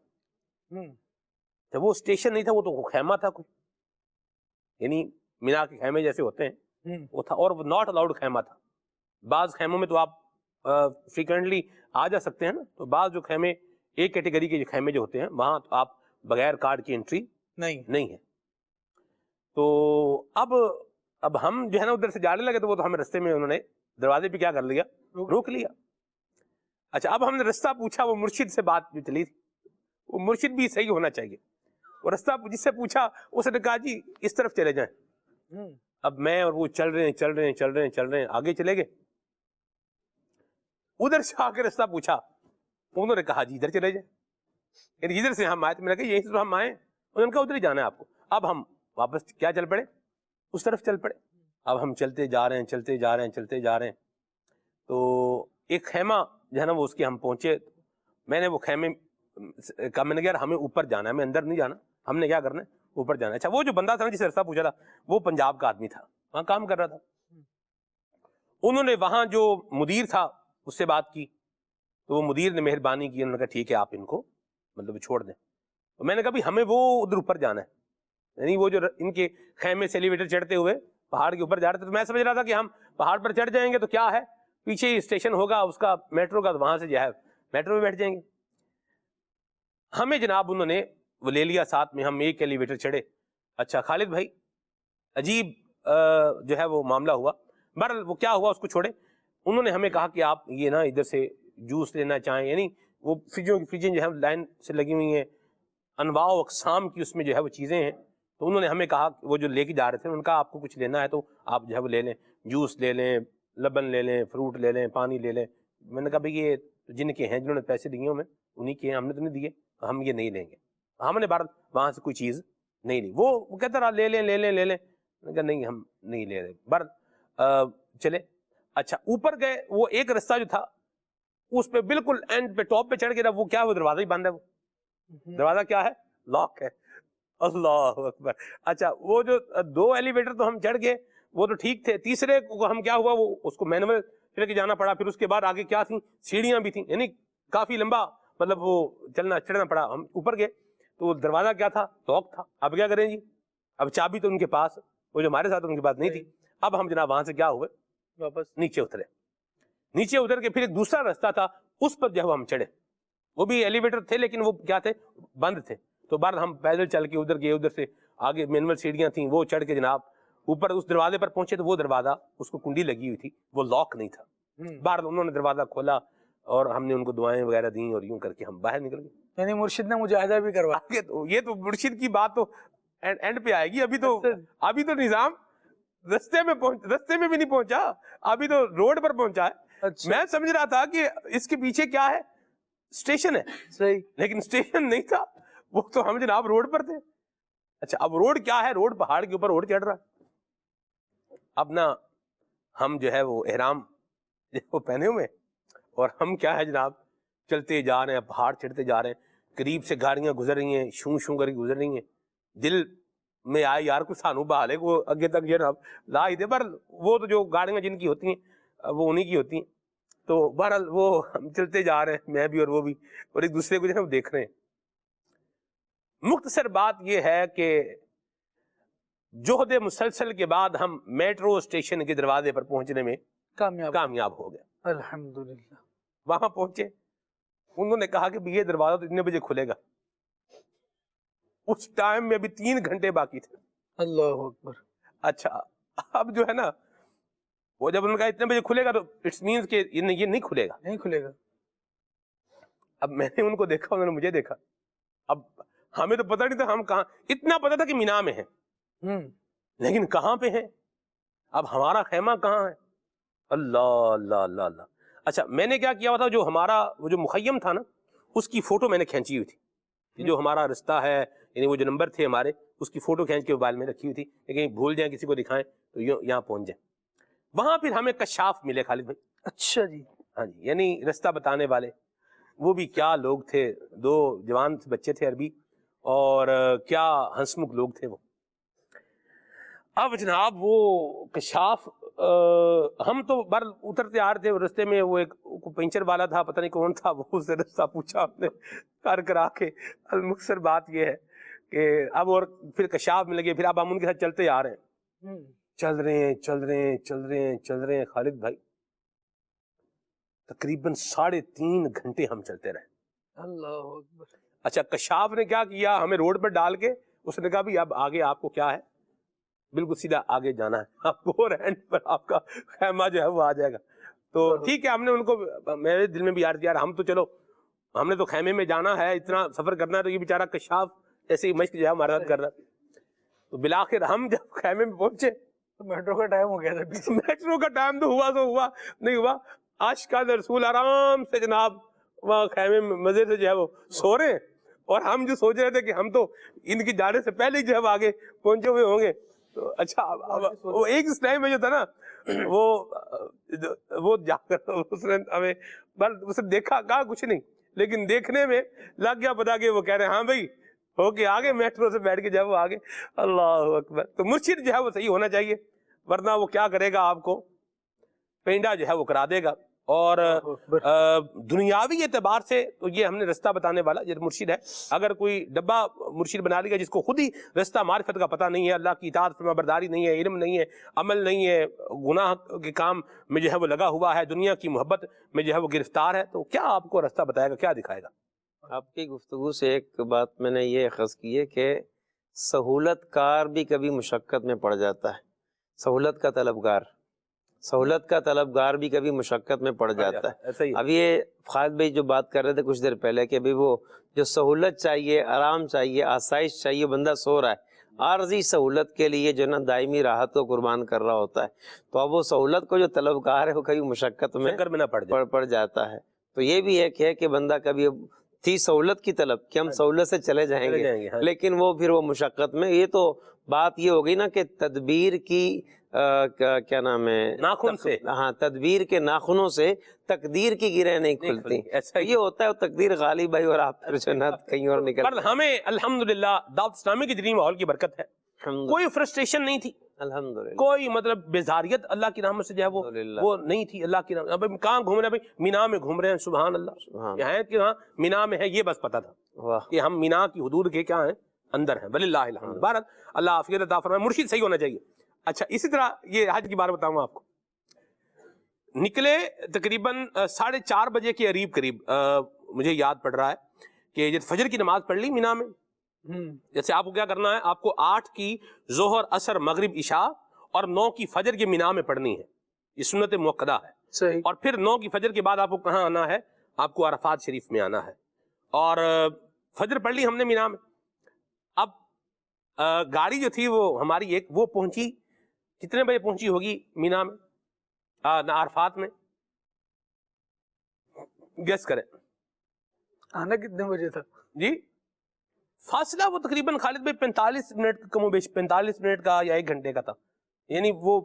B: جب وہ اسٹیشن نہیں تھا, وہ تو خیمہ تھا کوئی, یعنی مینا کے خیمے جیسے ہوتے ہیں وہ تھا, اور وہ ناٹ الاؤڈ خیمہ تھا. بعض خیموں میں تو آپ فریکوینٹلی آ جا سکتے ہیں نا, تو بعض جو خیمے ایک کیٹیگری کے جو خیمے جو ہوتے ہیں وہاں تو آپ بغیر کارڈ کی انٹری نہیں ہے. تو اب ہم جو ہے نا ادھر سے جانے لگے, تو وہ تو ہمیں رستے میں انہوں نے دروازے پہ کیا کر لیا, روک لیا. اچھا, اب ہم نے رستہ پوچھا, وہ مرشد سے بات جو چلی تھی, وہ مرشد بھی صحیح ہونا چاہیے. وہ رستہ جس سے پوچھا اس نے کہا جی اس طرف چلے جائیں. اب میں اور وہ چل رہے ہیں, آگے چلے گئے. ادھر سے آ کے رستہ پوچھا, انہوں نے کہا جی ادھر چلے جائیں, یعنی ادھر سے ہم آئے. تو میں نے کہا یہیں سے تو ہم آئے, انہوں نے کہا ادھر ہی جانا ہے آپ کو. اب ہم واپس کیا چل پڑے, اس طرف چل پڑے. اب ہم چلتے جا رہے ہیں. تو ایک خیمہ جو ہے نا وہ اس کے ہم پہنچے. میں نے وہ خیمے کہا, میں نے کہا ہمیں اوپر جانا ہے, ہمیں اندر نہیں جانا, ہم نے کیا کرنا ہے اوپر جانا ہے. اچھا, وہ جو بندہ تھا نا جس سے رستہ پوچھا تھا وہ پنجاب کا آدمی تھا, وہاں کام کر رہا تھا. انہوں نے وہاں جو مدیر تھا اس سے بات کی, تو وہ مدیر نے مہربانی کی, انہوں نے کہا ٹھیک ہے آپ ان کو مطلب چھوڑ دیں. تو میں نے کہا بھی ہمیں وہ ادھر اوپر جانا ہے, یعنی وہ جو ان کے خیمے سے ایلیویٹر چڑھتے ہوئے پہاڑ کے اوپر جا رہے تھے. تو میں سمجھ رہا تھا کہ ہم پہاڑ پر چڑھ جائیں گے تو کیا ہے پیچھے ہی اسٹیشن ہوگا اس کا میٹرو کا, تو وہاں سے جو ہے میٹرو میں بیٹھ جائیں گے. ہمیں جناب انہوں نے وہ لے لیا ساتھ میں, ہم ایک ایلیویٹر چڑھے. اچھا خالد بھائی, عجیب جو ہے وہ معاملہ ہوا. بہرحال وہ کیا ہوا اس کو چھوڑے. انہوں نے ہمیں کہا کہ آپ یہ نا ادھر سے جوس لینا چاہیں, یعنی وہ فریجیں جو ہے لائن سے لگی ہوئی ہیں, انواع و اقسام کی اس میں جو ہے وہ چیزیں ہیں. تو انہوں نے ہمیں کہا, وہ جو لے کے جا رہے تھے, انہوں نے کہا آپ کو کچھ لینا ہے تو آپ جو ہے وہ لے لیں, جوس لے لیں, لبن لے لیں, فروٹ لے لیں, پانی لے لیں. میں نے کہا بھئی یہ جن کے ہیں, جنہوں نے پیسے دیے ہوں, انہیں کے ہیں, ہم نے تو نہیں دیے, ہم یہ نہیں لیں گے. ہم نے بھارت وہاں سے کوئی چیز نہیں لی. وہ کہتا رہا لے لیں. میں نے کہا نہیں ہم نہیں لے رہے. بھارت چلے. اچھا, اوپر گئے. وہ ایک رستہ جو تھا اس پہ بالکل اینڈ پہ ٹاپ پہ چڑھ کے, وہ کیا, وہ دروازہ ہی بند ہے. وہ دروازہ کیا ہے, لاک ہے. اللہ اکبر. اچھا, وہ جو 2 ایلیویٹر تو ہم چڑھ گئے وہ تو ٹھیک تھے, تیسرے کو ہم کیا ہوا وہ اس کو مینول چڑھ کے جانا پڑا. پھر اس کے بعد آگے کیا تھیں, سیڑھیاں بھی تھیں, یعنی کافی لمبا مطلب وہ چلنا چڑھنا پڑا. ہم اوپر گئے تو دروازہ کیا تھا, لاک تھا. اب کیا کریں جی, اب چابی تو ان کے پاس, وہ جو ہمارے ساتھ ان کے پاس نہیں تھی. اب ہم جناب وہاں سے کیا ہوئے, واپس نیچے اترے. نیچے اتر کے پھر ایک دوسرا راستہ تھا, اس پر جو ہم چڑھے. وہ بھی ایلیویٹر تھے لیکن وہ کیا تھے, بند تھے. تو بہرحال ہم پیدل چل کے ادھر گئے, ادھر سے آگے مینول سیڑھیاں تھیں, وہ چڑھ کے جناب اوپر اس دروازے پر پہنچے. تو وہ دروازہ, اس کو کنڈی لگی ہوئی تھی, وہ لاک نہیں تھا. بہرحال انہوں نے دروازہ کھولا اور ہم نے ان کو دعائیں وغیرہ دیں اور یوں کر کے ہم باہر نکل گئے.
F: یعنی مرشد نے مجاہدہ بھی کروایا.
B: تو یہ تو مرشد کی بات تو اینڈ پہ آئے گی. ابھی تو نظام رستے میں بھی نہیں پہنچا, ابھی تو روڈ پر پہنچا ہے. میں سمجھ رہا تھا کہ اس کے پیچھے کیا ہے, اسٹیشن ہے. صحیح, لیکن اسٹیشن نہیں تھا, وہ تو ہم جناب روڈ پر تھے. اچھا اب روڈ کیا ہے, روڈ پہاڑ کے اوپر روڈ چڑھ رہا ہے. اب نا ہم جو ہے وہ احرام وہ پہنے ہوئے, اور ہم کیا ہے جناب چلتے جا رہے ہیں, پہاڑ چڑھتے جا رہے ہیں. قریب سے گاڑیاں گزر رہی ہیں, شوں شوں کر کے گزر رہی ہیں. دل میں آئے یار کو سانو بہالے کو اگے تک جناب لا ہی دے, پر وہ تو جو گاڑیاں جن کی ہوتی ہیں وہ انہی کی ہوتی ہیں. تو بہرحال وہ ہم چلتے جا رہے ہیں, میں بھی اور وہ بھی, اور ایک دوسرے کو جو ہے دیکھ رہے ہیں. مختصر بات یہ ہے کہ جہد مسلسل کے بعد ہم میٹرو اسٹیشن کے دروازے پر پہنچنے میں کامیاب ہو گئے.
F: الحمدللہ.
B: وہاں پہنچے, انہوں نے کہا کہ یہ دروازہ تو اتنے بجے کھلے گا. اس ٹائم میں ابھی 3 گھنٹے باقی تھے.
F: اللہ اکبر.
B: اچھا اب جو ہے نا وہ جب انہوں نے کہا اتنے بجے کھلے گا تو اٹس مینس کہ یہ نہیں کھلے گا,
F: نہیں کھلے گا.
B: اب میں نے ان کو دیکھا, انہوں نے مجھے دیکھا. اب ہمیں تو پتہ نہیں تھا ہم کہاں, اتنا پتہ تھا کہ مینا میں ہیں لیکن کہاں پہ ہیں, اب ہمارا خیمہ کہاں ہے. اللہ اللہ اللہ اللہ. اچھا میں نے کیا کیا ہوا تھا, جو ہمارا وہ جو مخیم تھا نا اس کی فوٹو میں نے کھینچی ہوئی تھی, جو ہمارا رستہ ہے یعنی وہ جو نمبر تھے ہمارے اس کی فوٹو کھینچ کے موبائل میں رکھی ہوئی تھی کہ کہیں بھول جائیں کسی کو دکھائیں تو یہاں پہنچ جائیں. وہاں پھر ہمیں کشاف ملے خالد بھائی.
F: اچھا جی.
B: ہاں جی, یعنی رستہ بتانے والے. وہ بھی کیا لوگ تھے, 2 جوان بچے تھے عربی, اور کیا ہنسمکھ لوگ تھے وہ. اب جناب وہ کشاف, ہم تو بر اترتے آ رہے تھے, رستے میں وہ ایک پنچر والا تھا, پتہ نہیں کون تھا, وہ اس سے رستہ پوچھا ہم نے کرا کے. المختصر بات یہ ہے کہ اب اور پھر کشاف میں لگے, پھر اب ہم ان کے ساتھ چلتے آ رہے ہیں, چل رہے ہیں خالد بھائی, تقریباً 3.5 گھنٹے ہم چلتے رہے. اللہ اکبر. اچھا کشاف نے کیا کیا, ہمیں روڈ پر ڈال کے اس نے کہا بھی اب آگے آپ کو کیا ہے, بالکل سیدھا آگے جانا ہے, آپ کو اور اینڈ پر آپ کا خیمہ جو ہے وہ آ جائے گا. تو ٹھیک ہے, ہم نے ان کو, میرے دل میں بھی یار ہم تو چلو ہم نے تو خیمے میں جانا ہے, اتنا سفر کرنا ہے, تو یہ بیچارہ کشاف ایسے ہی مشق جو ہے ہمارا کر رہا. تو بالآخر ہم جب خیمے میں پہنچے
F: تو میٹرو کا ٹائم ہو گیا تھا.
B: میٹرو کا ٹائم تو ہوا نہیں ہوا, عاشقان رسول آرام سے جناب وہاں خیمے میں مزے سے جو ہے وہ سو رہے ہیں, اور ہم جو سوچ رہے تھے کہ ہم تو ان کی جانے سے پہلے جو ہے آگے پہنچے ہوئے ہوں گے. تو اچھا وہ ایک اس ٹائم میں جو تھا نا وہ جا کر اس نے ہمیں اس نے دیکھا, کہا کچھ نہیں, لیکن دیکھنے میں لگ گیا پتا کہ وہ کہہ رہے ہیں ہاں بھائی ہو کے آگے, میٹرو سے بیٹھ کے جو ہے وہ آگے. اللہ اکبر. تو مرشد جو ہے وہ صحیح ہونا چاہیے, ورنہ وہ کیا کرے گا, آپ کو پینڈا جو ہے وہ کرا دے گا. اور دنیاوی اعتبار سے تو یہ ہم نے رستہ بتانے والا یہ مرشد ہے. اگر کوئی ڈبہ مرشد بنا لے گا جس کو خود ہی رستہ معرفت کا پتہ نہیں ہے, اللہ کی اطاعت فرما برداری نہیں ہے, علم نہیں ہے, عمل نہیں ہے, گناہ کے کام میں جو ہے وہ لگا ہوا ہے, دنیا کی محبت میں جو ہے وہ گرفتار ہے, تو کیا آپ کو رستہ بتائے گا, کیا دکھائے گا.
E: آپ کی گفتگو سے ایک بات میں نے یہ اخذ کی ہے کہ سہولت کار بھی کبھی مشقت میں پڑ جاتا ہے. سہولت کا طلبگار بھی کبھی مشقت میں پڑ جاتا ہے. اب یہ خالد بھائی جو بات کر رہے تھے کچھ دیر پہلے کہ وہ جو سہولت چاہیے, آرام چاہیے, آسائش چاہیے, بندہ سو رہا ہے, عارضی سہولت کے لیے جو نا دائمی راحت کو قربان کر رہا ہوتا ہے, تو اب وہ سہولت کو جو طلبگار ہے وہ کبھی مشقت میں پڑ جاتا ہے. تو یہ بھی ایک ہے کہ بندہ کبھی تھی سہولت کی طلب کہ ہم سہولت سے چلے جائیں گے, لیکن وہ پھر وہ مشقت میں. یہ تو بات یہ ہوگی نا کہ تدبیر کی کیا نام ہے,
B: ناخن سے,
E: ہاں تدبیر کے ناخنوں سے تقدیر کی گرہیں نہیں کھلتی. یہ ہوتا ہے تقدیر غالب ہے اور آپ پھر جنت کہیں اور نکل.
B: ہمیں الحمدللہ دعوت اسلامی کے دینی ماحول کی برکت ہے, کوئی فرسٹریشن نہیں تھی,
E: الحمدللہ
B: کوئی مطلب بیزاریت اللہ کی رحمت سے جو ہے وہ نہیں تھی اللہ کی رحمت. اب کہاں گھوم رہے ہیں بھائی؟ مینا میں گھوم رہے ہیں. سبحان اللہ. یہ ہے کہ ہاں مینا میں ہے، یہ بس پتہ تھا کہ ہم مینا کی حدود کے کیا ہیں، اندر ہیں. وللہ الحمد. بہرحال اللہ عافیت عطا فرمائے. مرشد صحیح ہونا چاہیے. اچھا اسی طرح یہ حج کی بات بتاؤں آپ کو. نکلے تقریباً 4:30 بجے کے قریب مجھے یاد پڑ رہا ہے کہ جب فجر کی نماز پڑھ لی مینا میں، جیسے آپ کو کیا کرنا ہے، آپ کو 8 کی ظہر عصر مغرب عشاء اور 9 کی فجر کی مینا میں پڑھنی ہے. یہ سنت موقدہ ہے.
F: صحیح.
B: اور پھر 9 کی فجر کے بعد آپ کو کہاں آنا ہے؟ آپ کو عرفات شریف میں آنا ہے. اور فجر پڑھ لی ہم نے مینا میں. اب گاڑی جو تھی وہ ہماری وہ پہنچی کتنے بجے پہنچی ہوگی مینا میں، عرفات میں؟ گیس کریں.
F: آنا کتنے بجے تھا
B: جی؟ فاصلہ وہ تقریباً خالد بھائی 45 منٹ کم و بیش 45 منٹ کا یا 1 گھنٹے کا تھا. یعنی وہ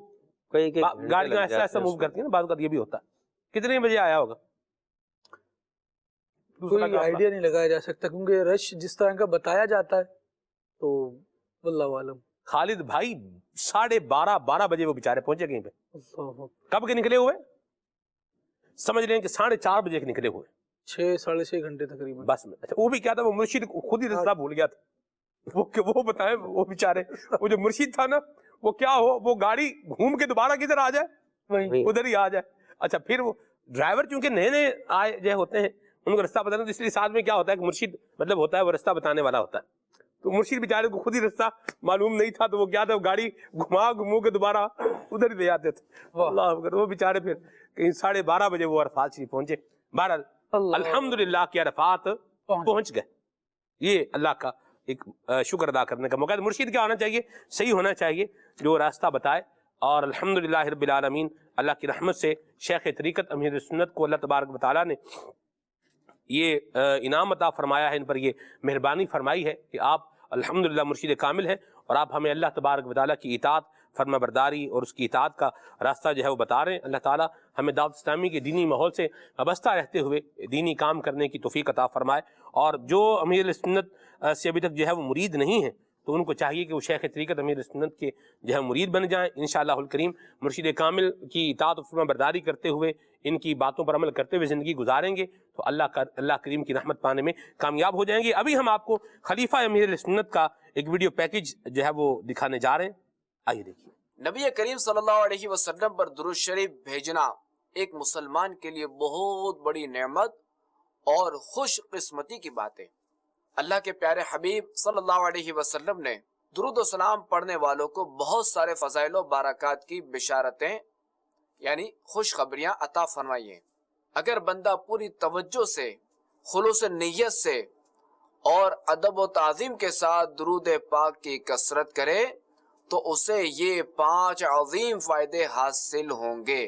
B: گاڑیاں ایسا ایسا موو کرتی ہیں نا، بعض اوقات یہ بھی ہوتا ہے. کتنے بجے آیا ہوگا؟
F: کوئی آئیڈیا نہیں لگایا جا سکتا کیونکہ رش جس طرح کا بتایا جاتا ہے تو واللہ عالم.
B: خالد بھائی 12:30 بجے وہ بیچارے پہنچے کہیں پہ. کب کے نکلے ہوئے؟ سمجھ لیں کہ 4:30 بجے کے نکلے ہوئے.
F: 6-6.5 گھنٹے تقریباً
B: بس میں. اچھا وہ بھی کیا تھا، وہ مرشد خود ہی رستہ بھول گیا تھا. وہ بتائیں وہ بیچارے، وہ جو مرشد تھا نا وہ کیا ہو، وہ گاڑی گھوم کے دوبارہ کدھر آ جائے، ادھر ہی آ جائے. اچھا پھر وہ ڈرائیور چونکہ نئے آئے جو ہوتے ہیں ان کو رستہ بتانا، تو اس لیے ساتھ میں کیا ہوتا ہے کہ مرشد مطلب ہوتا ہے وہ رستہ بتانے والا ہوتا ہے. تو مرشد بیچارے کو خود ہی رستہ معلوم نہیں تھا، تو وہ کیا تھا، وہ گاڑی گھمو کے دوبارہ ادھر ہی لے آتے تھے. اللہ اکبر. وہ بیچارے پھر کہیں 12:30 بجے وہ عرفات شریف پہنچے. بہرحال الحمدللہ کہ عرفات پہنچ گئے. یہ اللہ کا ایک شکر ادا کرنے کا موقع ہے. مرشد کیا ہونا چاہیے؟ صحیح ہونا چاہیے، جو راستہ بتائے. اور الحمدللہ رب العالمین اللہ کی رحمت سے شیخ طریقت امیر سنت کو اللہ تبارک و تعالیٰ نے یہ انعام عطا فرمایا ہے، ان پر یہ مہربانی فرمائی ہے کہ آپ الحمدللہ مرشد کامل ہیں اور آپ ہمیں اللہ تبارک و تعالیٰ کی اطاعت، فرما برداری اور اس کی اطاعت کا راستہ جو ہے وہ بتا رہے ہیں. اللہ تعالیٰ ہمیں دعوت اسلامی کے دینی ماحول سے وابستہ رہتے ہوئے دینی کام کرنے کی توفیق عطا فرمائے. اور جو امیر سنت سے ابھی تک جو ہے وہ مرید نہیں ہیں تو ان کو چاہیے کہ وہ شیخ طریقت امیر سنت کے جو ہے مرید بن جائیں. انشاءاللہ الکریم مرشد کامل کی اطاعت و فرما برداری کرتے ہوئے، ان کی باتوں پر عمل کرتے ہوئے زندگی گزاریں گے تو اللہ کریم کی رحمت پانے میں کامیاب ہو جائیں گے. ابھی ہم آپ کو خلیفہ امیر سنت کا ایک ویڈیو پیکج جو ہے وہ دکھانے جا رہے ہیں. آئیے دیکھیے.
O: نبی کریم صلی اللہ علیہ وسلم پر درود شریف بھیجنا ایک مسلمان کے لیے بہت بڑی نعمت اور خوش قسمتی کی بات ہے. اللہ کے پیارے حبیب صلی اللہ علیہ وسلم نے درود و سلام پڑھنے والوں کو بہت سارے فضائل و برکات کی بشارتیں یعنی خوشخبریاں عطا فرمائی ہیں. اگر بندہ پوری توجہ سے، خلوص نیت سے اور ادب و تعظیم کے ساتھ درود پاک کی کثرت کرے تو اسے یہ 5 عظیم فائدے حاصل ہوں گے.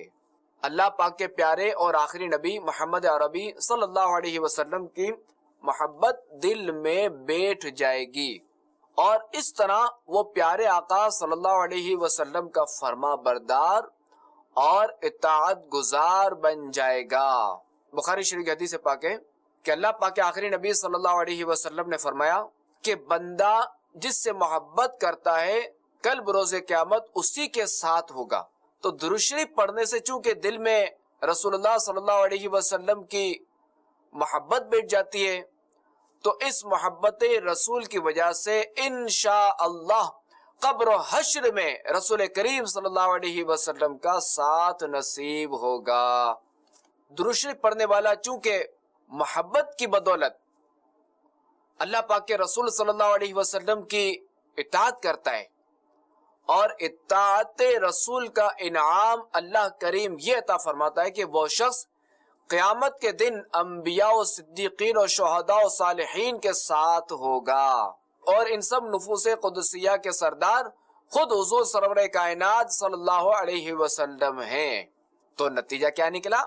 O: اللہ پاک کے پیارے اور آخری نبی محمد عربی صلی اللہ علیہ وسلم کی محبت دل میں بیٹھ جائے گی اور اس طرح وہ پیارے آقا صلی اللہ علیہ وسلم کا فرما بردار اور اطاعت گزار بن جائے گا. بخاری شریف کی حدیث پاک ہے کہ اللہ پاک کے آخری نبی صلی اللہ علیہ وسلم نے فرمایا کہ بندہ جس سے محبت کرتا ہے کل بروز قیامت اسی کے ساتھ ہوگا. تو درود شریف پڑھنے سے چونکہ دل میں رسول اللہ صلی اللہ علیہ وسلم کی محبت بیٹھ جاتی ہے تو اس محبت رسول کی وجہ سے انشاءاللہ قبر و حشر میں رسول کریم صلی اللہ علیہ وسلم کا ساتھ نصیب ہوگا. درود شریف پڑھنے والا چونکہ محبت کی بدولت اللہ پاک کے رسول صلی اللہ علیہ وسلم کی اطاعت کرتا ہے اور اطاعت رسول کا انعام اللہ کریم یہ عطا فرماتا ہے کہ وہ شخص قیامت کے دن انبیاء و صدیقین و شہداء و صالحین کے ساتھ ہوگا. اور ان سب نفوس قدسیہ کے سردار خود حضور سرور کائنات صلی اللہ علیہ وسلم ہیں. تو نتیجہ کیا نکلا؟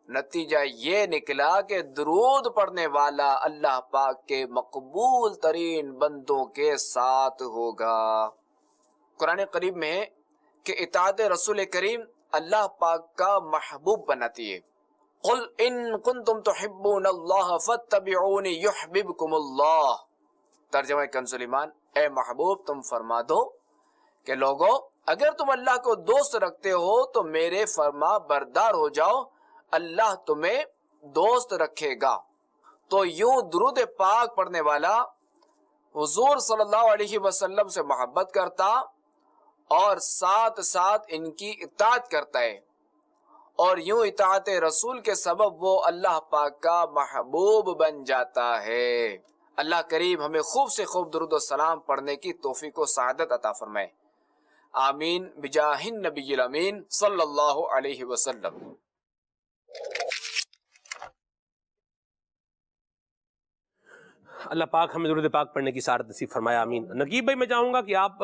O: نتیجہ یہ نکلا کہ درود پڑھنے والا اللہ پاک کے مقبول ترین بندوں کے ساتھ ہوگا. قرآن قریب میں ہے کہ اطاعت رسول کریم اللہ پاک کا محبوب بناتی ہے. قل ان کنتم تحبون اللہ فاتبعونی یحببکم اللہ. ترجمہ کنز ایمان، اے محبوب تم فرما دو کہ لوگو اگر تم اللہ کو دوست رکھتے ہو تو میرے فرما بردار ہو جاؤ، اللہ تمہیں دوست رکھے گا۔ تو یوں درود پاک پڑھنے والا حضور صلی اللہ علیہ وسلم سے محبت کرتا اور ساتھ ساتھ ان کی اطاعت کرتا ہے، اور یوں اطاعت رسول کے سبب وہ اللہ پاک کا محبوب بن جاتا ہے۔ اللہ کریم ہمیں خوب سے خوب درود و سلام پڑھنے کی توفیق و سعادت عطا فرمائے، آمین بجاہ النبی الامین صلی اللہ علیہ وسلم۔
B: اللہ پاک ہمیں درود پاک پڑھنے کی سعادت نصیب فرمائے، آمین۔ نقیب بھائی میں چاہوں گا کہ آپ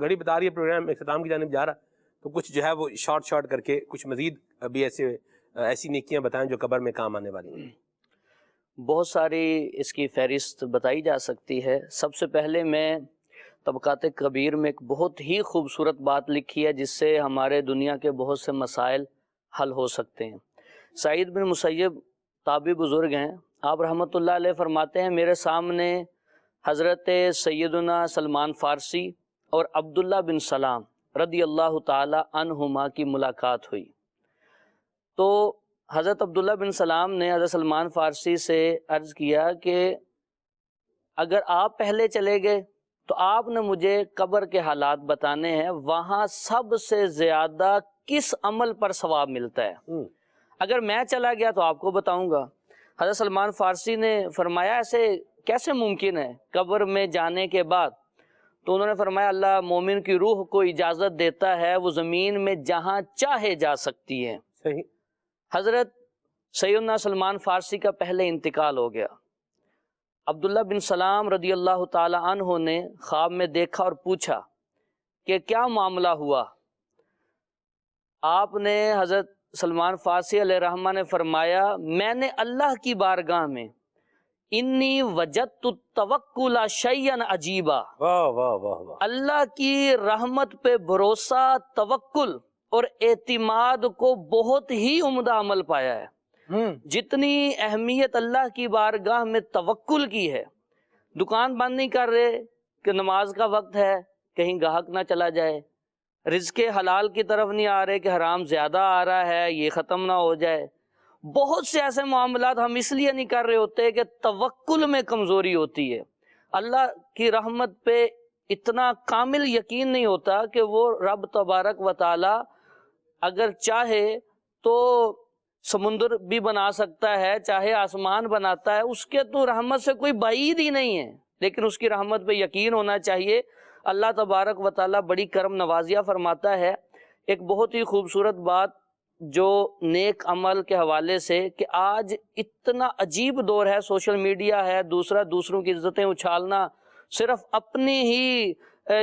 B: گھڑی بتا رہی ہے پروگرام اختتام کی جانب جا رہا ہے، تو کچھ جو ہے وہ شارٹ کر کے کچھ مزید ابھی ایسی نیکیاں بتائیں جو قبر میں کام آنے والی ہیں۔
D: بہت ساری اس کی فہرست بتائی جا سکتی ہے۔ سب سے پہلے میں طبقات کبیر میں ایک بہت ہی خوبصورت بات لکھی ہے جس سے ہمارے دنیا کے بہت سے مسائل حل ہو سکتے ہیں۔ سعید بن مسیب تابعی بزرگ ہیں، آپ رحمۃ اللہ علیہ فرماتے ہیں میرے سامنے حضرت سیدنا سلمان فارسی اور عبداللہ بن سلام رضی اللہ تعالی عنہما کی ملاقات ہوئی، تو حضرت عبداللہ بن سلام نے حضرت سلمان فارسی سے عرض کیا کہ اگر آپ پہلے چلے گئے تو آپ نے مجھے قبر کے حالات بتانے ہیں، وہاں سب سے زیادہ کس عمل پر ثواب ملتا ہے، اگر میں چلا گیا تو آپ کو بتاؤں گا۔ حضرت سلمان فارسی نے فرمایا ایسے کیسے ممکن ہے قبر میں جانے کے بعد؟ تو انہوں نے فرمایا اللہ مومن کی روح کو اجازت دیتا ہے وہ زمین میں جہاں چاہے جا سکتی ہے۔
B: صحیح۔
D: حضرت سیدنا سلمان فارسی کا پہلے انتقال ہو گیا، عبداللہ بن سلام رضی اللہ تعالی عنہ نے خواب میں دیکھا اور پوچھا کہ کیا معاملہ ہوا؟ آپ نے حضرت سلمان فارسی علیہ الرحمہ نے فرمایا میں نے اللہ کی بارگاہ میں انی وجدت التوکل شیئا عجیبا، اللہ کی رحمت پہ بھروسہ، توکل اور اعتماد کو بہت ہی عمدہ عمل پایا ہے۔ جتنی اہمیت اللہ کی بارگاہ میں توکل کی ہے، دکان بند نہیں کر رہے کہ نماز کا وقت ہے کہیں گاہک نہ چلا جائے، رزق حلال کی طرف نہیں آ رہے کہ حرام زیادہ آ رہا ہے یہ ختم نہ ہو جائے۔ بہت سے ایسے معاملات ہم اس لیے نہیں کر رہے ہوتے کہ توکل میں کمزوری ہوتی ہے، اللہ کی رحمت پہ اتنا کامل یقین نہیں ہوتا کہ وہ رب تبارک و تعالی اگر چاہے تو سمندر بھی بنا سکتا ہے، چاہے آسمان بناتا ہے، اس کے تو رحمت سے کوئی بعید ہی نہیں ہے، لیکن اس کی رحمت پہ یقین ہونا چاہیے۔ اللہ تبارک و تعالی بڑی کرم نوازیاں فرماتا ہے۔ ایک بہت ہی خوبصورت بات جو نیک عمل کے حوالے سے کہ آج اتنا عجیب دور ہے، سوشل میڈیا ہے، دوسروں کی عزتیں اچھالنا، صرف اپنی ہی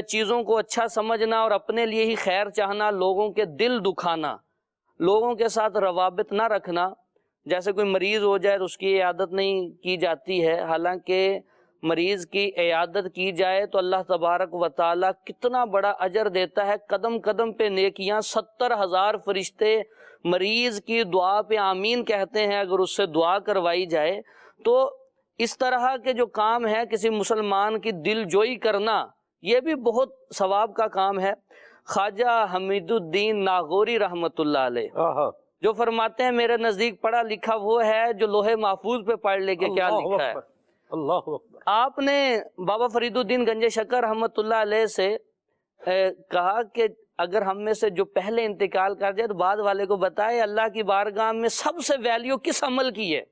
D: چیزوں کو اچھا سمجھنا اور اپنے لیے ہی خیر چاہنا، لوگوں کے دل دکھانا، لوگوں کے ساتھ روابط نہ رکھنا۔ جیسے کوئی مریض ہو جائے تو اس کی عیادت نہیں کی جاتی ہے، حالانکہ مریض کی عیادت کی جائے تو اللہ تبارک و تعالی کتنا بڑا اجر دیتا ہے، قدم قدم پہ نیکیاں، 70,000 فرشتے مریض کی دعا پہ آمین کہتے ہیں اگر اس سے دعا کروائی جائے۔ تو اس طرح کے جو کام ہے، کسی مسلمان کی دل جوئی کرنا، یہ بھی بہت ثواب کا کام ہے۔ خواجہ حمید الدین ناغوری رحمت اللہ علیہ جو فرماتے ہیں میرے نزدیک پڑھا لکھا وہ ہے جو لوہے محفوظ پہ پڑھ لے کے کیا لکھا ہے۔
B: اللہ اکبر۔
D: آپ نے بابا فرید الدین گنج شکر رحمت اللہ علیہ سے کہا کہ اگر ہم میں سے جو پہلے انتقال کر جائے تو بعد والے کو بتائے اللہ کی بارگاہ میں سب سے ویلیو کس عمل کی ہے۔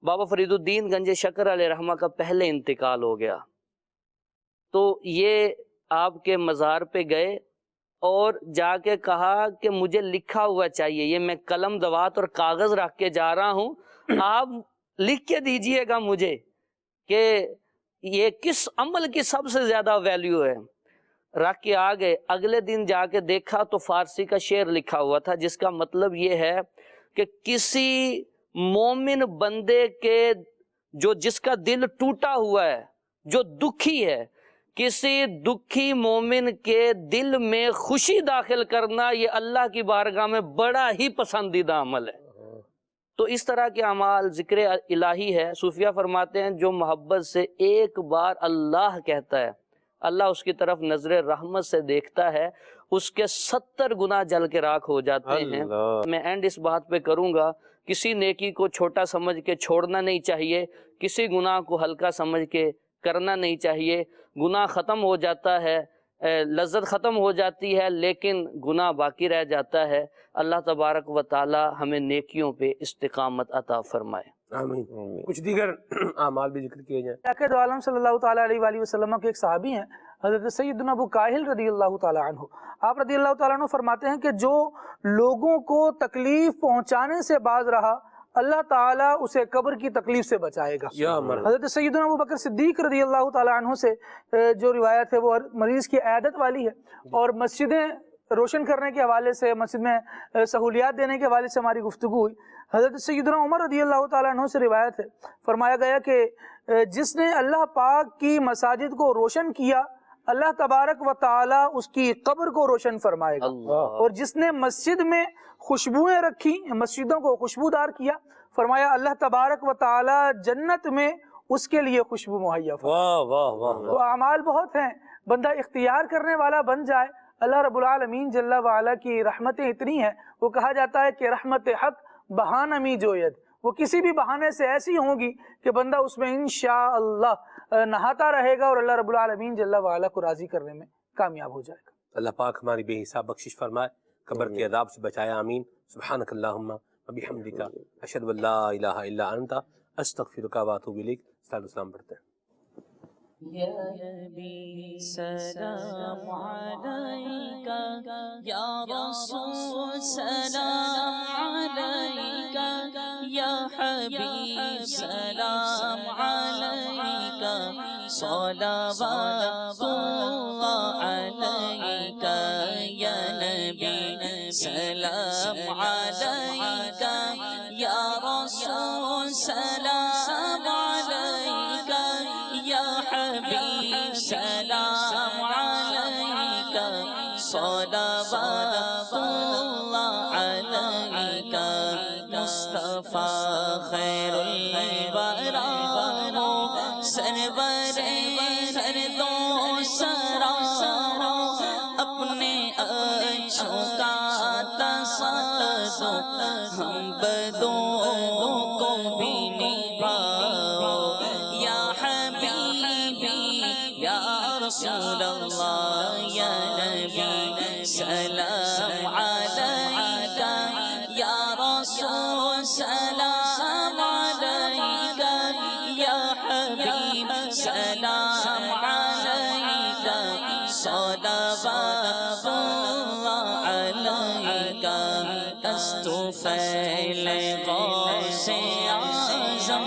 D: بابا فرید الدین گنج شکر علیہ رحمہ کا پہلے انتقال ہو گیا، تو یہ آپ کے مزار پہ گئے اور جا کے کہا کہ مجھے لکھا ہوا چاہیے، یہ میں قلم دوات اور کاغذ رکھ کے جا رہا ہوں، آپ لکھ کے دیجئے گا مجھے کہ یہ کس عمل کی سب سے زیادہ ویلیو ہے۔ رکھ کے آ گئے، اگلے دن جا کے دیکھا تو فارسی کا شعر لکھا ہوا تھا جس کا مطلب یہ ہے کہ کسی مومن بندے کے جس کا دل ٹوٹا ہوا ہے، جو دکھی ہے، کسی دکھی مومن کے دل میں خوشی داخل کرنا یہ اللہ کی بارگاہ میں بڑا ہی پسندیدہ عمل ہے۔ تو اس طرح کے اعمال ذکر الہی ہے۔ صوفیہ فرماتے ہیں جو محبت سے ایک بار اللہ کہتا ہے اللہ اس کی طرف نظر رحمت سے دیکھتا ہے، اس کے 70 گناہ جل کے راکھ ہو جاتے ہیں۔ میں اینڈ اس بات پہ کروں گا، کسی نیکی کو چھوٹا سمجھ کے چھوڑنا نہیں چاہیے، کسی گناہ کو ہلکا سمجھ کے کرنا نہیں چاہیے۔ گناہ ختم ہو جاتا ہے، لذت ختم ہو جاتی ہے، لیکن گناہ باقی رہ جاتا ہے۔ اللہ تبارک و تعالی ہمیں نیکیوں پہ استقامت عطا فرمائے،
B: آمین۔ کچھ دیگر اعمال بھی ذکر کیے جائیں۔
F: آقا دو عالم صلی اللہ تعالیٰ علیہ وآلہ وسلم کے ایک صحابی ہیں حضرت سیدنا ابو کاہل رضی اللہ تعالیٰ عنہ، آپ رضی اللہ تعالیٰ عنہ فرماتے ہیں کہ جو لوگوں کو تکلیف پہنچانے سے باز رہا، اللہ تعالیٰ اسے قبر کی تکلیف سے بچائے گا۔ حضرت سیدنا ابو بکر صدیق رضی اللہ تعالیٰ عنہ سے جو روایت ہے وہ مریض کی عیادت والی ہے، اور مسجدیں روشن کرنے کے حوالے سے، مسجد میں سہولیات دینے کے حوالے سے ہماری گفتگو ہوئی۔ حضرت سیدنا عمر رضی اللہ تعالیٰ عنہ سے روایت ہے، فرمایا گیا کہ جس نے اللہ پاک کی مساجد کو روشن کیا، اللہ تبارک و تعالی اس کی قبر کو روشن فرمائے گا، اور جس نے مسجد میں خوشبوئیں رکھی، مسجدوں کو خوشبودار کیا، فرمایا اللہ تبارک و تعالی جنت میں اس کے لیے خوشبو مہیا فرمائے۔ تو اعمال بہت ہیں، بندہ اختیار کرنے والا بن جائے، اللہ رب العالمین جل وعلا کی رحمتیں اتنی ہیں، وہ کہا جاتا ہے کہ رحمت حق بہانہ می جوید، وہ کسی بھی بہانے سے ایسی ہوں گی کہ بندہ اس میں انشاءاللہ نہاتا رہے گا اور اللہ رب العالمین جل وعلا کو راضی کرنے میں کامیاب ہو جائے گا۔
B: اللہ پاک ہماری بے حساب بخشش فرمائے، قبر کے عذاب سے بچائے، آمین۔ سبحانک اللہم وبحمدک، اشہد ان لا الہ الا انت، استغفرک واتوب الیک۔ صلی اللہ علیہ وسلم پڑھتے ہیں۔
N: یا نبی سلام علیکہ، یا رسول سلام علیکہ، یا حبیب سلام علیکہ، صلوات اللہ علیکہ، یا نبی سلام علیکہ، یا رسول سلام علیکہ، یا حبیب سلام علیکہ، صلوات اللہ علیکہ، مصطفیٰ خیر الورا سرور ہر دو سرا، اپنے اچھوں کا تصدق ہم بدوں کو بھی نبھاؤ، یا حبیبی یا رسول اللہ، یا نبی سلام علیکہ، یا رسول سلام علیکہ، یا حبیب سلام علیکہ، صلوات اللہ علیکہ، استفیل غوث اعظم،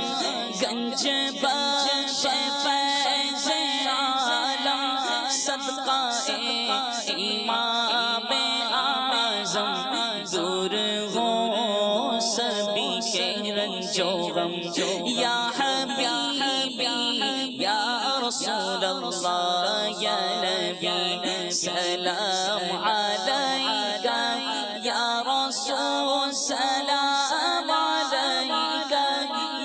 N: گنج بخش فیض عالم، صدقہ امام اعظم، دور ہو سبھی کے رنج و غم، یا حبیبی یا رسول اللہ، یا نبی سلام علیکہ، یا رسول سلام علیکہ،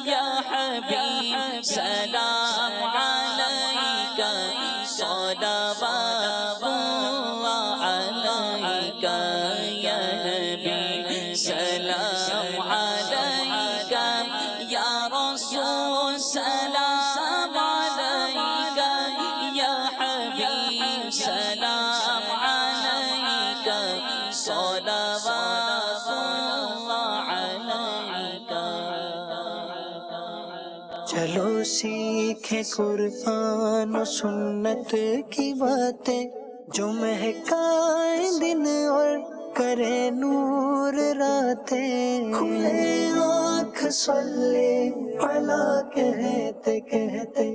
N: یا حبیب سلام علیکہ، صلوات اللہ علیکہ، یا نبی سلام علیکہ، یا رسول سلام علیکہ، یا حبیب سلام علیکہ، صلوات اللہ علیکہ۔
A: چلو سیکھیں قرآن و سنت کی باتیں، جو مہکائیں دن اور کرے نور راتیں، کھلے آنکھ صلی علی کہتے کہتے